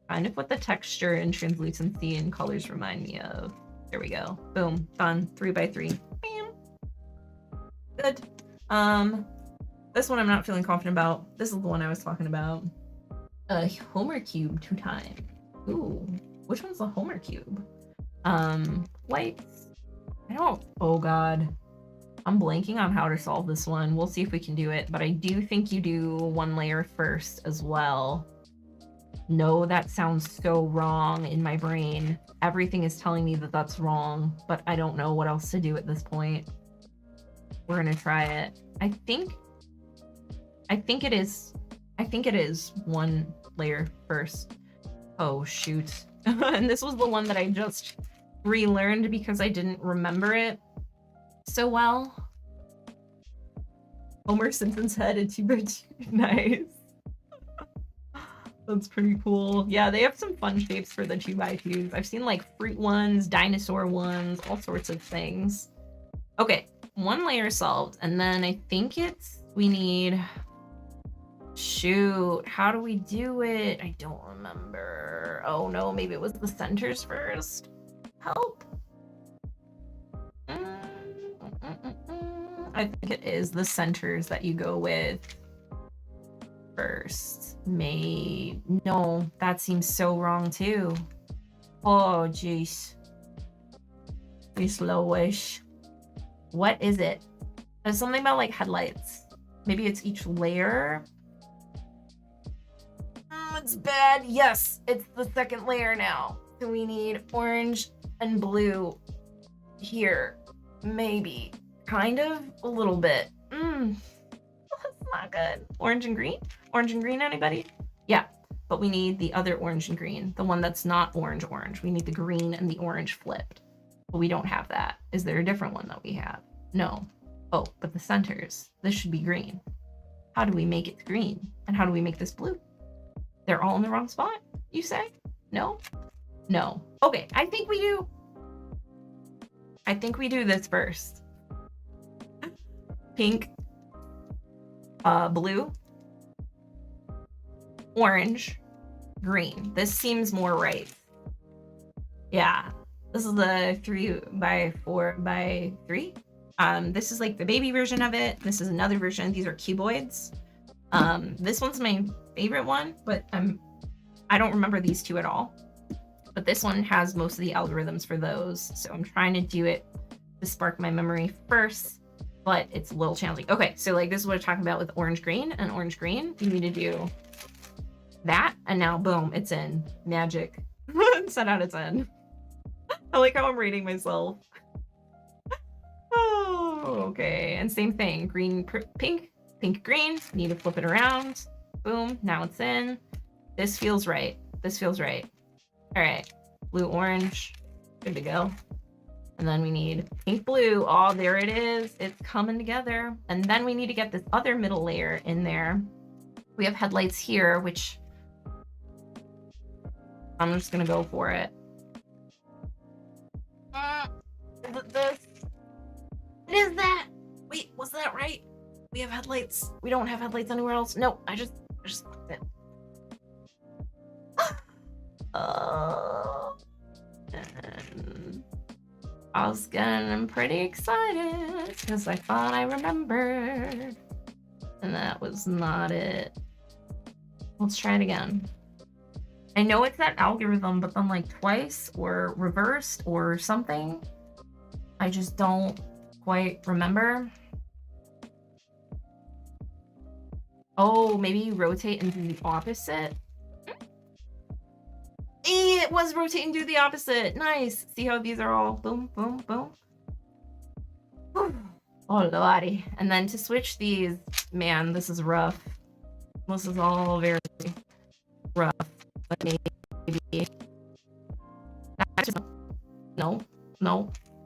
Speaker 1: kind of what the texture and translucency and colors remind me of. There we go. Boom. Done. 3x3. Bam. Good. This one I'm not feeling confident about. This is the one I was talking about. A Homer cube 2 times. Ooh. Which one's the Homer cube? Lights. I don't. Oh god. I'm blanking on how to solve this one. We'll see if we can do it, but I do think you do 1 layer first as well. No, that sounds so wrong in my brain. Everything is telling me that that's wrong, but I don't know what else to do at this point. We're gonna try it. I think it is 1 layer first. Oh shoot. And this was the one that I just relearned because I didn't remember it so well. Homer Simpson's head and 2x2. Nice. That's pretty cool. Yeah, they have some fun shapes for the 2x2s. I've seen like fruit ones, dinosaur ones, all sorts of things. Okay, 1 layer solved. And then I think we need, shoot, how do we do it? I don't remember. Oh no, maybe it was the centers first. Help. I think it is the centers that you go with first. No, that seems so wrong too. Oh jeez. Be slowish. What is it? There's something about like headlights. Maybe it's each layer. It's bad. Yes, it's the 2nd layer now. So we need orange and blue here. Maybe. Kind of. A little bit. That's not good. Orange and green? Orange and green, anybody? Yeah, but we need the other orange and green. The one that's not orange. We need the green and the orange flipped. But we don't have that. Is there a different one that we have? No. Oh, but the centers. This should be green. How do we make it green? And how do we make this blue? They're all in the wrong spot, you say? No? No. Okay, I think we do this first. Pink, blue, orange, green. This seems more right. Yeah, this is the 3x4x3. This is like the baby version of it. This is another version. These are cuboids. This one's my favorite one, but I don't remember these 2 at all. But this one has most of the algorithms for those, so I'm trying to do it to spark my memory first, but it's a little challenging. Okay, so like this is what I'm talking about with orange green and orange green. You need to do that, and now boom, it's in. Magic. Set out its end. I like how I'm rating myself. Oh, okay, and same thing. Green, pink, pink, green. Need to flip it around. Boom, now it's in. This feels right. This feels right. All right, blue, orange, good to go. And then we need pink, blue. Oh, there it is. It's coming together. And then we need to get this other middle layer in there. We have headlights here, which I'm just gonna go for it. Is it this? It is that. Wait, was that right? We have headlights. We don't have headlights anywhere else. No, I just looked it. And I was getting pretty excited because I thought I remembered, and that was not it. Let's try it again. I know it's that algorithm, but then like twice or reversed or something. I just don't quite remember. Oh, maybe you rotate and do the opposite. It was rotating do the opposite. Nice. See how these are all boom, boom, boom. Oh, lordy. And then to switch these, man, this is rough. This is all very rough. But maybe. No.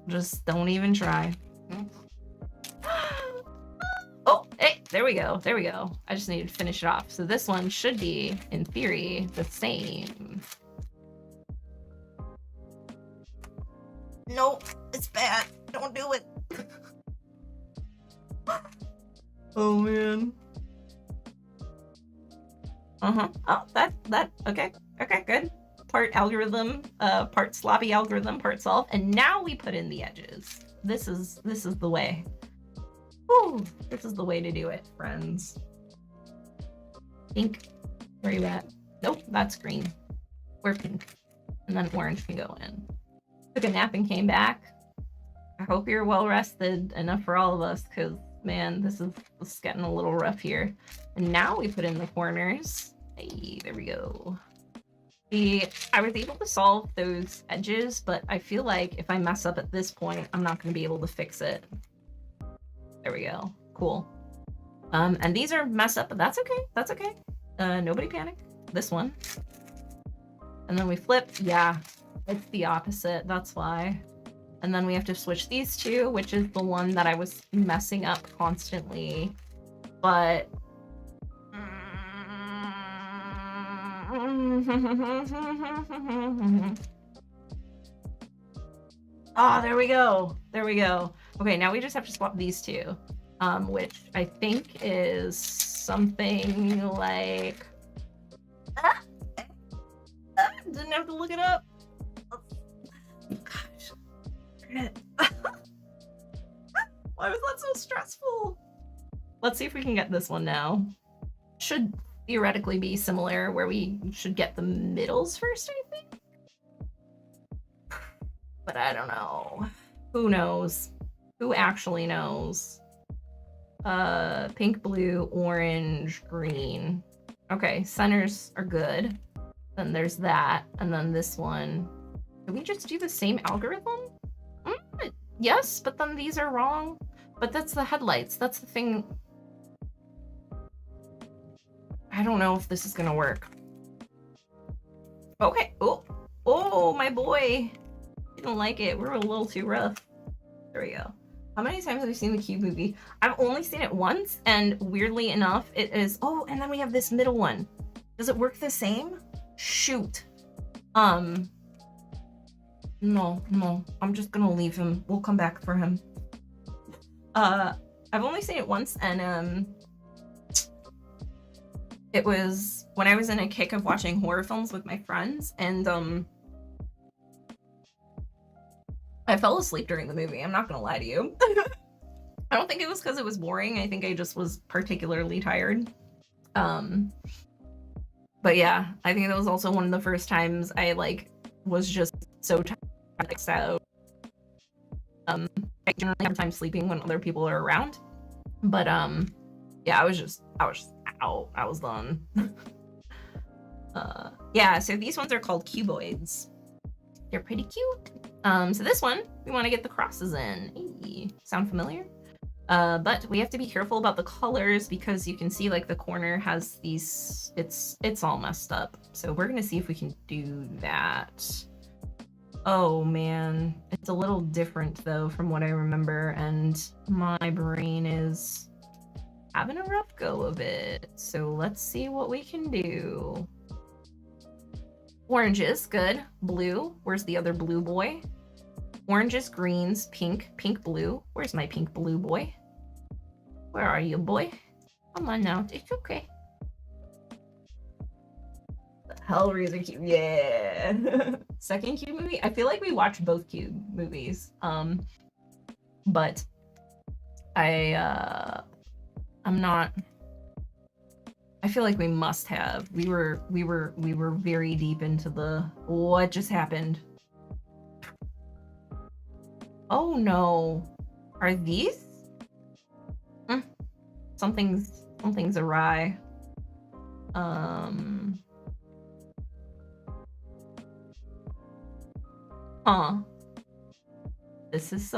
Speaker 1: Just don't even try. Oh, hey, there we go. I just needed to finish it off. So this one should be, in theory, the same. No, it's bad. Don't do it. Oh man. Oh, okay. Okay, good. Part algorithm, part sloppy algorithm, part solve. And now we put in the edges. This is the way. Whew, this is the way to do it, friends. Pink, where are you at? Nope, that's green. We're pink. And then orange can go in. Took a nap and came back. I hope you're well rested enough for all of us, because man, this is getting a little rough here. And now we put in the corners. Hey, there we go. I was able to solve those edges, but I feel like if I mess up at this point, I'm not going to be able to fix it. There we go. Cool. And these are messed up, but that's okay. That's okay. Nobody panic. This one. And then we flip. Yeah, it's the opposite. That's why. And then we have to switch these two, which is the one that I was messing up constantly. But oh, there we go. There we go. Okay, now we just have to swap these two, which I think is something like... didn't have to look it up. Gosh. Why was that so stressful? Let's see if we can get this one now. Should theoretically be similar, where we should get the middles first, I think. But I don't know. Who knows? Who actually knows? Pink, blue, orange, green. Okay, centers are good. Then there's that, and then this one. Did we just do the same algorithm? Yes, but then these are wrong. But that's the headlights. That's the thing. I don't know if this is gonna work. Okay. Oh, my boy. Didn't like it. We're a little too rough. There we go. How many times have you seen the Cube movie? I've only seen it once, and weirdly enough, it is... Oh, and then we have this middle one. Does it work the same? Shoot. No. I'm just gonna leave him. We'll come back for him. I've only seen it once, and it was when I was in a kick of watching horror films with my friends, and I fell asleep during the movie. I'm not gonna lie to you. I don't think it was because it was boring. I think I just was particularly tired. But yeah, I think that was also one of the first times I was just so tired. So I generally have time sleeping when other people are around. But yeah, I was just out. I was done. Yeah, so these ones are called cuboids. They're pretty cute. So this one, we want to get the crosses in. Hey, sound familiar? But we have to be careful about the colors, because you can see the corner has these, it's all messed up. So we're gonna see if we can do that. Oh man, it's a little different though from what I remember, and my brain is having a rough go of it. So let's see what we can do. Oranges, good. Blue, where's the other blue boy? Oranges, greens, pink, pink, blue. Where's my pink blue boy? Where are you, boy? Come on now, it's okay. The Hellraiser Cube, yeah. Second Cube movie? I feel like we watched both Cube movies. But I'm not... I feel like we must have. We were very deep into the... What just happened? Oh no. Are these? Something's awry. Huh. This is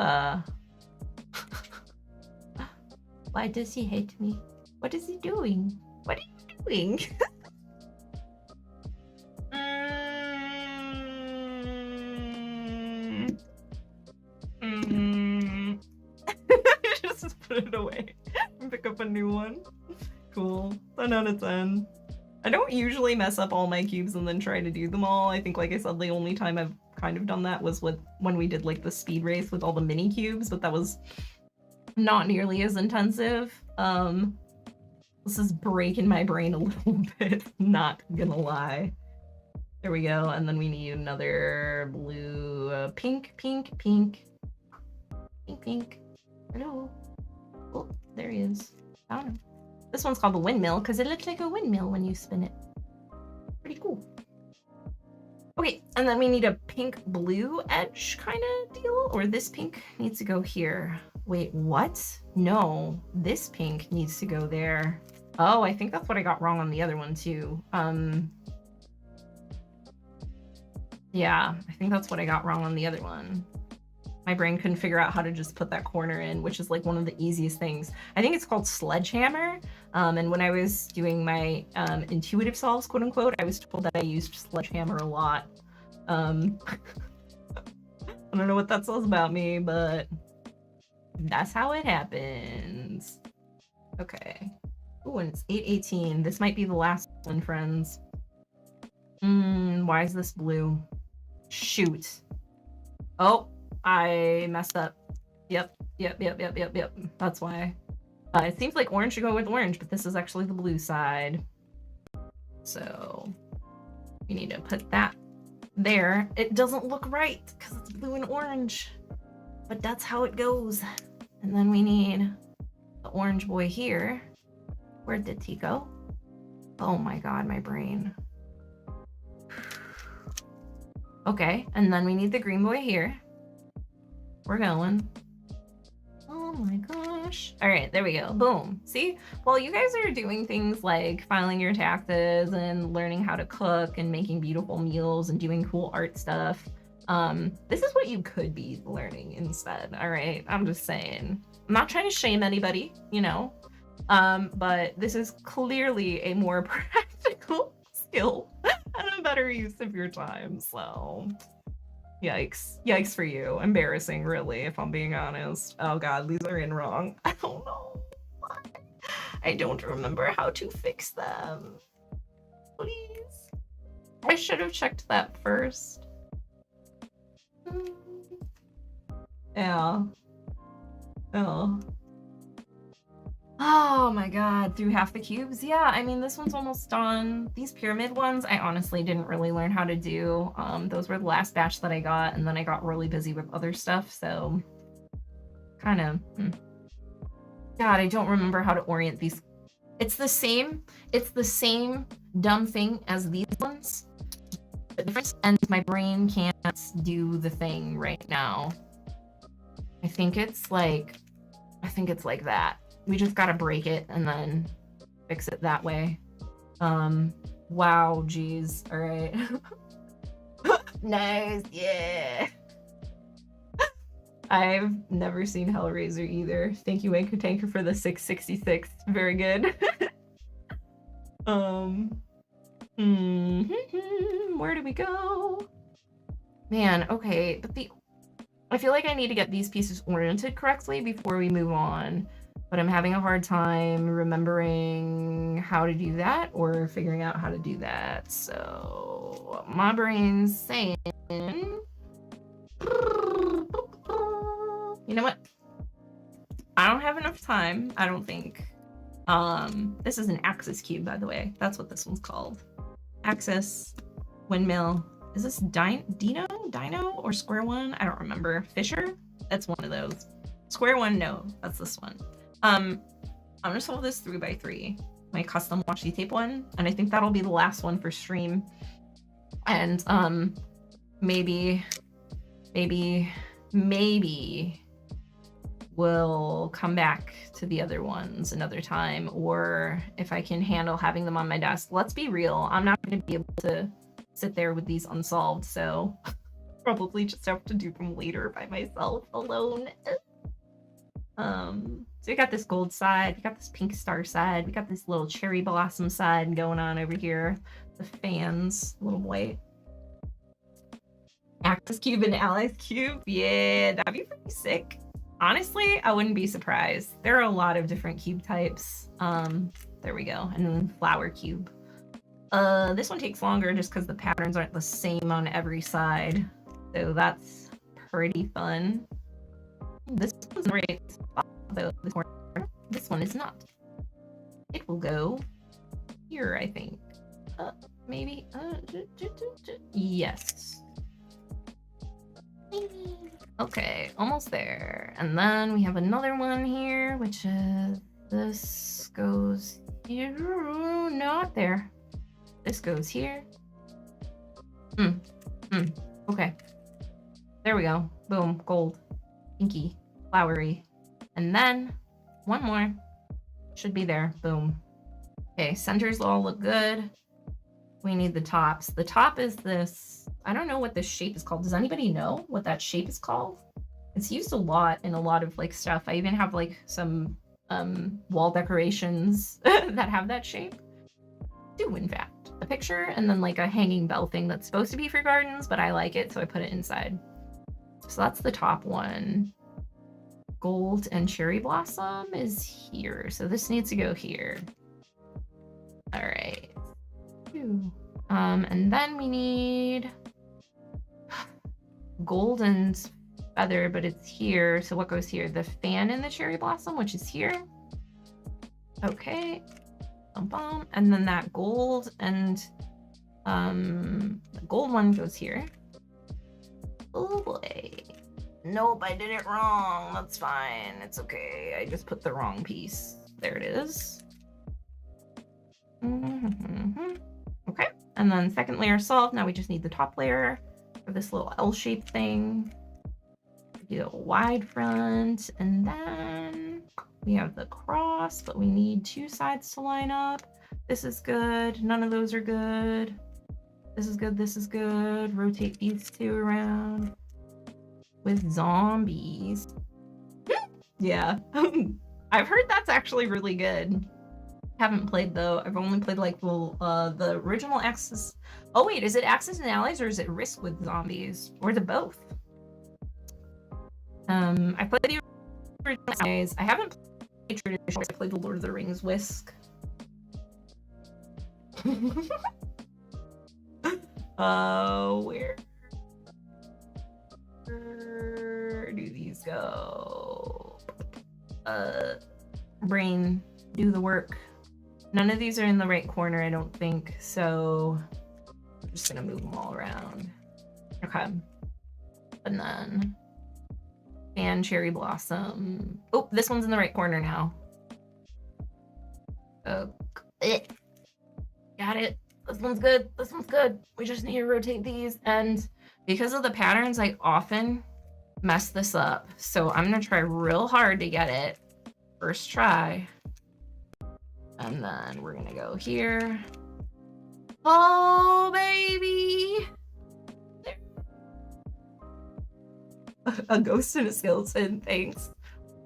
Speaker 1: Why does he hate me? What is he doing? What are you doing? Just put it away and pick up a new one. Cool. 10 out of 10. I don't usually mess up all my cubes and then try to do them all. I think, like I said, the only time I've kind of done that was when we did the speed race with all the mini cubes, but that was not nearly as intensive. This is breaking my brain a little bit, not gonna lie. There we go, and then we need another blue, pink, pink, pink, pink, pink. Hello. Oh, there he is. Found him. This one's called the windmill because it looks like a windmill when you spin it. Pretty cool. Okay, and then we need a pink blue edge kind of deal, or this pink needs to go here. Wait, what? No, this pink needs to go there. Oh, I think that's what I got wrong on the other one too. Yeah, I think that's what I got wrong on the other one. My brain couldn't figure out how to just put that corner in, which is like one of the easiest things. I think it's called sledgehammer. And when I was doing my intuitive solves, quote unquote, I was told that I used sledgehammer a lot. I don't know what that says about me, but that's how it happens. Okay. Ooh, and it's 8:18. This might be the last one, friends. Why is this blue? Shoot. Oh, I messed up. Yep. That's why. It seems like orange should go with orange, but this is actually the blue side. So we need to put that there. It doesn't look right because it's blue and orange, but that's how it goes. And then we need the orange boy here. Where did he go? Oh my god, my brain. Okay, and then we need the green boy here. We're going. Oh my gosh. All right, there we go. Boom. See? While you guys are doing things like filing your taxes and learning how to cook and making beautiful meals and doing cool art stuff, this is what you could be learning instead. All right, I'm just saying. I'm not trying to shame anybody, you know, but this is clearly a more practical skill and a better use of your time. So yikes for you. Embarrassing, really, if I'm being honest. Oh god, these are in wrong. I don't know why. I don't remember how to fix them. Please, I should have checked that first. Yeah. Oh my god, through half the cubes? Yeah, I mean, this one's almost done. These pyramid ones, I honestly didn't really learn how to do. Those were the last batch that I got, and then I got really busy with other stuff, so kind of... God, I don't remember how to orient these. It's the same dumb thing as these ones. The difference, and my brain can't do the thing right now. I think it's like that. We just gotta break it and then fix it that way. Wow, geez. All right. Nice, yeah. I've never seen Hellraiser either. Thank you, Anchor Tanker, for the 666. Very good. Where do we go? Man, okay, but I feel like I need to get these pieces oriented correctly before we move on. But I'm having a hard time remembering how to do that or figuring out how to do that. So my brain's saying, you know what? I don't have enough time, I don't think. This is an axis cube, by the way. That's what this one's called. Axis, windmill. Is this Dino, or Square One? I don't remember. Fisher? That's one of those. Square One, no, that's this one. I'm gonna solve this 3x3, my custom washi tape one, and I think that'll be the last one for stream. And maybe we'll come back to the other ones another time, or if I can handle having them on my desk. Let's be real, I'm not gonna be able to sit there with these unsolved, so probably just have to do them later by myself alone. So we got this gold side, we got this pink star side, we got this little cherry blossom side going on over here. The fans, little white. Axis cube and allies cube, yeah, that'd be pretty sick. Honestly, I wouldn't be surprised. There are a lot of different cube types. There we go, and then flower cube. This one takes longer just because the patterns aren't the same on every side. So that's pretty fun. This one's right. So this one is not. it will go here, I think. Maybe. Yes. Okay, almost there. And then we have another one here, which is this goes here. Not there. This goes here. Okay. There we go. Boom. Gold. Pinky. Flowery. And then one more. Should be there. Boom. Okay, centers all look good. We need the tops. The top is this. I don't know what this shape is called. Does anybody know what that shape is called? It's used a lot in a lot of like stuff. I even have like some wall decorations that have that shape. Do in fact. A picture and then like a hanging bell thing that's supposed to be for gardens, but I like it, so I put it inside. So that's the top one. Gold and cherry blossom is here. So this needs to go here. All right. And then we need gold and feather, but it's here. So what goes here? The fan and the cherry blossom, which is here. Okay. And then that gold and the gold one goes here. Oh boy. Nope, I did it wrong. That's fine. It's okay. I just put the wrong piece. There it is. Okay. And then second layer solved. Now we just need the top layer for this little L-shaped thing. Do a wide front, and then we have the cross, but we need two sides to line up. This is good. None of those are good. This is good. This is good. Rotate these two around with zombies. Yeah. I've heard that's actually really good. Haven't played though. I've only played like the original Axis. Oh wait, is it Axis and Allies or is it Risk with zombies? Or is it both? I played the original Allies. I haven't played traditional. I played the Lord of the Rings Whisk. Where do these go? Brain, do the work. None of these are in the right corner, I don't think, so I'm just gonna move them all around. Okay. And then fan cherry blossom. Oh, this one's in the right corner now. Okay. Got it. This one's good. This one's good. We just need to rotate these. And because of the patterns, I often mess this up. So I'm gonna try real hard to get it. First try. And then we're gonna go here. Oh, baby! There. A ghost and a skeleton, thanks.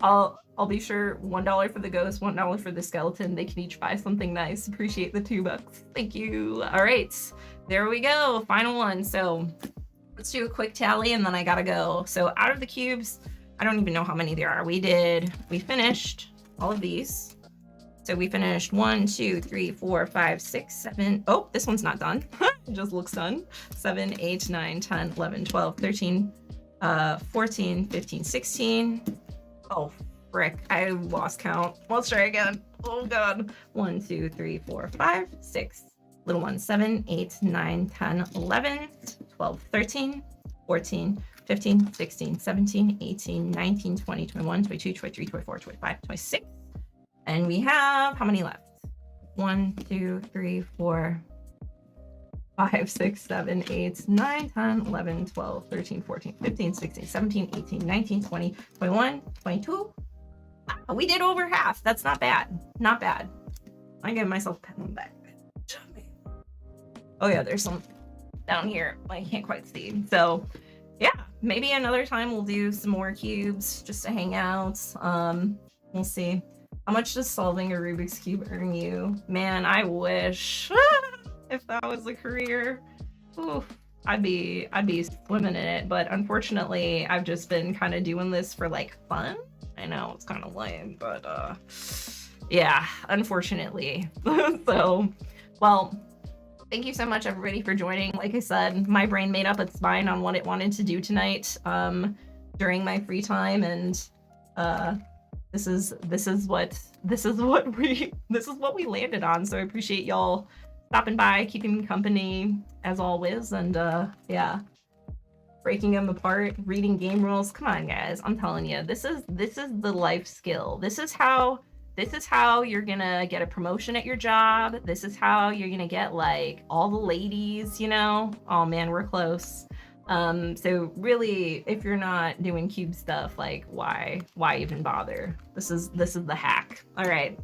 Speaker 1: I'll be sure $1 for the ghost, $1 for the skeleton. They can each buy something nice. Appreciate the $2. Thank you. All right, there we go. Final one. So let's do a quick tally and then I gotta go. So out of the cubes, I don't even know how many there are. We finished all of these. So we finished 1, 2, 3, 4, 5, 6, 7. Oh, this one's not done. It just looks done. 7, 8, 9, 10, 11, 12, 13, 14, 15, 16. Oh, frick. I lost count. Let's try again. Oh, God. 1, 2, 3, 4, 5, 6. Little one. 7, 8, 9, 10, 11, 12, 13, 14, 15, 16, 17, 18, 19, 20, 21, 22, 23, 24, 25, 26. And we have how many left? 1, 2, 3, 4, 5, 6, 7, 8, 9, 10, 11, 12, 13, 14, 15, 16, 17, 18, 19, 20, 21, 22. We did over half. That's not bad. Not bad. I give myself a pat on the back. Oh yeah, there's some down here I can't quite see. So yeah, maybe another time we'll do some more cubes just to hang out. We'll see. How much does solving a Rubik's Cube earn you? Man, I wish. If that was a career, oof, I'd be swimming in it. But unfortunately, I've just been kind of doing this for like fun. I know it's kind of lame, but yeah, unfortunately. So, well, thank you so much everybody for joining. Like I said, my brain made up its mind on what it wanted to do tonight during my free time, and what we landed on. So I appreciate y'all stopping by, keeping me company as always, and yeah, breaking them apart, reading game rules. Come on, guys, I'm telling you, this is the life skill. This is how you're gonna get a promotion at your job. This is how you're gonna get like all the ladies, you know. Oh man, we're close. So really, if you're not doing cube stuff, like why even bother? This is the hack. All right,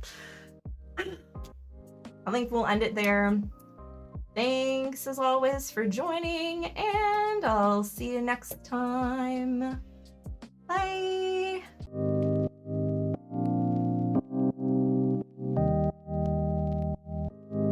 Speaker 1: I think we'll end it there. Thanks as always for joining, and I'll see you next time. Bye.